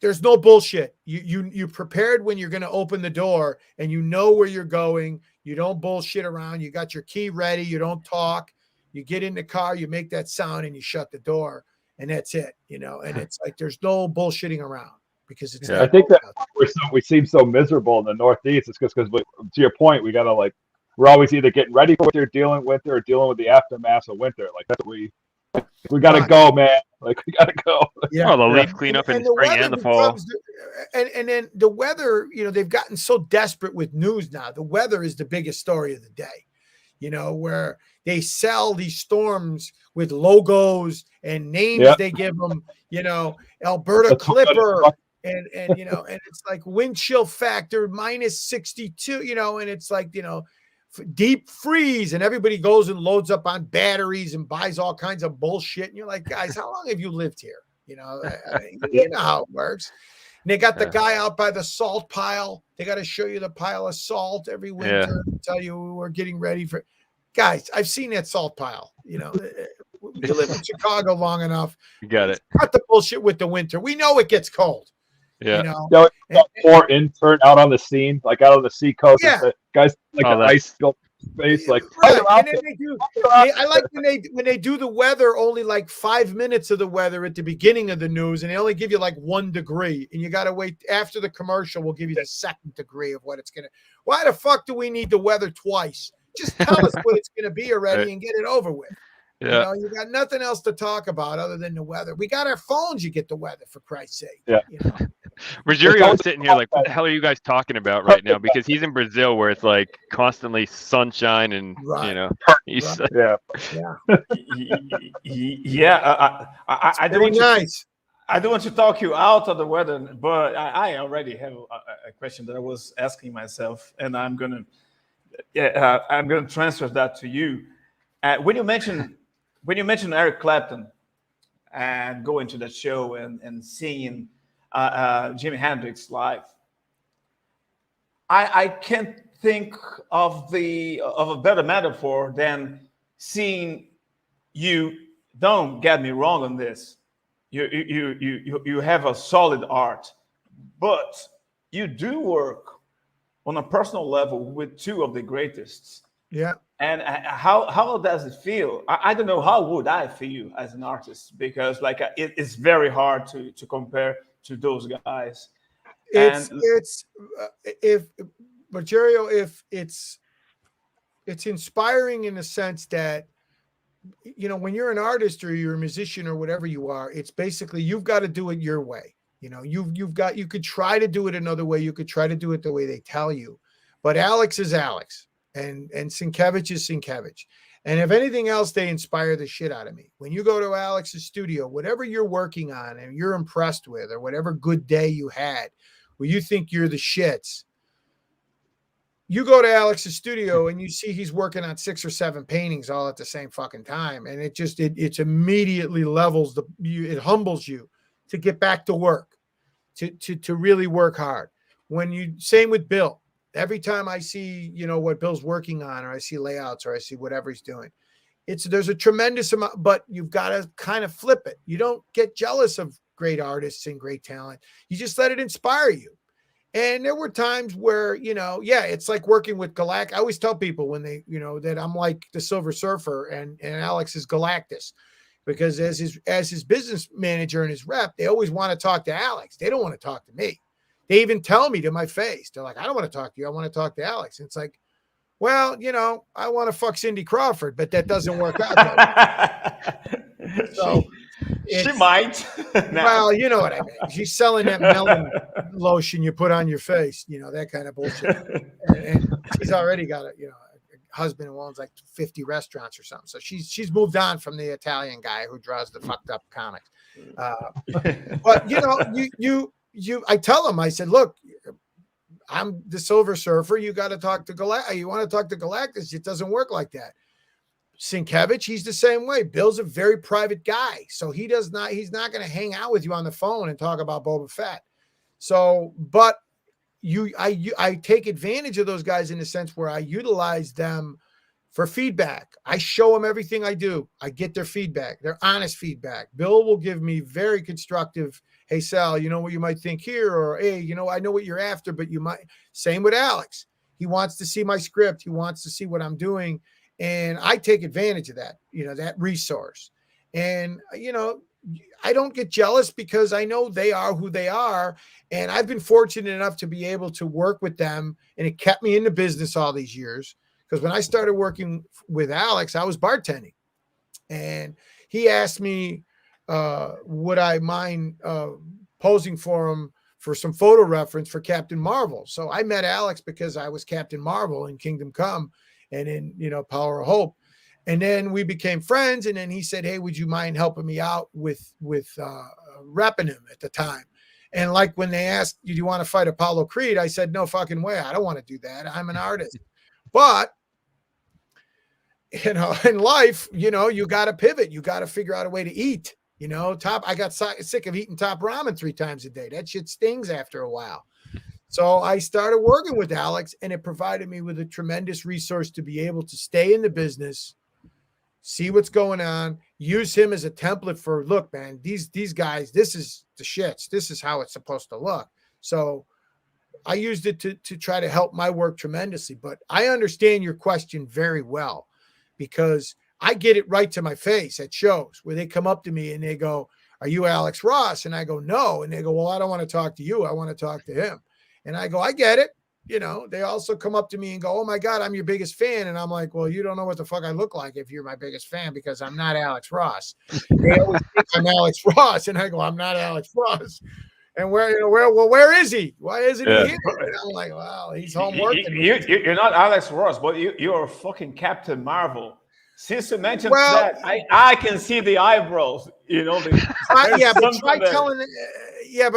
there's no bullshit. You prepared when you're going to open the door, and you know where you're going. You don't bullshit around. You got your key ready. You don't talk. You get in the car. You make that sound, and you shut the door, and that's it. You know, and it's like there's no bullshitting around. Because it's I think that we seem so miserable in the Northeast. It's because to your point, we gotta we're always either getting ready for what they're dealing with or dealing with the aftermath of winter. Like that's we gotta go, man. Like we gotta go. Yeah, the leaf cleanup in the spring and the fall. And then the weather, you know, they've gotten so desperate with news now. The weather is the biggest story of the day. You know, where they sell these storms with logos and names they give them. You know, Alberta Clipper. And you know, and it's like wind chill factor -62, you know, and it's like, you know, deep freeze, and everybody goes and loads up on batteries and buys all kinds of bullshit. And you're like, guys, how long have you lived here? You know, you know how it works. And they got the guy out by the salt pile. They got to show you the pile of salt every winter and tell you we're getting ready for. Guys, I've seen that salt pile. You know, you live in Chicago long enough. You got it. Cut the bullshit with the winter. We know it gets cold. Yeah. You know? Poor intern out on the scene, like out on the seacoast. Yeah. The guys like the ice built space, like right. And then I like when they do the weather, only like 5 minutes of the weather at the beginning of the news, and they only give you like 1 degree, and you got to wait after the commercial. We'll give you the 2nd degree of what it's gonna. Why the fuck do we need the weather twice? Just tell us what it's gonna be already and get it over with. Yeah. You know, you got nothing else to talk about other than the weather. We got our phones. You get the weather, for Christ's sake. Yeah. You know? Rogério's sitting here like, what the hell are you guys talking about right now? Because he's in Brazil where it's like constantly sunshine and, Right. you know, he's Right. Yeah. I don't Very want to, nice. I don't want to talk you out of the weather, but I already have a question that I was asking myself, and I'm gonna transfer that to you. When you mentioned Eric Clapton and going to that show and seeing Jimi Hendrix live, I can't think of a better metaphor than seeing you. Don't get me wrong on this. You have a solid art, but you do work on a personal level with two of the greatest. Yeah. And how does it feel? I don't know how would I feel as an artist, because like it's very hard to compare to those guys. If it's inspiring in the sense that, you know, when you're an artist or you're a musician or whatever you are, it's basically you've got to do it your way. You know, you could try to do it another way. You could try to do it the way they tell you, but Alex is Alex and Sienkiewicz is Sienkiewicz. And if anything else, they inspire the shit out of me. When you go to Alex's studio, whatever you're working on and you're impressed with, or whatever good day you had where you think you're the shits, you go to Alex's studio and you see he's working on 6 or 7 paintings all at the same fucking time. And it immediately levels it humbles you to get back to work, to really work hard. Same with Bill. Every time I see, you know, what Bill's working on, or I see layouts, or I see whatever he's doing, there's a tremendous amount, but you've got to kind of flip it. You don't get jealous of great artists and great talent. You just let it inspire you. And there were times where, you know, it's like working with Galactus. I always tell people when they, you know, that I'm like the Silver Surfer and Alex is Galactus, because as his business manager and his rep, they always want to talk to Alex. They don't want to talk to me. They even tell me to my face. They're like, I don't want to talk to you. I want to talk to Alex. And it's like, well, you know, I want to fuck Cindy Crawford, but that doesn't work out. So she might. Well, you know what I mean. She's selling that melon lotion you put on your face, you know, that kind of bullshit. And she's already got a husband who owns like 50 restaurants or something. So she's moved on from the Italian guy who draws the fucked up comics. But you know, I tell him, I said, look, I'm the Silver Surfer. You got to talk to Galactus. You want to talk to Galactus? It doesn't work like that. Sienkiewicz, he's the same way. Bill's a very private guy, so he's not going to hang out with you on the phone and talk about Boba Fett. So, but I take advantage of those guys in the sense where I utilize them for feedback. I show them everything I do. I get their feedback, their honest feedback. Bill will give me very constructive, hey, Sal, you know what you might think here, or hey, you know, I know what you're after, but you might. Same with Alex. He wants to see my script. He wants to see what I'm doing. And I take advantage of that, you know, that resource. And, you know, I don't get jealous because I know they are who they are. And I've been fortunate enough to be able to work with them. And it kept me in the business all these years. Because when I started working with Alex, I was bartending. And he asked me, would I mind posing for him for some photo reference for Captain Marvel? So I met Alex because I was Captain Marvel in Kingdom Come and in, you know, Power of Hope. And then we became friends. And then he said, hey, would you mind helping me out with repping him at the time? And like when they asked, do you want to fight Apollo Creed? I said, no fucking way. I don't want to do that. I'm an artist. But, you know, in life, you know, you got to pivot. You got to figure out a way to eat, you know, I got sick of eating Top Ramen 3 times a day. That shit stings after a while. So I started working with Alex, and it provided me with a tremendous resource to be able to stay in the business, see what's going on, use him as a template for, look, man, these guys, this is the shits. This is how it's supposed to look. So I used it to try to help my work tremendously. But I understand your question very well, because I get it right to my face at shows where they come up to me and they go, are you Alex Ross? And I go, no. And they go, well, I don't want to talk to you. I want to talk to him. And I go, I get it. you know, they also come up to me and go, "Oh my God, I'm your biggest fan." And I'm like, "Well, you don't know what the fuck I look like if you're my biggest fan, because I'm not Alex Ross." They always think I'm Alex Ross. And I go, "I'm not Alex Ross." And where is he? Why isn't he here? And I'm like, "Well, he's home working." You're not Alex Ross, but you're fucking Captain Marvel. Since you mentioned that, I can see the eyebrows. You know, but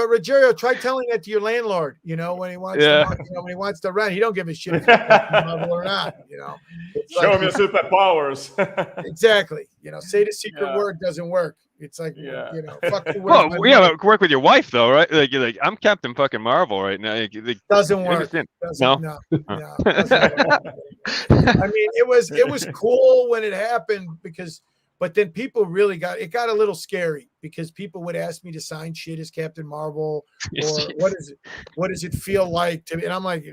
Rogerio, try telling that to your landlord. You know, when he wants, when he wants to rent, he don't give a shit if you're Captain Marvel or not. You know, show him your superpowers. Exactly. You know, say the secret word doesn't work. It's like, you know, fuck you. Work with your wife though, right? Like you're like, I'm Captain fucking Marvel right now. Doesn't work. No. Doesn't work. I mean, it was cool when it happened, but then people really got a little scary, because people would ask me to sign shit as Captain Marvel, or what does it feel like to, and I'm like,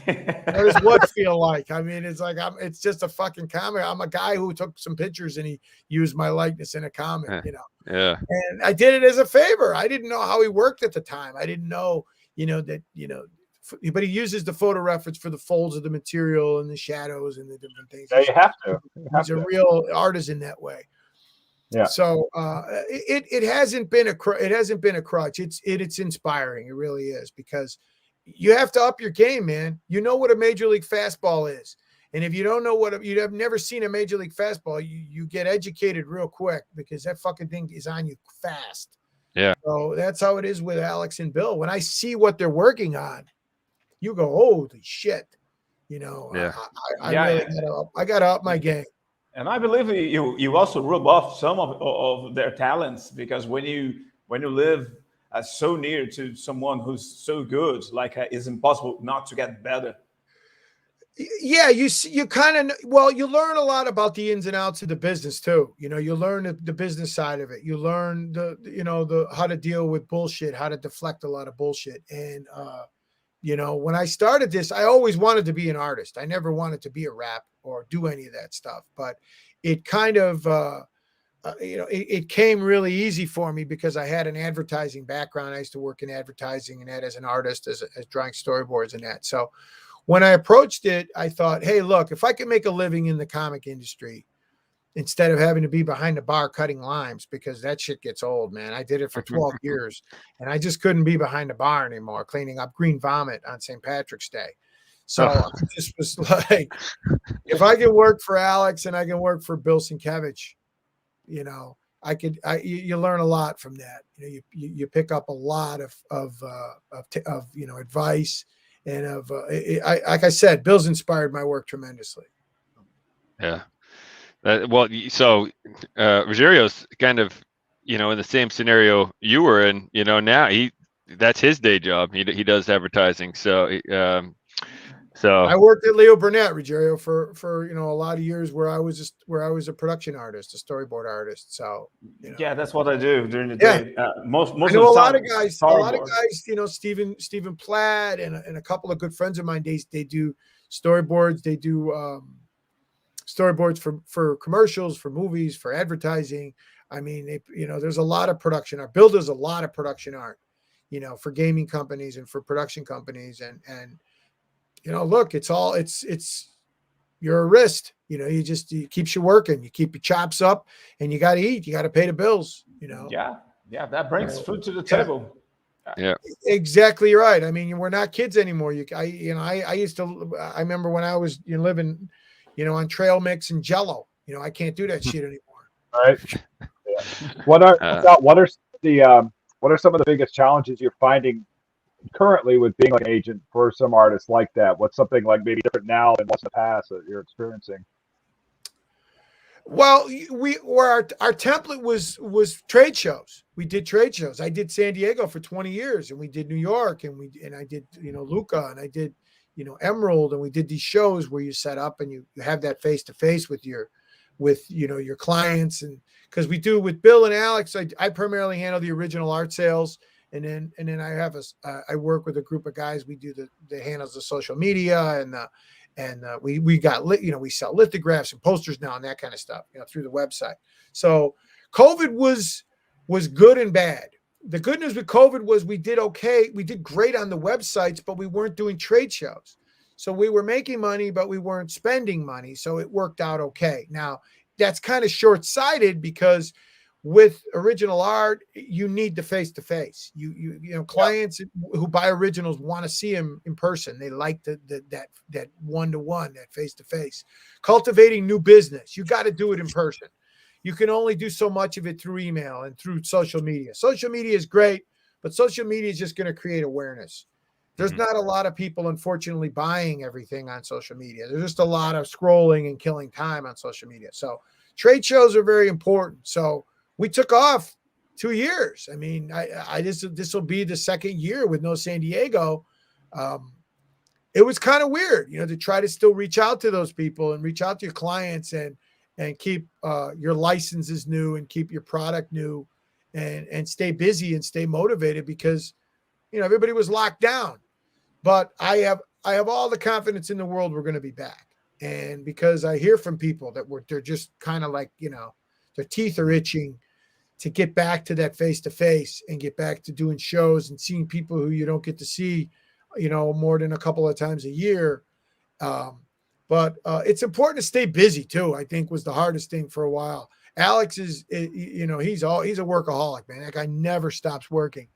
what does what feel like? I mean, it's like, it's just a fucking comic. I'm a guy who took some pictures and he used my likeness in a comic, you know. Yeah. And I did it as a favor. I didn't know how he worked at the time. I didn't know, you know, that, you know, but he uses the photo reference for the folds of the material and the shadows and the different things. Yeah, you have to. He's a real artist in that way. Yeah. So it hasn't been a crutch. It's inspiring. It really is, because you have to up your game, man. You know what a major league fastball is. And if you don't know you have never seen a major league fastball, you get educated real quick, because that fucking thing is on you fast. Yeah. So that's how it is with Alex and Bill. When I see what they're working on, you go, holy shit. You know, yeah. I gotta up my game. And I believe you also rub off some of their talents, because when you live so near to someone who's so good, like it's impossible not to get better. Yeah, you kind of, you learn a lot about the ins and outs of the business too. You know, you learn the business side of it. You learn how to deal with bullshit, how to deflect a lot of bullshit. And you know, when I started this, I always wanted to be an artist. I never wanted to be a rap or do any of that stuff. But it kind of it came really easy for me, because I had an advertising background. I used to work in advertising and that as an artist, as drawing storyboards and that. So when I approached it, I thought, hey, look, if I could make a living in the comic industry instead of having to be behind the bar cutting limes, because that shit gets old, man. I did it for 12 years and I just couldn't be behind the bar anymore, cleaning up green vomit on St. Patrick's Day. So I just was like, if I can work for Alex and I can work for Bill Sienkiewicz, you know, you learn a lot from that. You know, you pick up a lot of you know, advice, and like I said, Bill's inspired my work tremendously. Yeah. So Rogerio's kind of, you know, in the same scenario you were in. You know, now that's his day job. He does advertising. So So I worked at Leo Burnett, Rogerio, for you know, a lot of years, where I was a production artist, a storyboard artist. So you know. Yeah, that's what I do during the day. Most I know a lot of guys, you know, Stephen Platt and a couple of good friends of mine. They do storyboards. They do storyboards for commercials, for movies, for advertising. I mean, you know, there's a lot of production art. Bill does a lot of production art, you know, for gaming companies and for production companies, and you know, look, it's you're a wrist, you know, it keeps you working, you keep your chops up, and you got to eat, you got to pay the bills, you know. Yeah, that brings food to the table. Yeah, exactly right. I mean, we're not kids anymore. I remember when I was living, you know, on trail mix and Jello. You know, I can't do that shit anymore. Right. Yeah. What are some of the biggest challenges you're finding currently with being like an agent for some artists like that? What's something like maybe different now than what's in the past that you're experiencing? Well, our template was trade shows. We did trade shows. I did San Diego for 20 years, and we did New York, and I did, you know, Luca, and I did, you know, Emerald, and we did these shows where you set up and you have that face to face with your clients. And because we do with Bill and Alex, I primarily handle the original art sales. And then I have I work with a group of guys. We do the handles of social media, and we got we sell lithographs and posters now and that kind of stuff, you know, through the website. So COVID was good and bad. The good news with COVID was we did okay. We did great on the websites, but we weren't doing trade shows. So we were making money, but we weren't spending money. So it worked out okay. Now, that's kind of short-sighted because with original art, you need the face-to-face. You know, clients who buy originals want to see them in person. They like that one-to-one, that face-to-face. Cultivating new business, you got to do it in person. You can only do so much of it through email and through social media. Social media is great, but social media is just going to create awareness. There's not a lot of people, unfortunately, buying everything on social media. There's just a lot of scrolling and killing time on social media. So trade shows are very important. So we took off 2 years. I mean, this will be the second year with no San Diego. It was kind of weird, you know, to try to still reach out to those people and reach out to your clients and keep your licenses new and keep your product new and stay busy and stay motivated because, you know, everybody was locked down. But I have all the confidence in the world we're going to be back. And because I hear from people that they're just kind of like, you know, their teeth are itching to get back to that face-to-face and get back to doing shows and seeing people who you don't get to see, you know, more than a couple of times a year. But it's important to stay busy too, I think was the hardest thing for a while. Alex is, you know, he's a workaholic, man. That guy never stops working.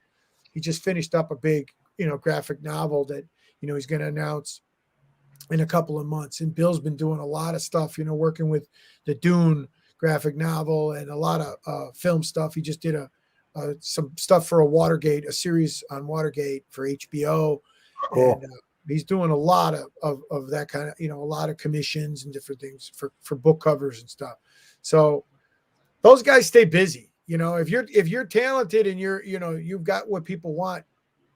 He just finished up a big, you know, graphic novel that, you know, he's going to announce in a couple of months. And Bill's been doing a lot of stuff, you know, working with the Dune graphic novel and a lot of film stuff. He just did some stuff for a series on Watergate for HBO. Cool. And he's doing a lot of that kind of, you know, a lot of commissions and different things for book covers and stuff. So those guys stay busy. You know, if you're talented and you've got what people want,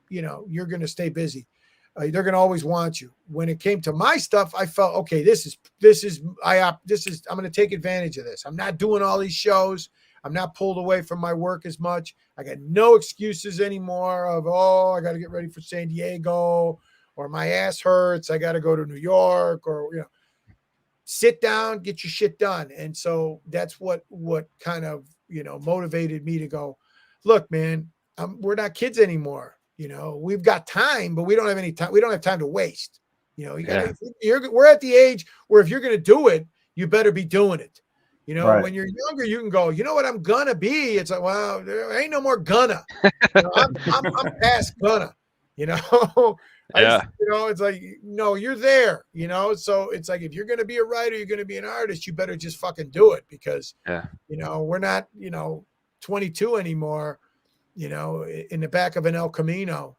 you know, you're going to stay busy. They're going to always want you. When it came to my stuff, I felt, okay, I'm going to take advantage of this. I'm not doing all these shows. I'm not pulled away from my work as much. I got no excuses anymore of, I got to get ready for San Diego, or my ass hurts, I got to go to New York, or, you know, sit down, get your shit done. And so that's what kind of, you know, motivated me to go, look, man, we're not kids anymore. You know, we've got time, but we don't have any time. We don't have time to waste. You know, we're at the age where if you're going to do it, you better be doing it. You know, right. When you're younger, you can go, you know what I'm gonna be. It's like, well, there ain't no more gonna. You know, I'm past gonna. You know, it's like, no, you're there. You know, so it's like if you're gonna be a writer, you're gonna be an artist. You better just fucking do it because, you know, we're not, you know, 22 anymore. You know, in the back of an El Camino,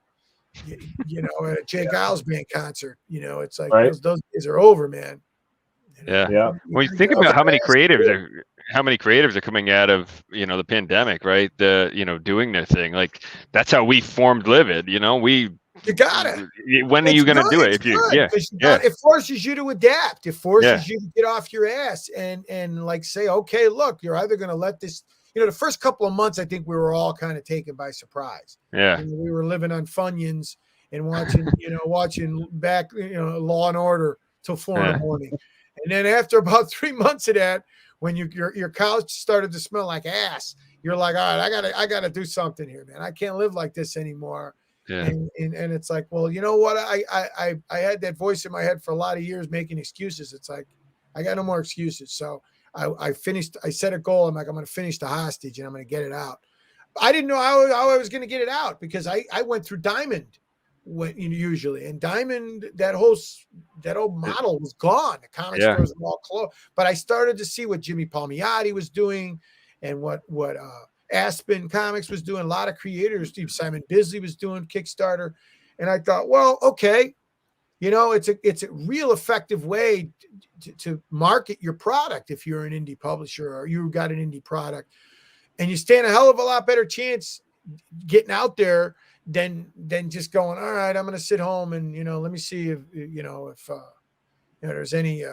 you know, at a Jay Giles band concert. You know, it's like those days are over, man. Yeah. When you think about how many creatives are coming out of, you know, the pandemic, right? Doing their thing. Like that's how we formed Livid. You know, you got it. When are you going to do it? It forces you to adapt. It forces you to get off your ass and like say, okay, look, you're either going to let this. You know, the first couple of months, I think we were all kind of taken by surprise. Yeah, you know, we were living on Funyuns and watching back, you know, Law and Order till 4 in the morning. And then after about 3 months of that, when your couch started to smell like ass, you're like, all right, I gotta do something here, man. I can't live like this anymore. Yeah. And it's like, well, you know what? I had that voice in my head for a lot of years making excuses. It's like, I got no more excuses. So I set a goal. I'm like, I'm going to finish the hostage and I'm going to get it out. I didn't know how I was going to get it out because I went through Diamond usually, and Diamond, that old model was gone. The comic stores were all closed, but I started to see what Jimmy Palmiotti was doing and what Aspen Comics was doing. A lot of creators, Simon Bisley was doing Kickstarter. And I thought, well, okay, you know, it's a real effective way to market your product if you're an indie publisher or you've got an indie product, and you stand a hell of a lot better chance getting out there than just going, all right, I'm going to sit home and, you know, let me see if there's any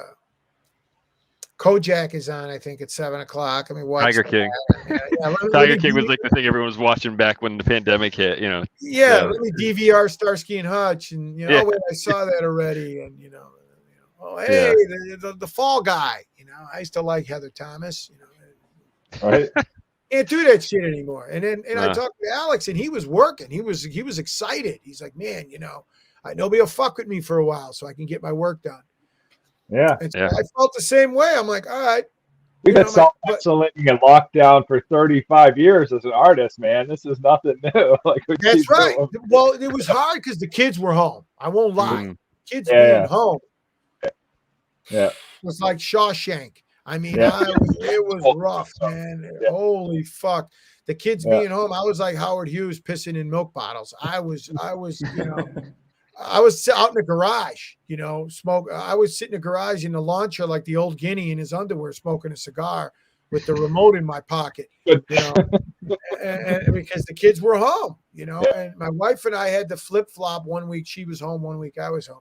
Kojak is on, I think at 7:00. I mean, watch Tiger King. Tiger King was like the thing everyone was watching back when the pandemic hit, you know. Yeah, let me DVR Starsky and Hutch, and you know, wait, I saw that already, and you know, oh hey, the Fall Guy, you know, I used to like Heather Thomas, you know, right. Can't do that shit anymore. And then I talked to Alex, and he was working. He was excited. He's like, man, nobody will fuck with me for a while, so I can get my work done. Yeah. And so I felt the same way. I'm like, all right. We've been self-isolating and locked down for 35 years as an artist, man. This is nothing new. That's right. Well, it was hard because the kids were home. I won't lie. Kids being home. Yeah. It was like Shawshank. I mean, it was rough, man. Yeah. Holy fuck. The kids being home, I was like Howard Hughes pissing in milk bottles. I was, I was out in the garage, smoke. I was sitting in the garage in the launcher like the old Guinea in his underwear, smoking a cigar with the remote in my pocket, and because the kids were home, and my wife and I had to flip flop. 1 week she was home, 1 week I was home.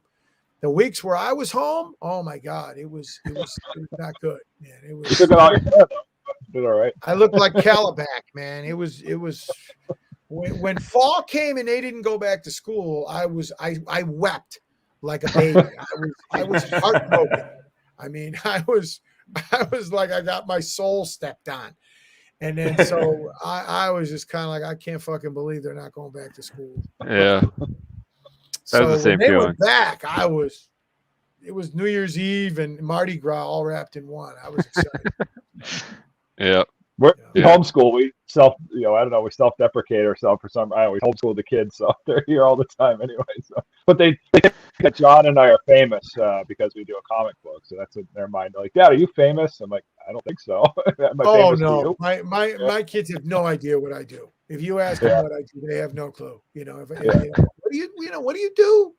The weeks where I was home, oh my God, it was not good, man. It was. You took it all right. I looked like Calabac, man. It was. When fall came and they didn't go back to school, I wept like a baby. I was heartbroken. I mean, I was like I got my soul stepped on. And then so I was just kind of like, I can't fucking believe they're not going back to school. Yeah. So when they went back, it was New Year's Eve and Mardi Gras all wrapped in one. I was excited. Yeah. We're homeschool. We we self-deprecate ourselves for some. We homeschool the kids, so they're here all the time anyway. So, but they John and I are famous because we do a comic book, so that's in their mind. They're like, Dad, are you famous? I'm like, I don't think so. No, my kids have no idea what I do. If you ask them what I do, they have no clue. What do you do?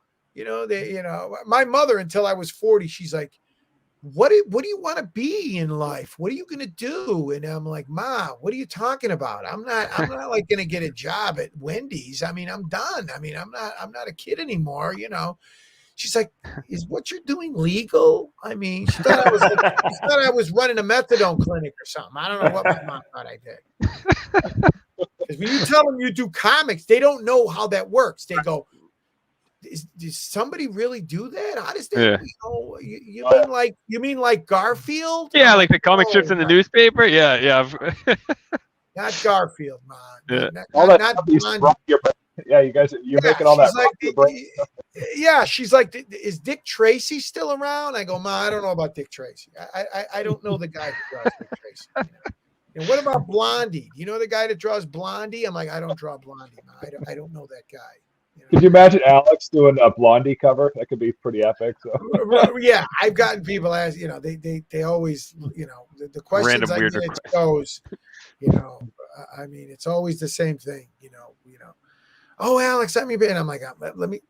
My mother, until I was 40, she's like, what do you want to be in life? What are you going to do? And I'm like, Ma, what are you talking about? I'm not like going to get a job at Wendy's. I mean, I'm done. I mean, I'm not a kid anymore. She's like, is what you're doing legal? I mean, she thought I was running a methadone clinic or something. I don't know what my mom thought I did. Because when you tell them you do comics, they don't know how that works. They go, does somebody really do that? How does that? You mean like Garfield? Yeah, like the comic strips in the newspaper. Yeah. Not Garfield, man. Yeah. You guys, you're making all that. She's like, is Dick Tracy still around? I go, Ma, I don't know about Dick Tracy. I don't know the guy who draws Dick Tracy. And what about Blondie? You know the guy that draws Blondie? I'm like, I don't draw Blondie, Ma. I don't know that guy. Could you imagine Alex doing a Blondie cover? That could be pretty epic. So. Yeah, I've gotten people ask, they always, the questions I get at shows, I mean, it's always the same thing, Oh, Alex, let me be. And I'm like, let me.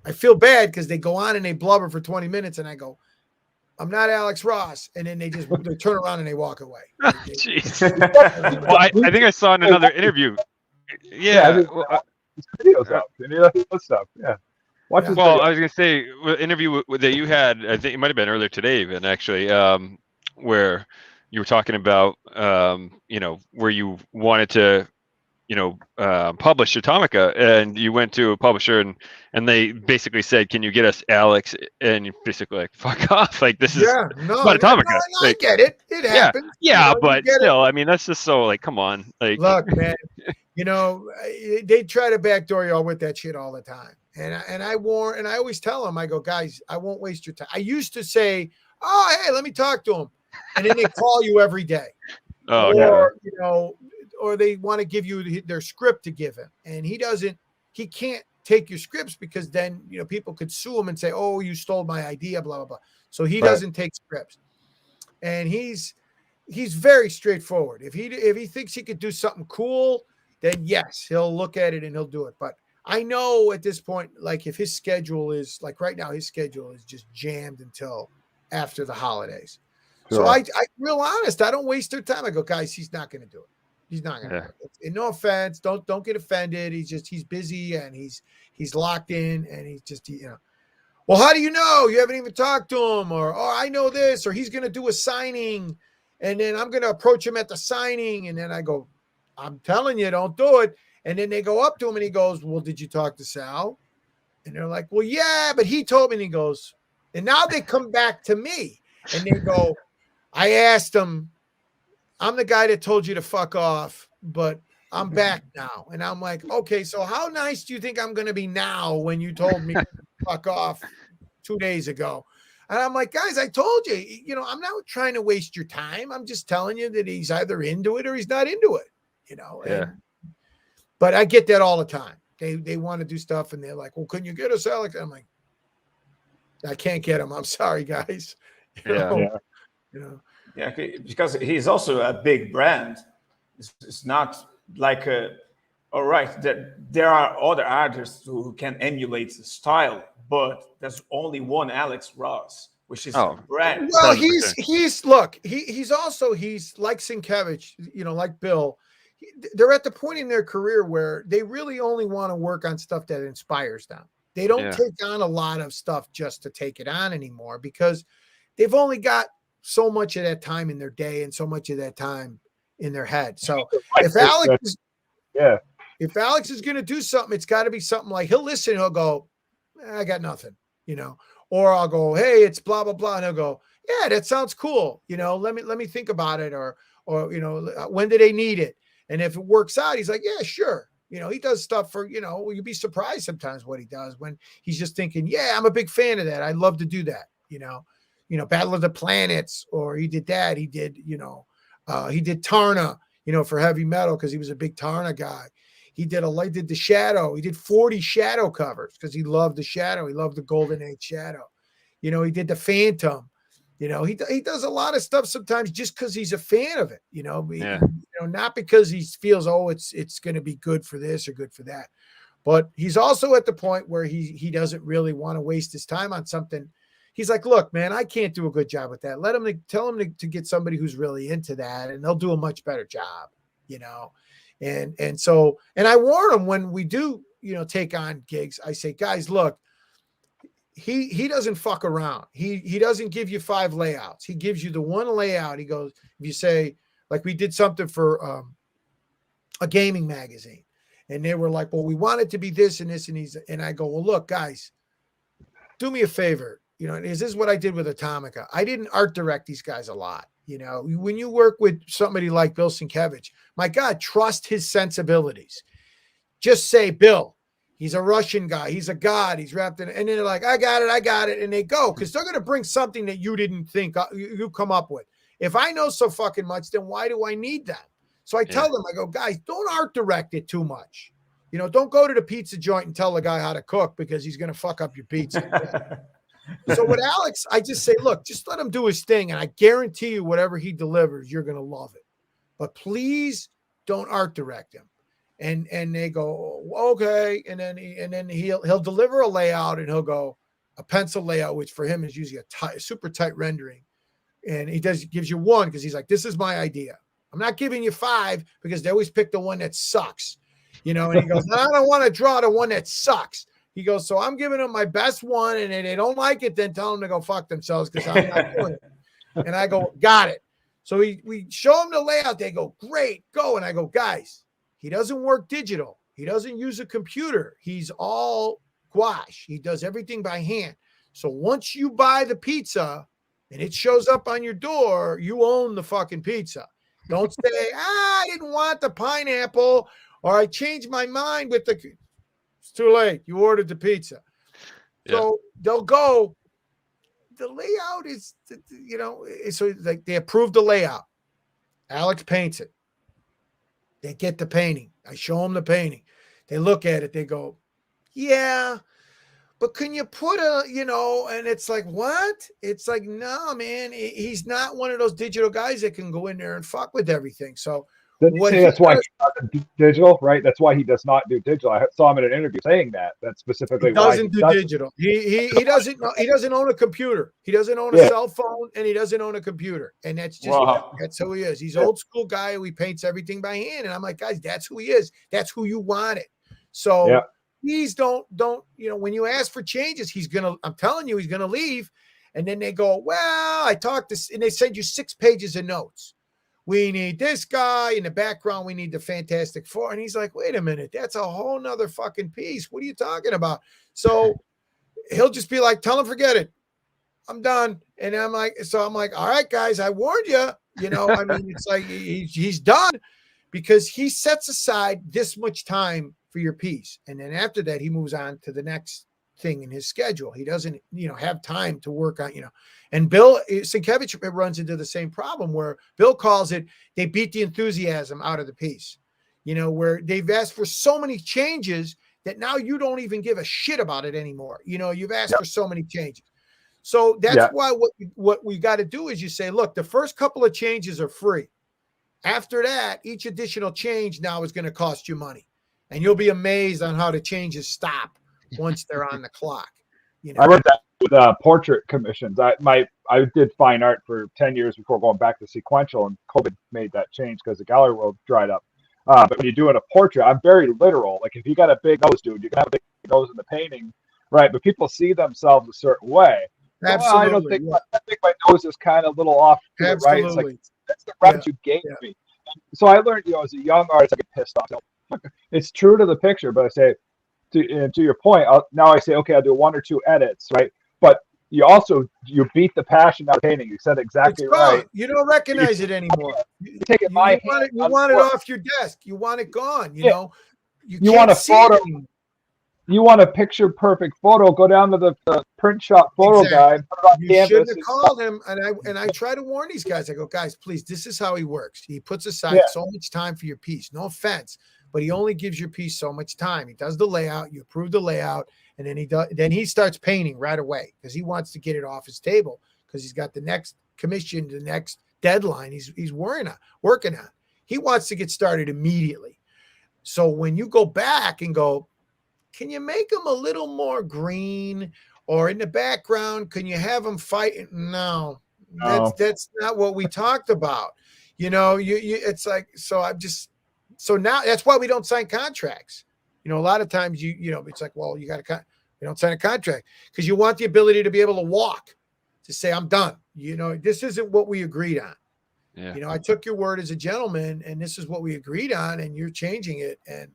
I feel bad because they go on and they blubber for 20 minutes, and I go, I'm not Alex Ross, and then they turn around and they walk away. Jeez. Well, I think I saw in another interview. Yeah. Videos up. Stuff. Yeah. Well, I was gonna say, interview that you had, I think it might have been earlier today, even actually, where you were talking about, where you wanted to, publish Atomica, and you went to a publisher, and they basically said, "Can you get us Alex?" And you're basically like, "Fuck off!" Like this is about Atomica. No, I get it. It happens. Yeah, but still, I mean, that's just so like, come on, like, look, man. They try to backdoor you all with that shit all the time. And I always tell them, I go, guys, I won't waste your time. I used to say, oh, hey, let me talk to them. And then they call you every day. Or they want to give you their script to give him. And he can't take your scripts because then, people could sue him and say, oh, you stole my idea, blah, blah, blah. So he doesn't take scripts. And he's very straightforward. If he thinks he could do something cool, then yes, he'll look at it and he'll do it. But I know at this point, like if his schedule is like right now, his schedule is just jammed until after the holidays. Sure. So I real honest, I don't waste their time. I go, guys, he's not going to do it. He's not going to do it. And no offense. Don't get offended. He's busy and he's locked in and he's just, well, how do you know? You haven't even talked to him, or, oh, I know this, or he's going to do a signing and then I'm going to approach him at the signing. And then I go, I'm telling you, don't do it. And then they go up to him and he goes, well, did you talk to Sal? And they're like, well, yeah, but he told me. And he goes, and now they come back to me and they go, I asked him, I'm the guy that told you to fuck off. but I'm back now. And I'm like, okay, so how nice do you think I'm going to be now when you told me to fuck off 2 days ago? And I'm like, guys, I told you, I'm not trying to waste your time. I'm just telling you that he's either into it or he's not into it, Yeah. But I get that all the time. They want to do stuff and they're like, well, couldn't you get us, Alex? I'm like, I can't get him. I'm sorry, guys. Yeah, because he's also a big brand. It's not like all right, there are other artists who can emulate the style, but there's only one Alex Ross, which is a brand. Well, he's like Sienkiewicz, like Bill. They're at the point in their career where they really only want to work on stuff that inspires them. They don't take on a lot of stuff just to take it on anymore because they've only got so much of that time in their day and so much of that time in their head. So if Alex is going to do something, it's got to be something like he'll listen. He'll go, I got nothing, or I'll go, hey, it's blah, blah, blah. And he'll go, yeah, that sounds cool. Let me think about it. Or, when do they need it? And if it works out, he's like, yeah, sure. He does stuff for, you'd be surprised sometimes what he does when he's just thinking, yeah, I'm a big fan of that. I'd love to do that. Battle of the Planets, or he did that. He did, he did Tarna, for heavy metal because he was a big Tarna guy. He did the Shadow. He did 40 Shadow covers because he loved the Shadow. He loved the Golden Age Shadow. He did the Phantom. He does a lot of stuff sometimes just because he's a fan of it. Not because he feels, it's going to be good for this or good for that. But he's also at the point where he doesn't really want to waste his time on something. He's like, look, man, I can't do a good job with that. Tell him to get somebody who's really into that, and they'll do a much better job. And I warn him when we do, take on gigs. I say, guys, look, he doesn't fuck around. He doesn't give you 5 layouts. He gives you the one layout. He goes, if you say, like we did something for a gaming magazine, and they were like, well, we want it to be this and this and I go, well, look, guys, do me a favor. This is what I did with Atomica. I didn't art direct these guys a lot. When you work with somebody like Bill Sienkiewicz, my God, trust his sensibilities. Just say, Bill, he's a Russian guy. He's a god. He's wrapped in it. And then they're like, I got it. And they go, because they're going to bring something that you didn't think you come up with. If I know so fucking much, then why do I need them? So I tell them, I go, guys, don't art direct it too much. Don't go to the pizza joint and tell the guy how to cook because he's going to fuck up your pizza. So with Alex, I just say, look, just let him do his thing. And I guarantee you whatever he delivers, you're going to love it. But please don't art direct him. And they go, okay. And then he'll deliver a layout and he'll go a pencil layout, which for him is usually a super tight rendering. And he gives you 1 because he's like, this is my idea. I'm not giving you 5 because they always pick the one that sucks. And he goes, no, I don't want to draw the one that sucks. He goes, so I'm giving them my best one, and if they don't like it, then tell them to go fuck themselves because I'm not doing it. And I go, got it. So we show them the layout. They go, great, go. And I go, guys, he doesn't work digital. He doesn't use a computer. He's all gouache. He does everything by hand. So once you buy the pizza and it shows up on your door, you own the fucking pizza. Don't say, I didn't want the pineapple, or I changed my mind with the... It's too late. You ordered the pizza. Yeah. So they'll go, the layout is, so like they approve the layout. Alex paints it. They get the painting. I show them the painting. They look at it. They go, yeah, but can you put and it's like, what? It's like, no, man, he's not one of those digital guys that can go in there and fuck with everything. So that's why he doesn't do digital, right? That's why he does not do digital. I saw him in an interview saying that. That's specifically why he doesn't do digital. He doesn't own a computer. He doesn't own a cell phone, and he doesn't own a computer. And that's just that's who he is. He's old school guy who paints everything by hand. And I'm like, guys, that's who he is. That's who you wanted. So please don't when you ask for changes, I'm telling you, he's gonna leave. And then they go, well, I talked to, and they send you 6 pages of notes. We need this guy in the background. We need the Fantastic Four. And he's like, wait a minute, that's a whole nother fucking piece. What are you talking about? So he'll just be like, tell him, forget it. I'm done. And I'm like, all right, guys, I warned you. It's like he's done. because he sets aside this much time for your piece. And then after that, he moves on to the next thing in his schedule. He doesn't, have time to work on, and Bill Sienkiewicz runs into the same problem where Bill calls it, they beat the enthusiasm out of the piece, where they've asked for so many changes that now you don't even give a shit about it anymore. You've asked for so many changes. So that's why what we got to do is you say, look, the first couple of changes are free. After that, each additional change now is going to cost you money. And you'll be amazed on how the changes stop once they're on the clock. I read that with portrait commissions. I did fine art for 10 years before going back to sequential, and COVID made that change because the gallery world dried up. But when you're doing a portrait, I'm very literal. Like if you got a big nose, dude, you can have a big nose in the painting, right? But people see themselves a certain way. Absolutely. I think my nose is kind of a little off to the right. It's like, that's the reference you gave me. So I learned, as a young artist, I get pissed off. It's true to the picture, but I say, to your point, now I say, okay, I'll do 1 or 2 edits, right? But you beat the passion out of painting. You said exactly right. You don't recognize it anymore. You take it you want it off your desk. You want it gone. You know. You want a photo. You want a picture perfect photo. Go down to the print shop photo guy. Put it on you shouldn't have called him. And I try to warn these guys. I go, guys, please. This is how he works. He puts aside so much time for your piece. No offense, but he only gives your piece so much time. He does the layout. You approve the layout, and then he starts painting right away because he wants to get it off his table because he's got the next commission, the next deadline. He's working on. He wants to get started immediately. So when you go back and go, can you make them a little more green, or in the background, can you have them fighting? No. That's not what we talked about. It's like, so now that's why we don't sign contracts. A lot of times it's like, well, we don't sign a contract because you want the ability to be able to walk, to say, I'm done. This isn't what we agreed on. Yeah. I took your word as a gentleman, and this is what we agreed on, and you're changing it. And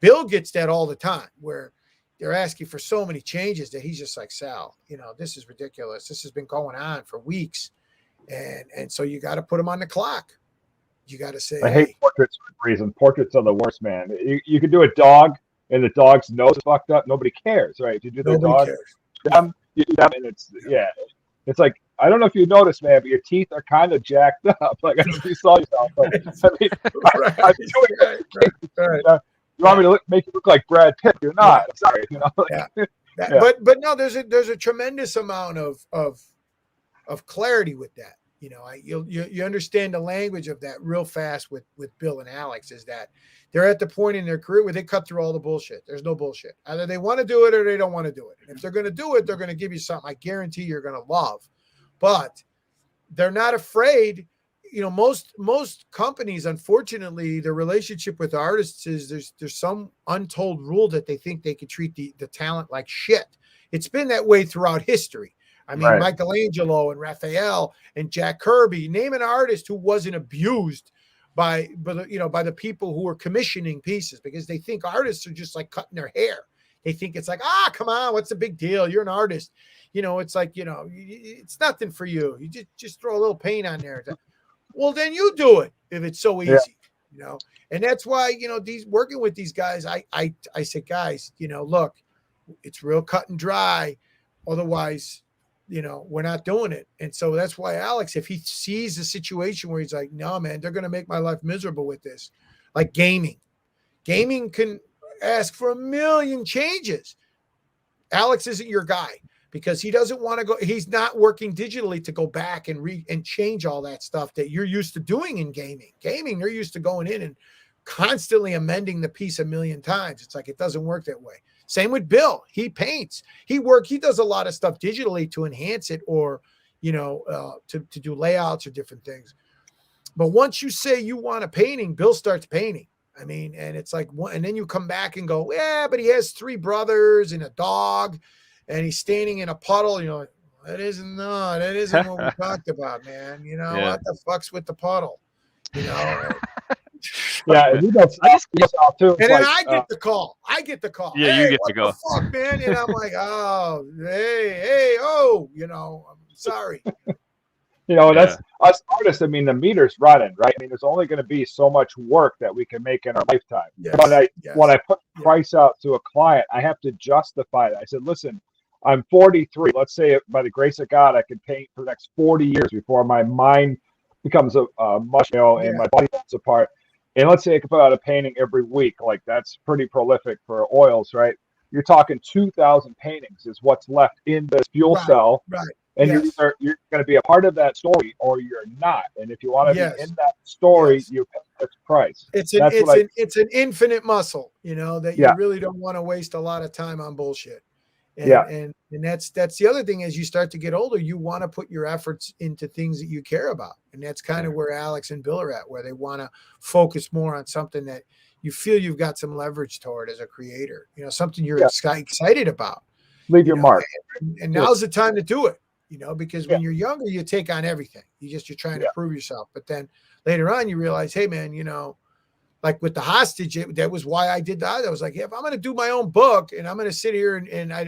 Bill gets that all the time where they're asking for so many changes that he's just like, Sal, this is ridiculous. This has been going on for weeks. And so you got to put them on the clock. You got to say, I hate portraits for a reason. Portraits are the worst, man. You can do a dog and the dog's nose is fucked up. Nobody cares, right? If you do the dog, you do them, and it's like, I don't know if you noticed, man, but your teeth are kind of jacked up. Like, I don't know if you saw yourself. But, I'm doing it. You want me to make you look like Brad Pitt? You're not. I'm sorry. But no, there's a tremendous amount of clarity with that. You understand the language of that real fast with Bill and Alex, is that they're at the point in their career where they cut through all the bullshit. There's no bullshit. Either they want to do it or they don't want to do it. And if they're going to do it, they're going to give you something I guarantee you're going to love. But they're not afraid. Most companies, unfortunately, their relationship with artists is there's some untold rule that they think they can treat the talent like shit. It's been that way throughout history. I mean, Michelangelo and Raphael and Jack Kirby, name an artist who wasn't abused by the people who were commissioning pieces, because they think artists are just like cutting their hair. They think it's like, come on, what's the big deal? You're an artist. It's like, it's nothing for you. You just throw a little paint on there. Well, then you do it if it's so easy, and that's why, working with these guys, I say, guys, look, it's real cut and dry. Otherwise, we're not doing it. And so that's why Alex, if he sees a situation where he's like, no, man, they're going to make my life miserable with this, like gaming can ask for 1 million changes. Alex isn't your guy, because he doesn't want to go. He's not working digitally to go back and change all that stuff that you're used to doing in gaming. Gaming, they're used to going in and constantly amending the piece 1 million times. It's like, it doesn't work that way. Same with Bill. He paints. He does a lot of stuff digitally to enhance it, or, to do layouts or different things. But once you say you want a painting, Bill starts painting. I mean, and it's like, and then you come back and go, yeah, but he has 3 brothers and a dog, and he's standing in a puddle. That isn't what we talked about, man. What the fuck's with the puddle? Yeah, I just too. And then I get the call. Yeah, hey, you get to go. What the fuck, man? And I'm like, oh, hey, oh, I'm sorry. That's us artists. I mean, the meter's running, right? I mean, there's only going to be so much work that we can make in our lifetime. Yes. When I put price out to a client, I have to justify that. I said, listen, I'm 43. Let's say by the grace of God, I can paint for the next 40 years before my mind becomes a mush, and my body falls apart. And let's say I can put out a painting every week. Like, that's pretty prolific for oils, right? You're talking 2,000 paintings is what's left in this fuel cell. Right. And you're going to be a part of that story, or you're not. And if you want to be in that story, you pay this price. It's an infinite muscle, that you really don't want to waste a lot of time on bullshit. And that's the other thing. As you start to get older, you want to put your efforts into things that you care about. And that's kind of where Alex and Bill are at, where they want to focus more on something that you feel you've got some leverage toward as a creator, something you're excited about. Leave your mark. And now's the time to do it. Because when you're younger, you take on everything. You're trying to prove yourself. But then later on, you realize, hey, man, like with the hostage, that was why I did that. I was like, if I'm going to do my own book and I'm going to sit here and I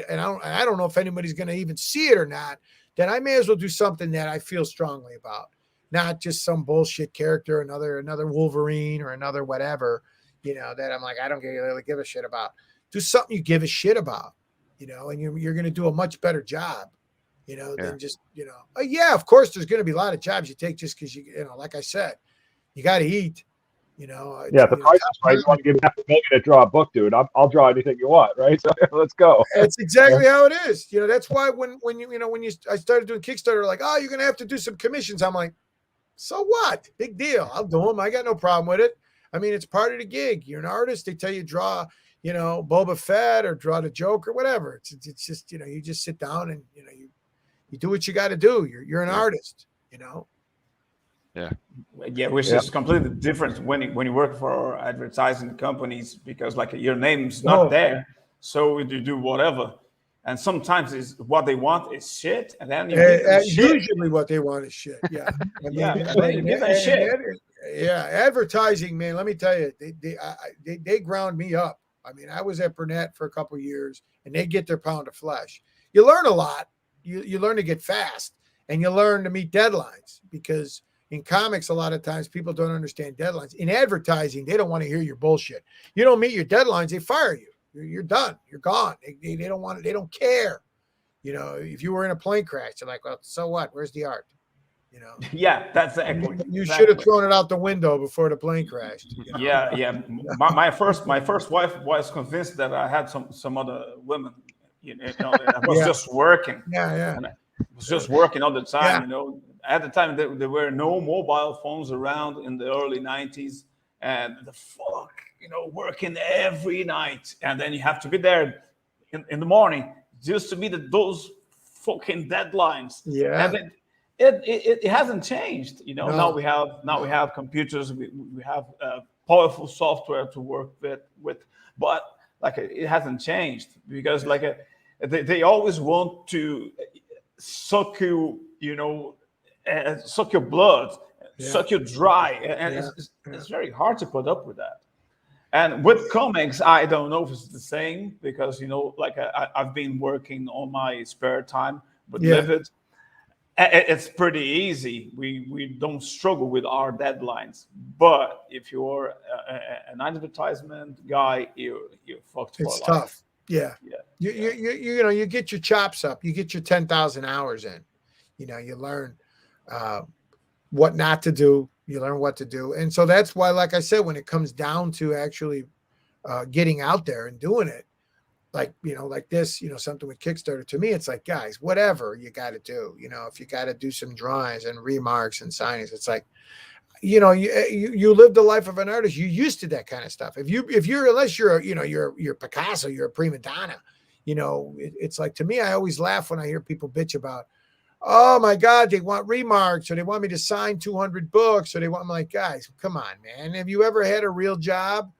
don't know if anybody's going to even see it or not, then I may as well do something that I feel strongly about, not just some bullshit character, another Wolverine or another whatever, that I'm like, I don't really give a shit about. Do something you give a shit about, and you're going to do a much better job. Than just, of course, there's going to be a lot of jobs you take just because like I said, you got to eat, the price is right. You want to give $500,000 to draw a book, dude. I'll draw anything you want, right? So let's go. That's exactly how it is. That's why when I started doing Kickstarter, like, oh, you're going to have to do some commissions. I'm like, so what? Big deal. I'll do them. I got no problem with it. I mean, it's part of the gig. You're an artist. They tell you draw, Boba Fett or draw the Joker, whatever. It's just, you just sit down and, you do what you got to do. You're an artist, Yeah, which is completely different when you work for advertising companies, because like your name's not there, so you do whatever. And sometimes is what they want is shit, and then usually what they want is shit. Yeah, advertising, man. Let me tell you, they ground me up. I mean, I was at Burnett for a couple of years, and they get their pound of flesh. You learn a lot. You learn to get fast, and you learn to meet deadlines, because in comics, a lot of times people don't understand deadlines. In advertising, they don't want to hear your bullshit. You don't meet your deadlines, they fire you. You're done. You're gone. They don't want it. They don't care. If you were in a plane crash, they're like, well, so what? Where's the art? Yeah, that's exactly. You should have thrown it out the window before the plane crashed. Yeah. My first wife was convinced that I had some other women. I was just working. Yeah. And I was just working all the time. At the time there were no mobile phones around in the early 90s, and working every night, and then you have to be there in the morning just to meet those fucking deadlines. Yeah. And then it hasn't changed. No. Now we have computers. We have powerful software to work with, but like it hasn't changed, because they always want to suck you, suck your blood, suck you dry, and it's very hard to put up with that. And with comics, I don't know if it's the same, because I've been working on my spare time with Livid. It's pretty easy. We don't struggle with our deadlines. But if you're an advertisement guy, you're fucked. It's tough. Yeah. You get your chops up. You get your 10,000 hours in. You learn what not to do. You learn what to do. And so that's why, like I said, when it comes down to actually getting out there and doing it, like this, something with Kickstarter, to me, it's like, guys, whatever you got to do, if you got to do some drawings and remarks and signings, it's like, you live the life of an artist. You're used to that kind of stuff. Unless you're Picasso, you're a prima donna, it's like, to me, I always laugh when I hear people bitch about, oh my God, they want remarks, or they want me to sign 200 books, or I'm like, guys, come on, man. Have you ever had a real job?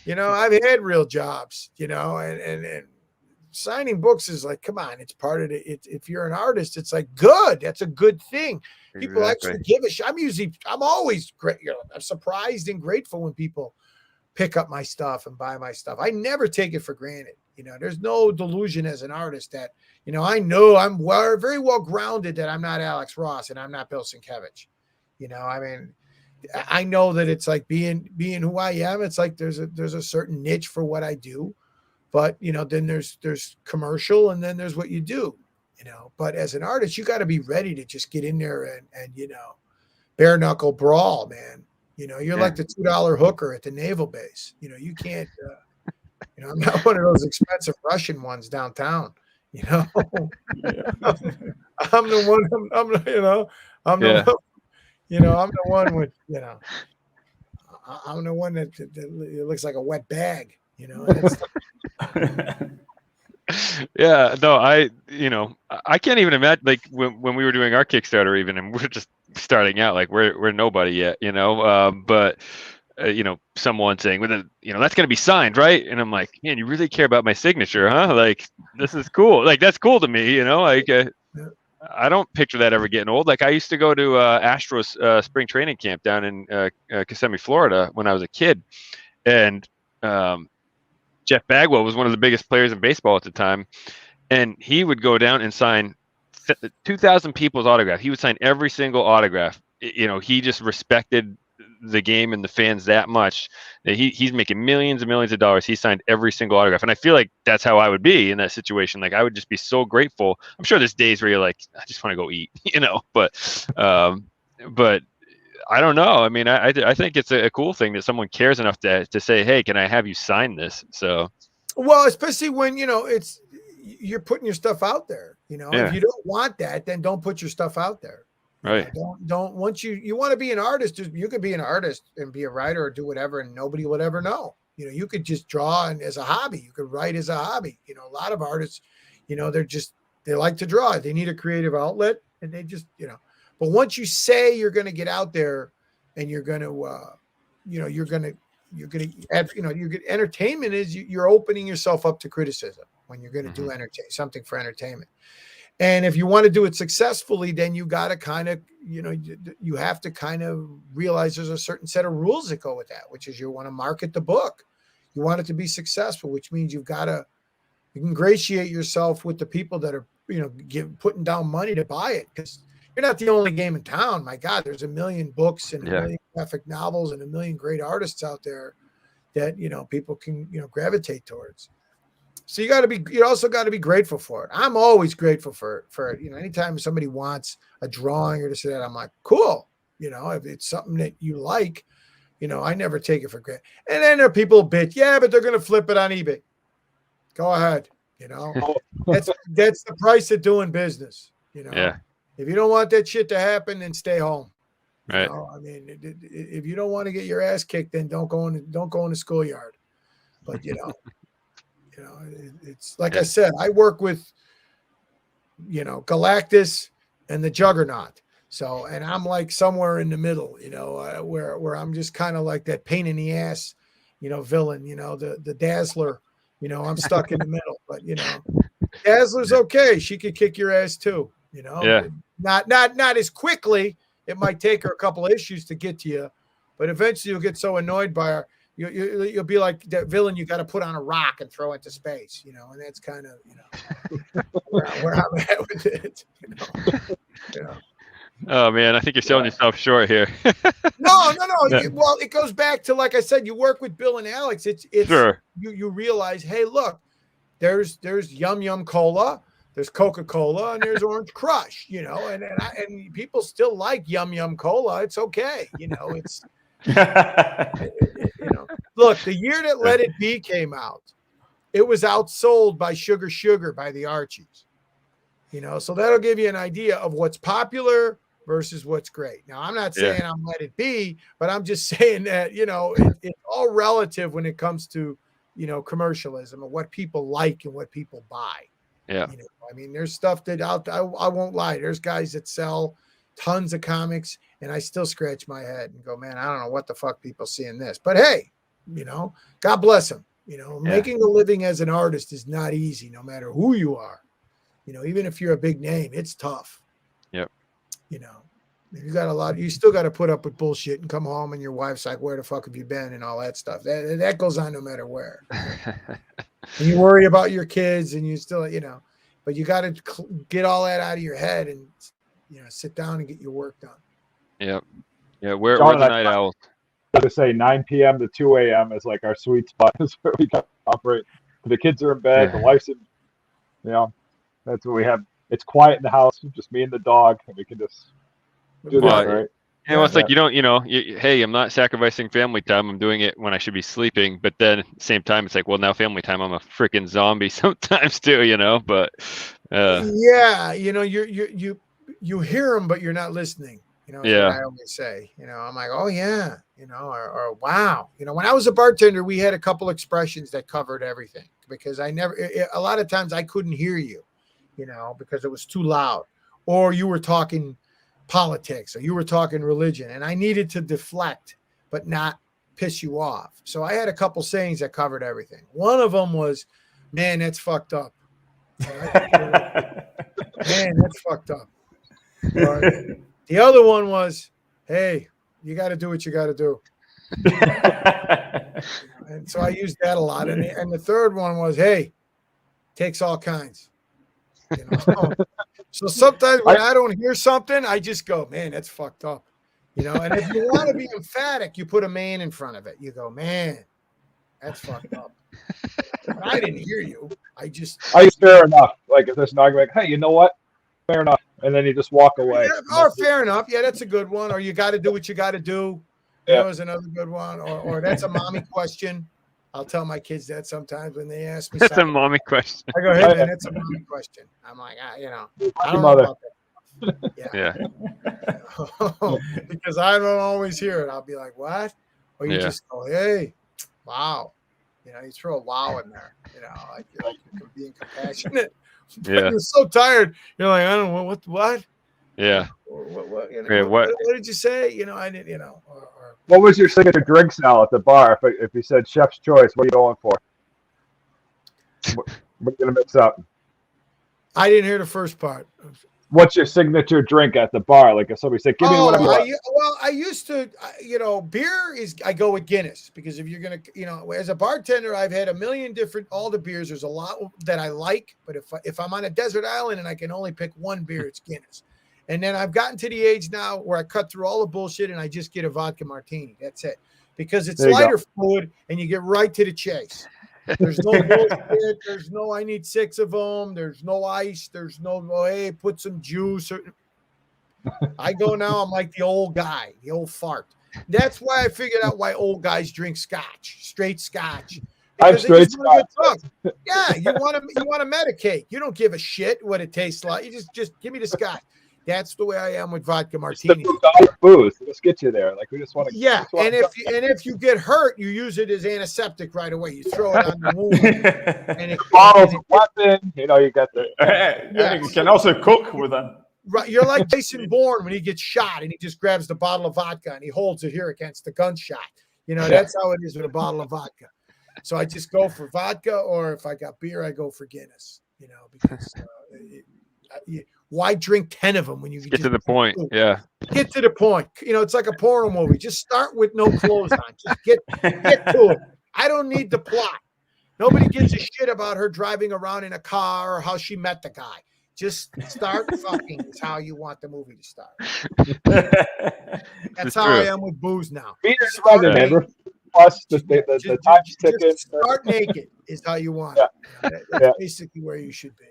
I've had real jobs, and signing books is like, come on, it's part of it. If you're an artist, it's like, good. That's a good thing. People actually give a shit. I'm always great. I'm surprised and grateful when people pick up my stuff and buy my stuff. I never take it for granted. You know, there's no delusion as an artist that, you know I'm very well grounded that I'm not Alex Ross and I'm not Bill Sienkiewicz. You know, I mean, I know that it's like being who I am. It's like there's a certain niche for what I do, but you know, then there's commercial and then there's what you do, you know. But as an artist, you got to be ready to just get in there and you know, bare knuckle brawl, man. You know, you're like the $2 hooker at the naval base. You know, you can't. You know, I'm not one of those expensive Russian ones downtown. You know, I'm the one. I'm you know, I'm the one. You know, I'm the one with, you know, I'm the one that it looks like a wet bag, you know. Yeah, no, I can't even imagine, like when we were doing our Kickstarter even, and we're just starting out, like we're nobody yet, you know, but you know, someone saying, well, you know, that's going to be signed, right? And I'm like, man, you really care about my signature, huh? Like, this is cool. Like, that's cool to me, you know, like, I don't picture that ever getting old. Like I used to go to Astros spring training camp down in Kissimmee, Florida when I was a kid. And Jeff Bagwell was one of the biggest players in baseball at the time. And he would go down and sign 2,000 people's autograph. He would sign every single autograph. You know, he just respected the game and the fans that much that he's making millions and millions of dollars. He signed every single autograph. And I feel like that's how I would be in that situation. Like I would just be so grateful. I'm sure there's days where you're like, I just want to go eat, you know, but I don't know. I mean, I think it's a cool thing that someone cares enough to say, hey, can I have you sign this? So, well, especially when, you know, you're putting your stuff out there, you know, if you don't want that, then don't put your stuff out there. Right. You know, don't once you want to be an artist, you could be an artist and be a writer or do whatever, and nobody would ever know. You know, you could just draw and as a hobby. You could write as a hobby. You know, a lot of artists, you know, they like to draw. They need a creative outlet, and they just, you know. But once you say you're going to get out there, and you're going to, you know, you're going to entertainment is you're opening yourself up to criticism when you're going to do something for entertainment. And if you want to do it successfully, then you got to kind of, you know, you have to kind of realize there's a certain set of rules that go with that, which is you want to market the book. You want it to be successful, which means you've got to ingratiate yourself with the people that are, you know, putting down money to buy it, because you're not the only game in town. My God, there's a million books and a million graphic novels and a million great artists out there that, you know, people can, you know, gravitate towards. So you also got to be grateful for it. I'm always grateful for it. You know, anytime somebody wants a drawing or this or that, I'm like, cool. You know, if it's something that you like, you know, I never take it for granted. And then there are people bitch, yeah, but they're going to flip it on eBay. Go ahead. You know, that's the price of doing business. You know, if you don't want that shit to happen, then stay home. Right. You know? I mean, if you don't want to get your ass kicked, then don't go in the schoolyard. But you know. You know, it's like I said, I work with, you know, Galactus and the Juggernaut. So, and I'm like somewhere in the middle, you know, where I'm just kind of like that pain in the ass, you know, villain, you know, the Dazzler, you know, I'm stuck in the middle, but you know, Dazzler's okay. She could kick your ass too, you know, not as quickly. It might take her a couple of issues to get to you, but eventually you'll get so annoyed by her. You'll be like that villain you got to put on a rock and throw into space, you know, and that's kind of, you know, where I'm at with it, you know. Oh man, I think you're selling yourself short here. No. Well, it goes back to, like I said, you work with Bill and Alex. It's sure. You realize, hey, look, there's Yum Yum Cola, there's Coca-Cola, and there's Orange Crush, you know, and people still like Yum Yum Cola. It's okay, you know. It's you know, look, the year that Let It Be came out, it was outsold by Sugar by the Archies, you know, so that'll give you an idea of what's popular versus what's great. Now, I'm not saying I'm Let It Be, but I'm just saying that, you know, it's all relative when it comes to, you know, commercialism and what people like and what people buy. Yeah. You know, I mean, there's stuff that I won't lie. There's guys that sell tons of comics, and I still scratch my head and go, man, I don't know what the fuck people see in this. But hey, you know, God bless them. You know, making a living as an artist is not easy, no matter who you are. You know, even if you're a big name, it's tough. Yep. You know, you still got to put up with bullshit and come home and your wife's like, where the fuck have you been? And all that stuff. That goes on no matter where. And you worry about your kids, and you still, but you got to get all that out of your head and, sit down and get your work done. Yep. Yeah. We're the night owls. To say 9 p.m. to 2 a.m. is like our sweet spot. Is where we operate. The kids are in bed. The wife's in, that's what we have. It's quiet in the house, just me and the dog, and we can just do that, right? And it's like, hey, I'm not sacrificing family time. I'm doing it when I should be sleeping. But then at the same time, it's like, well, now family time, I'm a freaking zombie sometimes too, but. Yeah. You hear them, but you're not listening. What I always say, I'm like, oh yeah, or wow. When I was a bartender, we had a couple expressions that covered everything because a lot of times I couldn't hear you, because it was too loud, or you were talking politics or you were talking religion, and I needed to deflect, but not piss you off. So I had a couple sayings that covered everything. One of them was, man, that's fucked up. Man, that's fucked up. Or, the other one was, hey, you got to do what you got to do. And so I used that a lot. And the third one was, hey, takes all kinds. So sometimes when I don't hear something, I just go, man, that's fucked up. And if you want to be emphatic, you put a man in front of it. You go, man, that's fucked up. I didn't hear you. Fair enough. Like if there's an argument, hey, you know what? Fair enough. And then you just walk away. Yeah, or fair enough. Yeah, that's a good one. Or you got to do what you got to do. That was another good one. Or that's a mommy question. I'll tell my kids that sometimes when they ask me. That's a mommy question. I go, hey, man, that's a mommy question. I'm like, I don't know about that. Yeah. Because I don't always hear it. I'll be like, what? Or you just go, hey, wow. You throw a wow in there. Like you're being compassionate. But you're so tired. You're like, I don't know what. Yeah. What did you say? I didn't. What was your signature drink, Sal, at the bar? If you said chef's choice, what are you going for? What are you gonna mix up? I didn't hear the first part. What's your signature drink at the bar? Like if somebody said, "Give me whatever." I used to, beer is. I go with Guinness because if you're gonna, as a bartender, I've had a million different all the beers. There's a lot that I like, but if I'm on a desert island and I can only pick one beer, it's Guinness. And then I've gotten to the age now where I cut through all the bullshit and I just get a vodka martini. That's it, because it's lighter fluid and you get right to the chase. There's no bullshit. There's no, I need 6 of them. There's no ice. There's no, hey, put some juice. I go now, I'm like the old guy, the old fart. That's why I figured out why old guys drink scotch, straight scotch. I'm straight scotch. Yeah, you want to medicate. You don't give a shit what it tastes like. You just give me the scotch. That's the way I am with vodka martini. Booze. Let's get you there. Like we just want to. Yeah, and if you get hurt, you use it as antiseptic right away. You throw it on the wound, and it bottles of weapon. You got the. You can also cook with them. Right, you're like Jason Bourne when he gets shot and he just grabs the bottle of vodka and he holds it here against the gunshot. That's how it is with a bottle of vodka. So I just go for vodka, or if I got beer, I go for Guinness. Because. Why drink 10 of them when you get to the point? Yeah, get to the point. It's like a porno movie. Just start with no clothes on. Just get to it. I don't need the plot. Nobody gives a shit about her driving around in a car or how she met the guy. Just start fucking is how you want the movie to start. That's how I am with booze now. Plus the time's ticking. Start naked is how you want it. That's basically where you should be.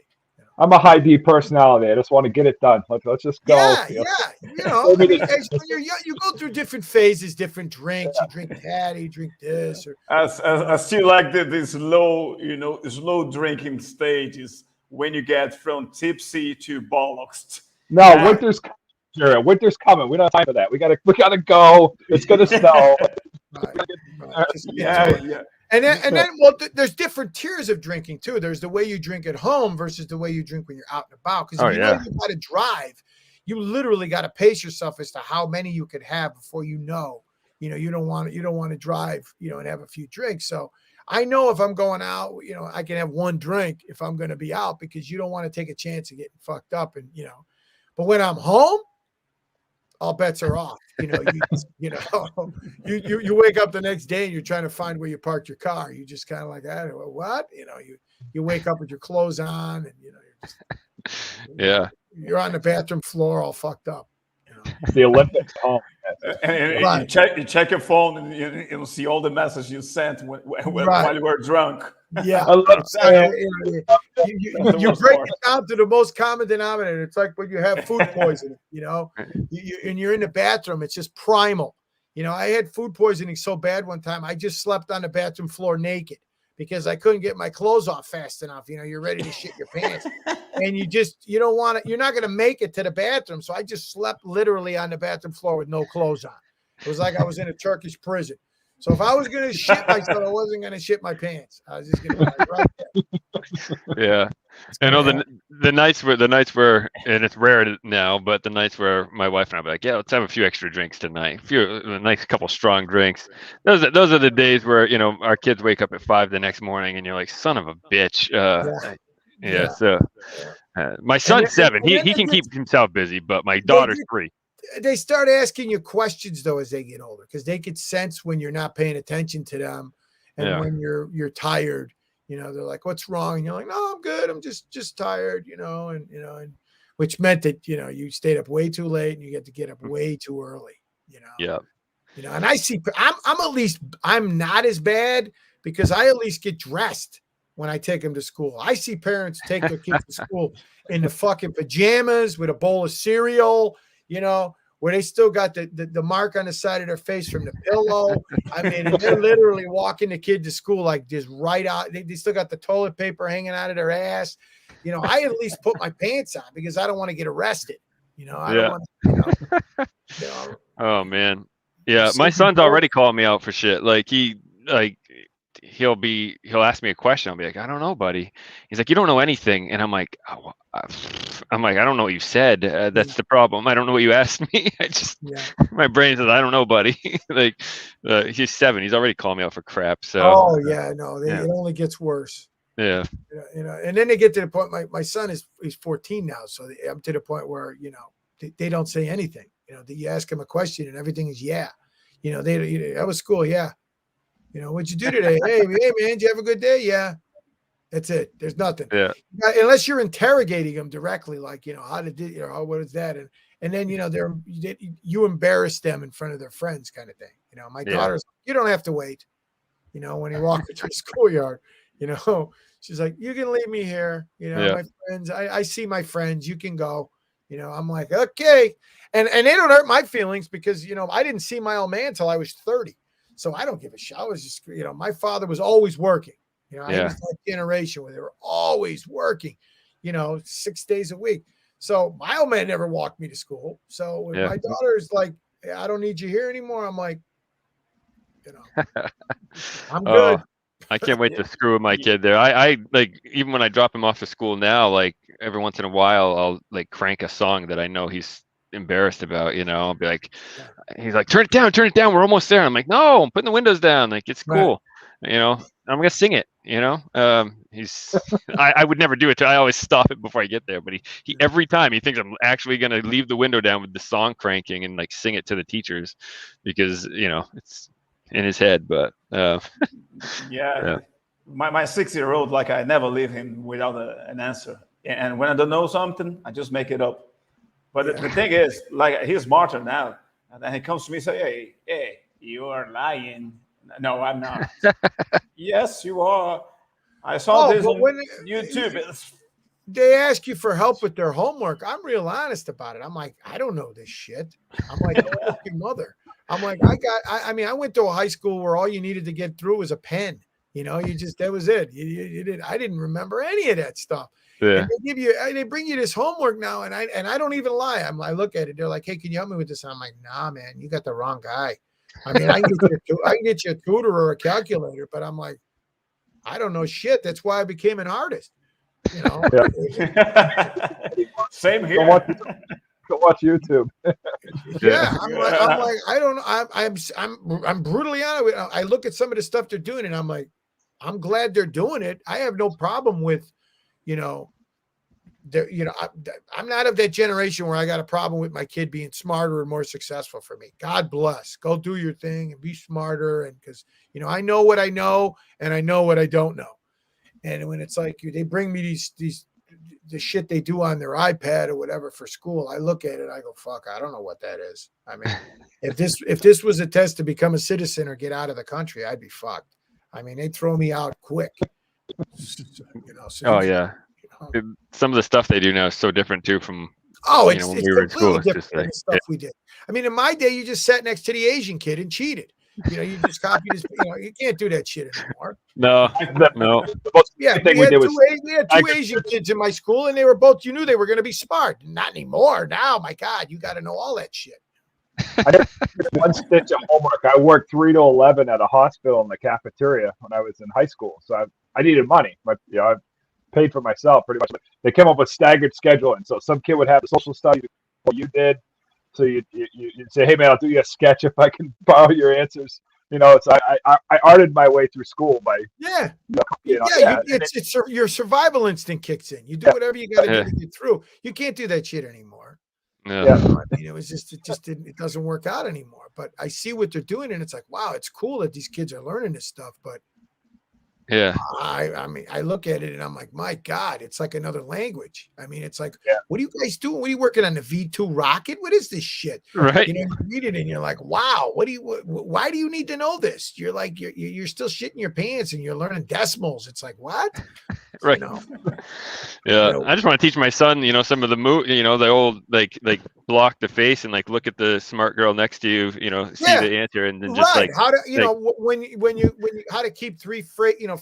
I'm a high D personality. I just want to get it done. Let's just go. Yeah. When you're young, you go through different phases, different drinks. You drink that, you drink this. Or I still like this slow drinking stage is when you get from tipsy to bollocks. No, winter's coming. We don't have time for that. We gotta go. It's gonna snow. Right. Yeah. And then, there's different tiers of drinking too. There's the way you drink at home versus the way you drink when you're out and about. Because if you got to drive, you literally got to pace yourself as to how many you could have before you don't want to drive, and have a few drinks. So I know if I'm going out, I can have one drink if I'm going to be out because you don't want to take a chance of getting fucked up. And But when I'm home, all bets are off. You wake up the next day and you're trying to find where you parked your car. You just kind of like, I don't know what, you wake up with your clothes on and you're just, you're on the bathroom floor all fucked up. It's the Olympics home. And you check your phone and you'll see all the messages you sent while you were drunk. Yeah, you break it down to the most common denominator. It's like when you have food poisoning, and you're in the bathroom. It's just primal. I had food poisoning so bad one time. I just slept on the bathroom floor naked because I couldn't get my clothes off fast enough. You're ready to shit your pants, and you don't want to. You're not going to make it to the bathroom, so I just slept literally on the bathroom floor with no clothes on. It was like I was in a Turkish prison. So if I was going to shit myself, I wasn't going to shit my pants. I was just going to right there. Yeah. I know the nights were, and it's rare now, but the nights where my wife and I be like, yeah, let's have a few extra drinks tonight. A nice couple strong drinks. Those are the days where, our kids wake up at 5 the next morning and you're like, son of a bitch. So my son's 7. He can keep himself busy, but my daughter's 3. They start asking you questions though as they get older, because they could sense when you're not paying attention to them, and when you're tired. They're like, "What's wrong?" And you're like, "No, I'm good. I'm just tired." And which meant that you stayed up way too late and you get to get up way too early. And I see I'm not as bad because I at least get dressed when I take them to school. I see parents take their kids to school in the fucking pajamas with a bowl of cereal. Where they still got the mark on the side of their face from the pillow. I mean, they're literally walking the kid to school like just right out. They still got the toilet paper hanging out of their ass. I at least put my pants on because I don't want to get arrested. I don't want to, Oh man. Yeah. My son's already calling me out for shit. He'll ask me a question. I'll be like, I don't know, buddy. He's like, you don't know anything. And I'm like, I don't know what you said. That's the problem. I don't know what you asked me. My brain says, I don't know, buddy. He's 7. He's already calling me out for crap. So. It only gets worse. Yeah. And then they get to the point. My son he's 14 now, so I'm to the point where they don't say anything. You ask him a question and everything is that was school, yeah. What'd you do today? Hey man, did you have a good day? Yeah. That's it. There's nothing. Yeah. Unless you're interrogating them directly, like, how did it, what is that? And then, you embarrass them in front of their friends kind of thing. My daughter's, you don't have to wait, when you walk into the schoolyard, she's like, you can leave me here. My friends, I see my friends, you can go, I'm like, okay. And they don't hurt my feelings because, I didn't see my old man until I was 30. So I don't give a shit. I was just, my father was always working. I was that generation where they were always working, 6 days a week. So my old man never walked me to school. So when my daughter's like, hey, I don't need you here anymore, I'm like, I'm good. I can't wait to screw with my kid there. I like, even when I drop him off to school now, like every once in a while, I'll like crank a song that I know he's embarrassed about, I'll be like, he's like, turn it down, we're almost there. I'm like, no, I'm putting the windows down, like it's cool. I'm gonna sing it, I would never do it. I always stop it before I get there, but he every time he thinks I'm actually gonna leave the window down with the song cranking and like sing it to the teachers because it's in his head. But my 6-year-old, like, I never leave him without an answer, and when I don't know something, I just make it up. But the thing is, like, he's smarter now. And then he comes to me and says, hey, you are lying. No, I'm not. Yes, you are. I saw this on YouTube. They ask you for help with their homework. I'm real honest about it. I'm like, I don't know this shit. I'm like, oh, your mother. I'm like, I went to a high school where all you needed to get through was a pen. That was it. I didn't remember any of that stuff. Yeah. And they bring you this homework now, and I don't even lie. I look at it. They're like, "Hey, can you help me with this?" And I'm like, "Nah, man, you got the wrong guy. I mean, I can get you a tutor or a calculator, but I'm like, I don't know shit. That's why I became an artist. Same here. Go watch YouTube. I'm like, I don't know. I'm brutally honest. I look at some of the stuff they're doing, and I'm like, I'm glad they're doing it. I have no problem with, I'm not of that generation where I got a problem with my kid being smarter or more successful for me. God bless. Go do your thing and be smarter. And because, I know what I know and I know what I don't know. And when it's like they bring me the shit they do on their iPad or whatever for school, I look at it, I go, fuck, I don't know what that is. I mean, if this was a test to become a citizen or get out of the country, I'd be fucked. I mean, they'd throw me out quick. Oh yeah. Some of the stuff they do now is so different too from it's when we were in school. It's different than the stuff we did. I mean, in my day, you just sat next to the Asian kid and cheated. You just copied his. You can't do that shit anymore. No. Yeah, we had two Asian kids in my school, and they were both. You knew they were going to be smart. Not anymore. Now, my God, you got to know all that shit. I did one stitch of homework. I worked 3 to 11 at a hospital in the cafeteria when I was in high school, so I needed money. I paid for myself pretty much. They came up with staggered scheduling, so some kid would have the social studies what you did. So you'd say, hey man, I'll do you a sketch if I can borrow your answers. It's I arted my way through school by it's your survival instinct kicks in. You do whatever you got to do to get through. You can't do that shit anymore. Yeah. I mean, it doesn't work out anymore. But I see what they're doing, and it's like, wow, it's cool that these kids are learning this stuff. But yeah, I mean, I look at it and I'm like, my God, it's like another language. I mean, it's like, what are you guys doing? What are you working on, the V2 rocket? What is this shit? Right. You read it and you're like, wow, why do you need to know this? You're like, you're still shitting your pants and you're learning decimals. It's like, what? Right. Yeah. I just want to teach my son, some of the the old, like block the face and like look at the smart girl next to you, see the answer and then just like how to, when you how to keep 3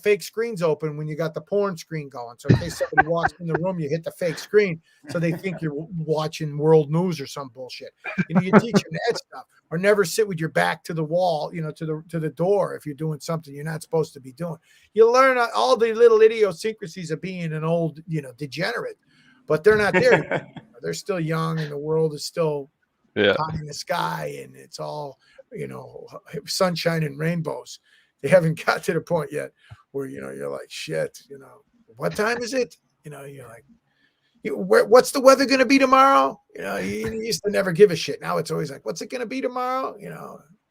fake screens open when you got the porn screen going. So in case somebody walks in the room, you hit the fake screen so they think you're watching world news or some bullshit. You teach them that stuff. Or never sit with your back to the wall, to the door if you're doing something you're not supposed to be doing. You learn all the little idiosyncrasies of being an old, degenerate, but they're not there. They're still young and the world is still hot in the sky and it's all, sunshine and rainbows. They haven't got to the point yet where, you're like, shit, what time is it? You're like, what's the weather going to be tomorrow? You used to never give a shit. Now it's always like, what's it going to be tomorrow?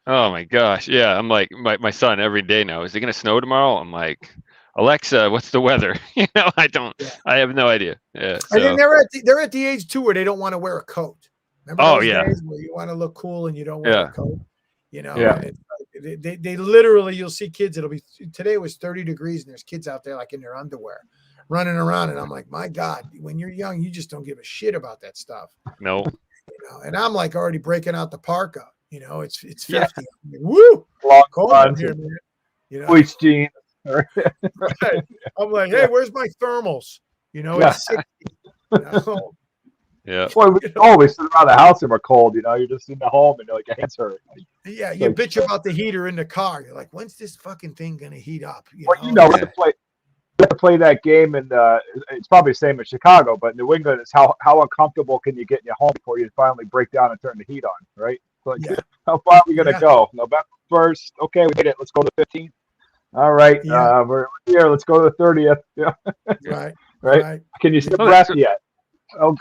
Oh my gosh. Yeah. I'm like my son every day now. Is it going to snow tomorrow? I'm like, Alexa, what's the weather? I have no idea. Yeah. So. And then they're at the age too where they don't want to wear a coat. Remember those days where you want to look cool and you don't wear a coat? They literally, you'll see kids. Today was 30 degrees and there's kids out there like in their underwear running around. And I'm like, my God, when you're young, you just don't give a shit about that stuff. No. And I'm like already breaking out the parka. It's 50. Like, woo! Long cold here, man. Bleach jeans. Right. I'm like, hey, where's my thermals? It's 60. Yeah. Boy, we always sit around the house and we're cold. You're just in the home and you're like, your hands hurt. Yeah, you bitch about the heater in the car. You're like, when's this fucking thing gonna heat up? We have to play that game, and it's probably the same in Chicago, but New England is how uncomfortable can you get in your home before you finally break down and turn the heat on, right? Like, how far are we gonna go? November 1st. Okay, we did it. Let's go to the 15th. All right, we're here. Let's go to the 30th. Right. Can you still breath yet?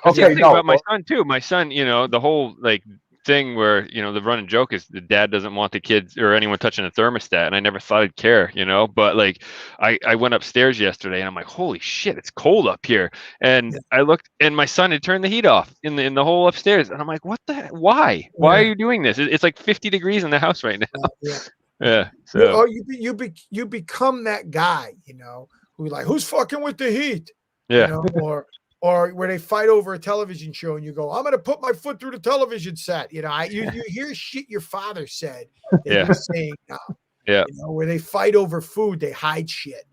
Okay, about my son too. My son, the whole thing where the running joke is the dad doesn't want the kids or anyone touching the thermostat, and I never thought I'd care, but like I went upstairs yesterday and I'm like, holy shit, it's cold up here, and I looked and my son had turned the heat off in the whole upstairs, and I'm like, what the heck? Why are you doing this? It's like 50 degrees in the house right now. Yeah. So you become that guy, who's fucking with the heat, or where they fight over a television show and you go, I'm going to put my foot through the television set. You hear shit your father said that you're saying now. Yeah. Where they fight over food, they hide shit,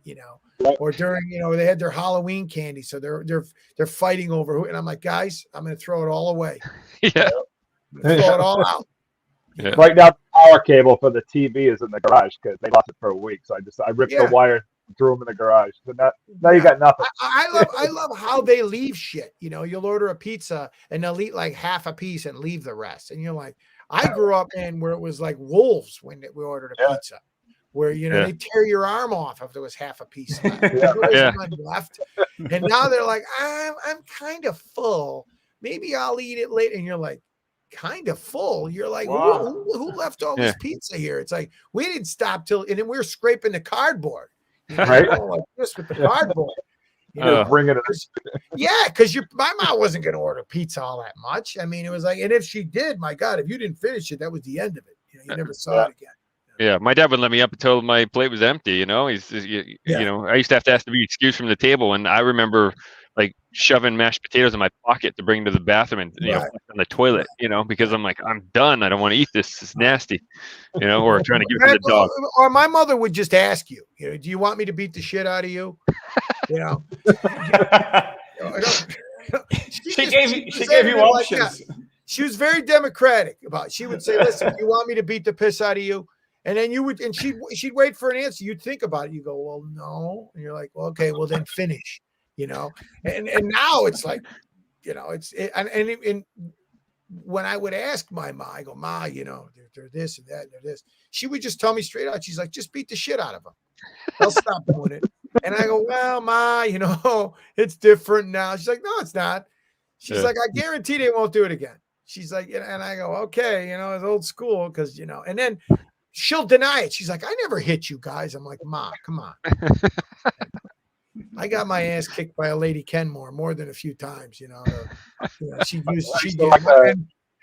or during, they had their Halloween candy. So they're fighting over who, and I'm like, guys, I'm going to throw it all away. Yeah. Throw it all out. Yeah. Right now, the power cable for the TV is in the garage because they lost it for a week. So I ripped the wire, threw them in the garage. So now you got nothing. I love how they leave shit. You'll order a pizza and they'll eat like half a piece and leave the rest. And you're like, I grew up in where it was like wolves when we ordered a pizza. where, you know, they tear your arm off if there was half a piece left. Left. And now they're like, I'm kind of full. Maybe I'll eat it later. And you're like, kind of full. You're like, wow. who left all this pizza here? It's like, we didn't stop till, and then we're scraping the cardboard. You know, right? Like this with the cardboard. You know, bring it. Yeah, because my mom wasn't going to order pizza all that much. I mean, it was like, and if she did, my God, if you didn't finish it, that was the end of it. You know, you never saw it again. Yeah, my dad wouldn't let me up until my plate was empty. You know, you know, I used to have to ask to be excused from the table, and I remember like shoving mashed potatoes in my pocket to bring to the bathroom and you know, on the toilet. You know, because I'm like, I'm done. I don't want to eat this. It's nasty. You know, or trying to give it to the dog. Or my mother would just ask you, you know, do you want me to beat the shit out of you? You know, she gave you options. She was very democratic about it. She would say, listen, you want me to beat the piss out of you? And then you would, and she'd wait for an answer. You'd think about it. You go, well, no. And you're like, well, okay, well then finish, you know? And now it's like, you know, and when I would ask my ma, I go, Ma, you know, they're this and that, and they're this. She would just tell me straight out. She's like, just beat the shit out of them. They'll stop doing it. And I go, well, Ma, you know, it's different now. She's like, no, it's not. She's like, I guarantee they won't do it again. She's like, and I go, okay, you know, it's old school because, you know, and then she'll deny it. She's like, I never hit you guys. I'm like, Ma, come on. I got my ass kicked by a lady Kenmore more than a few times, you know.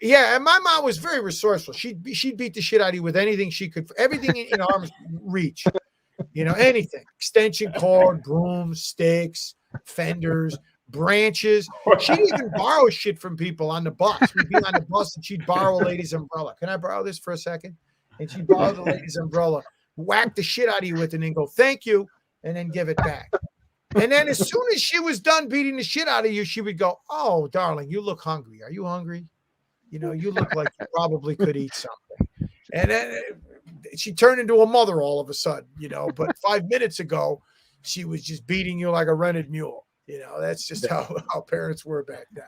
And my mom was very resourceful. She'd beat the shit out of you with anything she could, everything in arm's reach. You know, anything. Extension cord, brooms, sticks, fenders, branches. She'd even borrow shit from people on the bus. We'd be on the bus and she'd borrow a lady's umbrella. Can I borrow this for a second? And she'd borrow the lady's umbrella, whack the shit out of you with it and then go, thank you, and then give it back. And then as soon as she was done beating the shit out of you, she would go, oh, darling, you look hungry. Are you hungry? You know, you look like you probably could eat something. And then she turned into a mother all of a sudden, you know, but 5 minutes ago, she was just beating you like a rented mule. You know, that's just how parents were back then.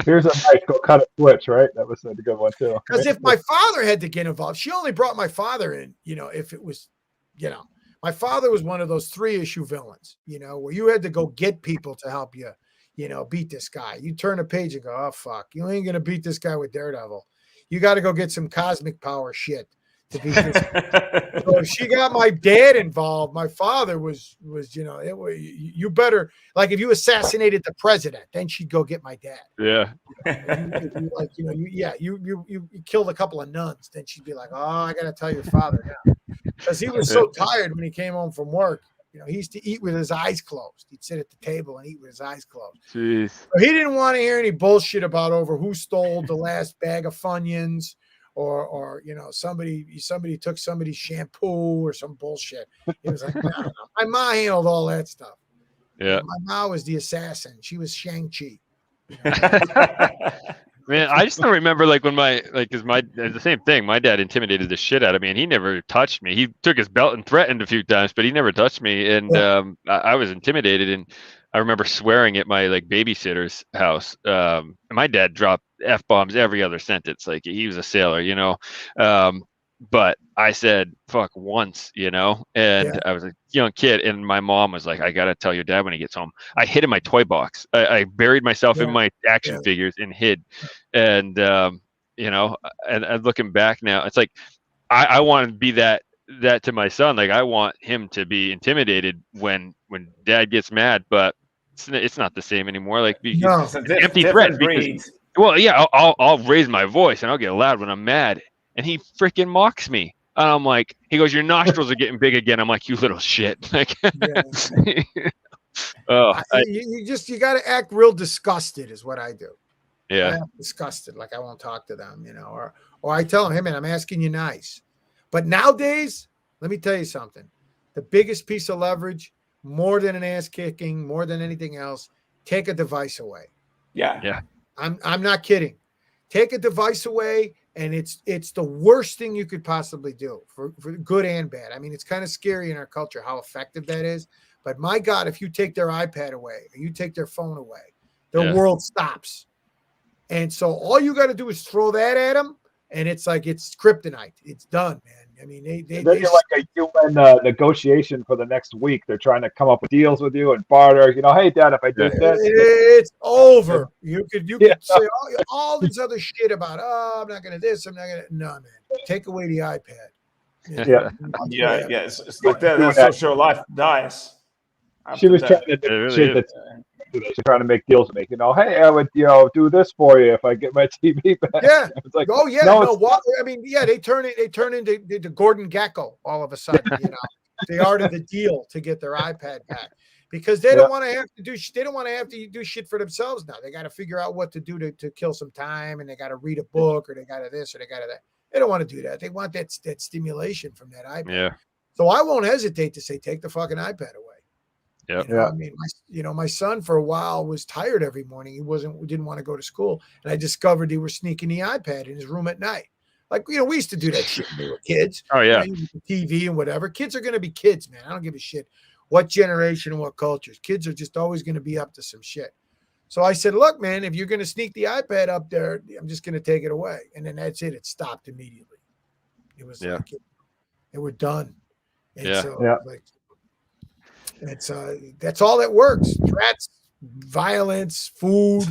Here's a nice go cut a switch, right? That was a good one too. Because if my father had to get involved, she only brought my father in, you know, if it was, you know, my father was one of those 3-issue villains, you know, where you had to go get people to help you, you know, beat this guy. You turn a page and go, oh, fuck, you ain't going to beat this guy with Daredevil. You got to go get some cosmic power shit to beat this guy. So if she got my dad involved, my father was, you know, you better, like if you assassinated the president, then she'd go get my dad. Yeah. You killed a couple of nuns, then she'd be like, oh, I got to tell your father now. Because he was so tired when he came home from work. You know, he used to eat with his eyes closed. He'd sit at the table and eat with his eyes closed. Jeez. So he didn't want to hear any bullshit about over who stole the last bag of Funyuns or you know, somebody took somebody's shampoo or some bullshit. He was like, no. My ma handled all that stuff. Yeah. My ma was the assassin. She was Shang-Chi. You know? Man, I just don't remember like when the same thing. My dad intimidated the shit out of me, and he never touched me. He took his belt and threatened a few times, but he never touched me. And I was intimidated, and I remember swearing at my like babysitter's house. And my dad dropped F-bombs every other sentence, like he was a sailor, you know. But I said fuck once, you know, and I was a young kid, and my mom was like, I gotta tell your dad when he gets home. I hid in my toy box. I buried myself in my action figures and hid. And you know, and looking back now, it's like I want to be that to my son. Like I want him to be intimidated when dad gets mad, but it's not the same anymore. Like it's an empty threat. Well, yeah, I'll raise my voice and I'll get loud when I'm mad. And he freaking mocks me. And I'm like, he goes, your nostrils are getting big again. I'm like, you little shit. Like, you got to act real disgusted is what I do. Yeah. I act disgusted. Like I won't talk to them, you know, or I tell them, hey man, I'm asking you nice. But nowadays, let me tell you something. The biggest piece of leverage, more than an ass kicking, more than anything else, take a device away. Yeah. Yeah. I'm not kidding. Take a device away. And it's the worst thing you could possibly do for good and bad. I mean, it's kind of scary in our culture how effective that is. But my God, if you take their iPad away or you take their phone away, the world stops. And so all you got to do is throw that at them. And it's like it's kryptonite. It's done, man. I mean, they you're like a UN negotiation for the next week. They're trying to come up with deals with you and barter. Hey, Dad, if I did this, it's over. You could say all this other shit about, I'm not gonna this, I'm not gonna. No, man, take away the iPad. It's like that social life dies. She was trying to negotiate She's trying to make deals with me. Hey, I would, do this for you if I get my TV back. Yeah. It's like, they turn into Gordon Gekko all of a sudden. The art of the deal to get their iPad back, because they don't want to have to do. They don't want to have to do shit for themselves now. They got to figure out what to do to kill some time, and they got to read a book, or they got to this, or they got to that. They don't want to do that. They want that stimulation from that iPad. Yeah. So I won't hesitate to say, take the fucking iPad away. Yeah. I mean, my son for a while was tired every morning. He didn't want to go to school. And I discovered they were sneaking the iPad in his room at night. Like, we used to do that shit when we were kids. Oh, yeah. TV and whatever. Kids are going to be kids, man. I don't give a shit what generation and what cultures. Kids are just always going to be up to some shit. So I said, look, man, if you're going to sneak the iPad up there, I'm just going to take it away. And then that's it. It stopped immediately. It was like, and we're done. And so, that's all that works. Threats, violence, food.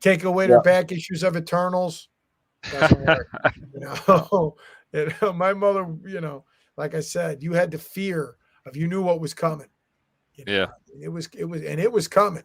Take away their back issues of Eternals. Doesn't work. My mother, like I said, you had the fear of, you knew what was coming. And it was coming.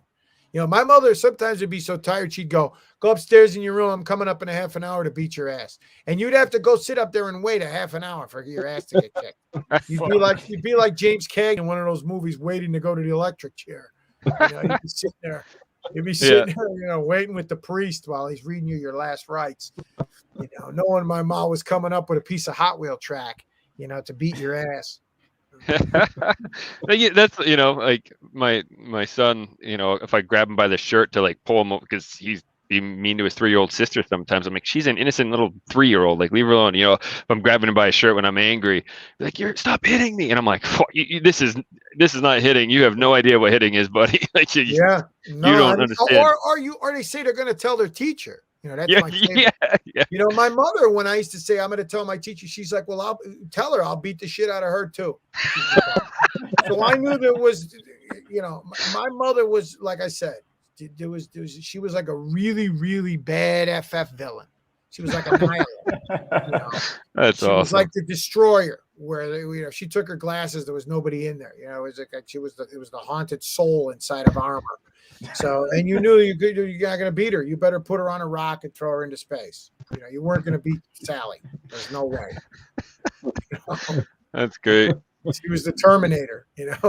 My mother sometimes would be so tired, she'd go upstairs in your room. I'm coming up in a half an hour to beat your ass. And you'd have to go sit up there and wait a half an hour for your ass to get kicked. You'd be like James Cagney in one of those movies waiting to go to the electric chair. You'd be sitting there. You'd be sitting there, waiting with the priest while he's reading you your last rites. Knowing my mom was coming up with a piece of Hot Wheel track, to beat your ass. That's like my son, if I grab him by the shirt to like pull him up, because he's being mean to his 3-year-old sister sometimes, I'm like, she's an innocent little 3-year-old, like, leave her alone. If I'm grabbing him by his shirt when I'm angry, like, stop hitting me, and I'm like, this is not hitting. You have no idea what hitting is, buddy. Like, you don't understand. Or they say they're going to tell their teacher. That's my favorite. My mother, when I used to say, I'm going to tell my teacher, she's like, well, I'll tell her I'll beat the shit out of her too. So I knew there was, my mother was, like I said, she was like a really, really bad FF villain. She was like a nihilist. That's she awesome. was like the destroyer, where she took her glasses, there was nobody in there. It was like it was the haunted soul inside of armor. So, and you knew you're not going to beat her. You better put her on a rock and throw her into space. You weren't going to beat Sally. There's no way. That's great. She was the Terminator. That's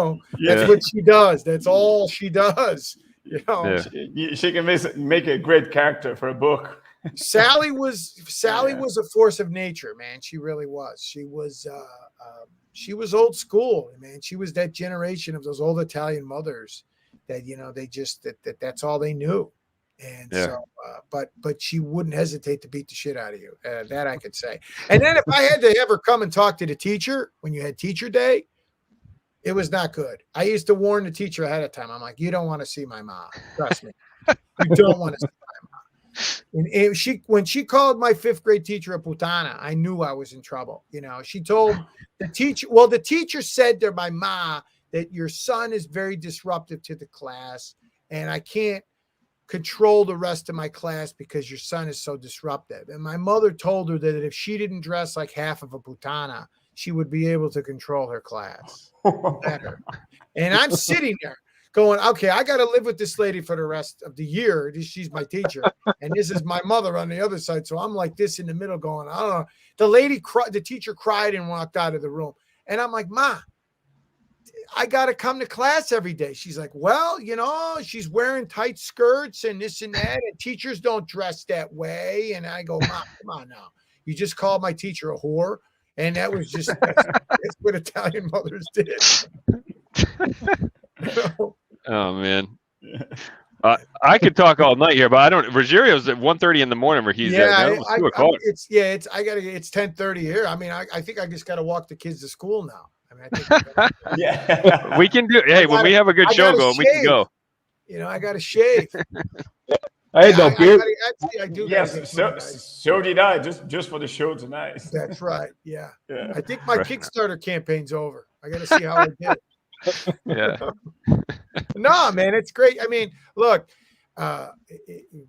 what she does. That's all she does. She can make a great character for a book. Sally was a force of nature, man. She really was. She was old school, man. She was that generation of those old Italian mothers that they just that's all they knew. And so but she wouldn't hesitate to beat the shit out of you. That I could say. And then if I had to ever come and talk to the teacher when you had teacher day, it was not good. I used to warn the teacher ahead of time. I'm like, you don't want to see my mom. Trust me. You don't want to see my mom. And when she called my 5th grade teacher a putana, I knew I was in trouble. She told the teacher, the teacher said to my ma that your son is very disruptive to the class, and I can't control the rest of my class because your son is so disruptive. And my mother told her that if she didn't dress like half of a putana, she would be able to control her class better. And I'm sitting there going, okay, I got to live with this lady for the rest of the year. She's my teacher. And this is my mother on the other side. So I'm like this in the middle going, I don't know. The teacher cried and walked out of the room. And I'm like, Ma, I got to come to class every day. She's like, well, she's wearing tight skirts and this and that. And teachers don't dress that way. And I go, Ma, come on now. You just called my teacher a whore. And that was just, that's what Italian mothers did. Oh, man. I could talk all night here, but I don't. Rogerio's at 1:30 in the morning where he's at. It's 2 o'clock. It's 10:30 here. I mean, I think I just got to walk the kids to school now. I mean, I think we can do. Hey, when we have a good show going, we can go. I got to shave. I had no beer. I do. Yes, so did I. Just for the show tonight. That's right. Yeah. I think my Kickstarter campaign's over. I got to see how I did. Yeah. No, man, it's great. I mean, look,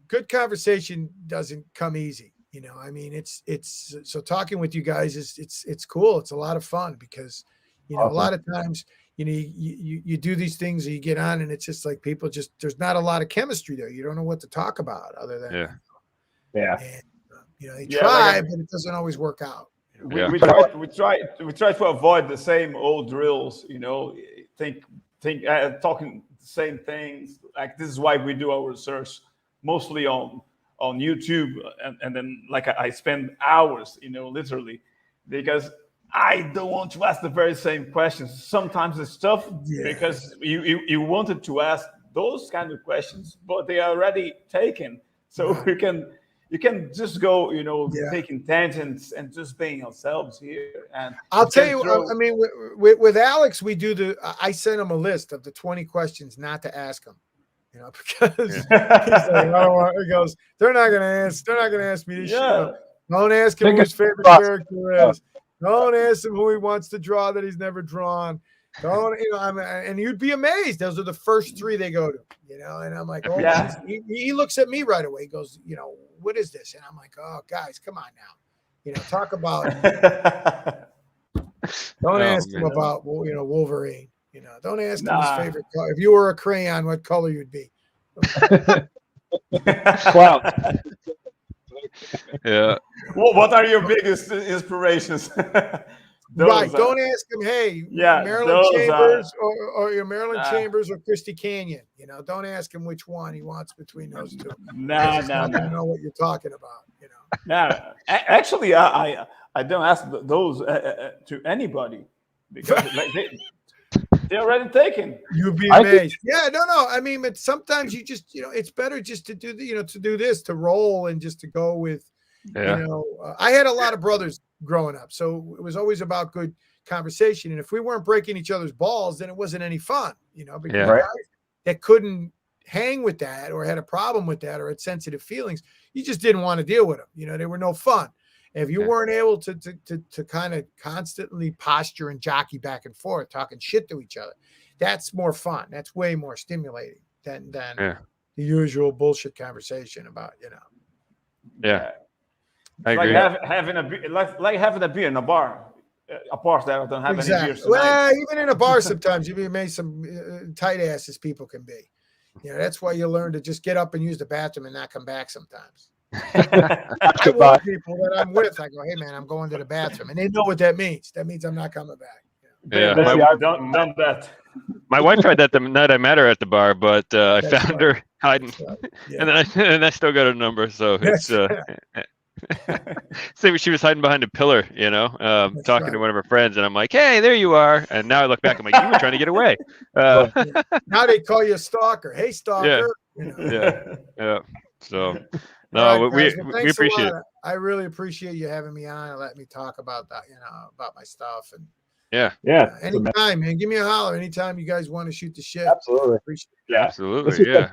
good conversation doesn't come easy. You know, I mean, it's so talking with you guys it's cool. It's a lot of fun because, you know, a lot of times, you know, you do these things and you get on and it's just like people there's not a lot of chemistry there. You don't know what to talk about other than, and, you know, they try, but it doesn't always work out. You know? We try to avoid the same old drills, you know, talking the same things. Like this is why we do our research mostly on YouTube, and then like I spend hours, you know, literally, because I don't want to ask the very same questions. Sometimes it's tough because you wanted to ask those kind of questions, but they are already taken. So you can just go, you know, taking tangents and just being ourselves here. And I'll tell you, I mean, with Alex, I sent him a list of the 20 questions not to ask him. You know, because he's like, he goes, they're not gonna ask me this shit. Don't ask him who his favorite character is. Don't ask him who he wants to draw that he's never drawn. Don't, you know, and you'd be amazed. Those are the first 3 they go to, you know, and I'm like, oh, he looks at me right away. He goes, you know, what is this? And I'm like, oh, guys, come on now. You know, talk about, don't ask him about, you know, Wolverine. You know, don't ask him his favorite color. If you were a crayon, what color you'd be? Clown. Yeah. Well, what are your biggest inspirations? Right. Don't ask him, hey, Marilyn Chambers or your Marilyn Chambers or Christy Canyon. You know, don't ask him which one he wants between those two. No. I don't know what you're talking about. You know. No, actually, I don't ask those to anybody because like they're already taken. You'd be amazed. No. I mean, but sometimes you just, you know, it's better just to do to roll and just to go with, you know, I had a lot of brothers growing up, so it was always about good conversation. And if we weren't breaking each other's balls, then it wasn't any fun, you know, because guys that couldn't hang with that or had a problem with that or had sensitive feelings, you just didn't want to deal with them. You know, they were no fun. If you weren't able to kind of constantly posture and jockey back and forth, talking shit to each other, that's more fun. That's way more stimulating than the usual bullshit conversation about, you know. Yeah, I agree. Like having a beer in a bar. Apart that I don't have any beers tonight. Well, even in a bar, sometimes you've made some tight asses people can be. You know, that's why you learn to just get up and use the bathroom and not come back sometimes. I want people that I'm with. I go, hey man, I'm going to the bathroom, and they know what that means. That means I'm not coming back. Yeah, I've done that. My wife tried that the night I met her at the bar, but I found her hiding, and then I still got her number. So it's so she was hiding behind a pillar, you know, talking to one of her friends, and I'm like, hey, there you are. And now I look back, I'm like, you were trying to get away. Now they call you a stalker. Hey, stalker. Yeah. You know? Yeah. So. No, right, we appreciate it. I really appreciate you having me on and letting me talk about that, you know, about my stuff. And anytime, man, give me a holler anytime you guys want to shoot the shit. Absolutely. Appreciate it. Yeah, absolutely.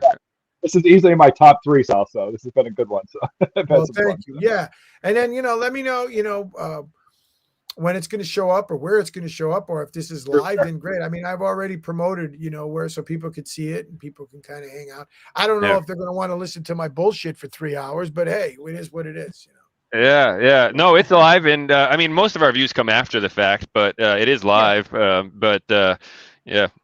This is easily my top 3, Sal. So this has been a good one. So well, thank you. Yeah, and then, you know, let me know, you know, when it's going to show up or where it's going to show up, or if this is live, then great. I mean, I've already promoted, you know, where so people could see it and people can kind of hang out. I don't know if they're going to want to listen to my bullshit for 3 hours, but hey, it is what it is, you know. Yeah. No, it's live, and I mean, most of our views come after the fact, but it is live.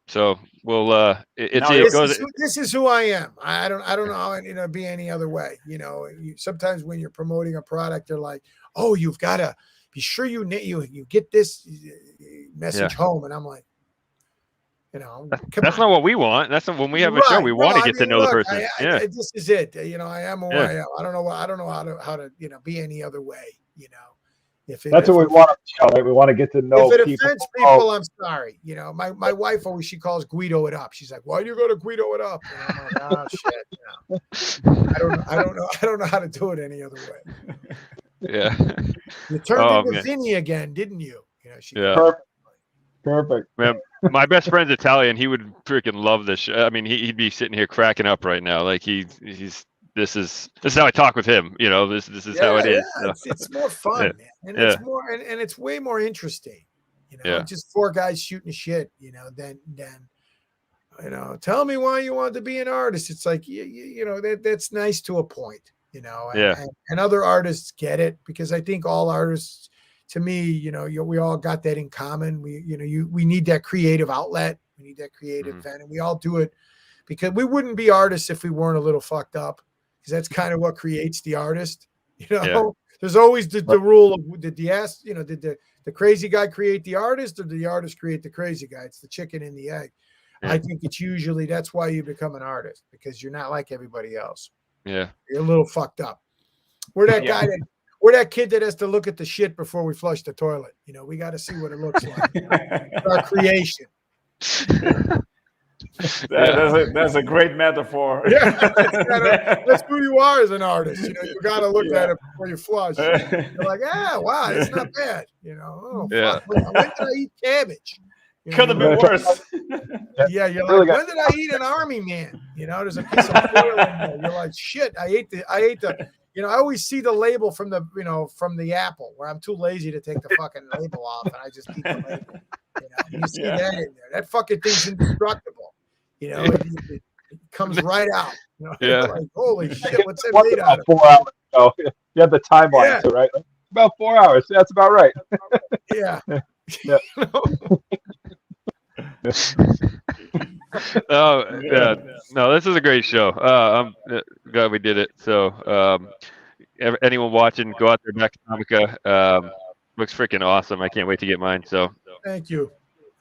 So we'll. This is who I am. I don't know how it be any other way. You know, sometimes when you're promoting a product, they're like, oh, you've got to be sure you get this message home. And I'm like, you know, that's not what we want. That's not when we have a show. We want to get to know the person. This is it. You know, I am who I am. I don't know how to you know, be any other way. You know, that's what we want to show. Right? We want to get to know. If it offends people, I'm sorry. You know, my wife always, she calls Guido it up. She's like, why do you go to Guido it up? And I'm like, oh shit. You know, I don't know how to do it any other way. Yeah. You turned into Vinny again, didn't you? You know, Perfect. Man, my best friend's Italian. He would freaking love this show. I mean, he'd be sitting here cracking up right now. Like he's this is how I talk with him. You know, this is how it is. Yeah. So. It's more fun, man, and it's more and it's way more interesting. You know, just four guys shooting shit. You know, than you know, tell me why you want to be an artist. It's like you know that's nice to a point. You know, and other artists get it, because I think all artists, to me, you know, we all got that in common. We need that creative outlet. We need that creative vent, and we all do it because we wouldn't be artists if we weren't a little fucked up, because that's kind of what creates the artist. You know, there's always the rule of did the crazy guy create the artist, or did the artist create the crazy guy? It's the chicken and the egg. I think it's usually that's why you become an artist, because you're not like everybody else. Yeah, you're a little fucked up. We're that guy we're that kid that has to look at the shit before we flush the toilet. You know, we got to see what it looks like. Our creation. That's a great metaphor. That's who you are as an artist. You know, you got to look at it before you flush. You're like, wow, it's not bad. You know, fuck, when did I eat cabbage? Could have been worse. Yeah, you're like, when did I eat an army man? You know, there's a piece of foil in there. You're like, shit, I ate the. You know, I always see the label from the apple, where I'm too lazy to take the fucking label off, and I just eat the label. You see that in there. That fucking thing's indestructible. You know, it comes right out. You know, like, holy shit, what's it made out of? 4 hours. Oh, you have the timeline, too, right? About 4 hours. That's about right. Yeah. No, this is a great show. I'm glad we did it. So anyone watching, go out there, Maconomica. Looks freaking awesome. I can't wait to get mine. So thank you.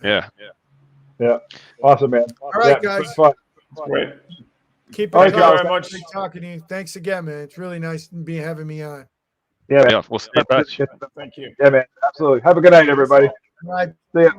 Yeah, awesome, man. All right, guys, fun. Great. Keep Thank you very much. Great talking to you. Thanks again, man. It's really nice having me on. Yeah, we'll stay in touch. Thank you. Yeah, man, absolutely. Have a good night, everybody. All right. See ya.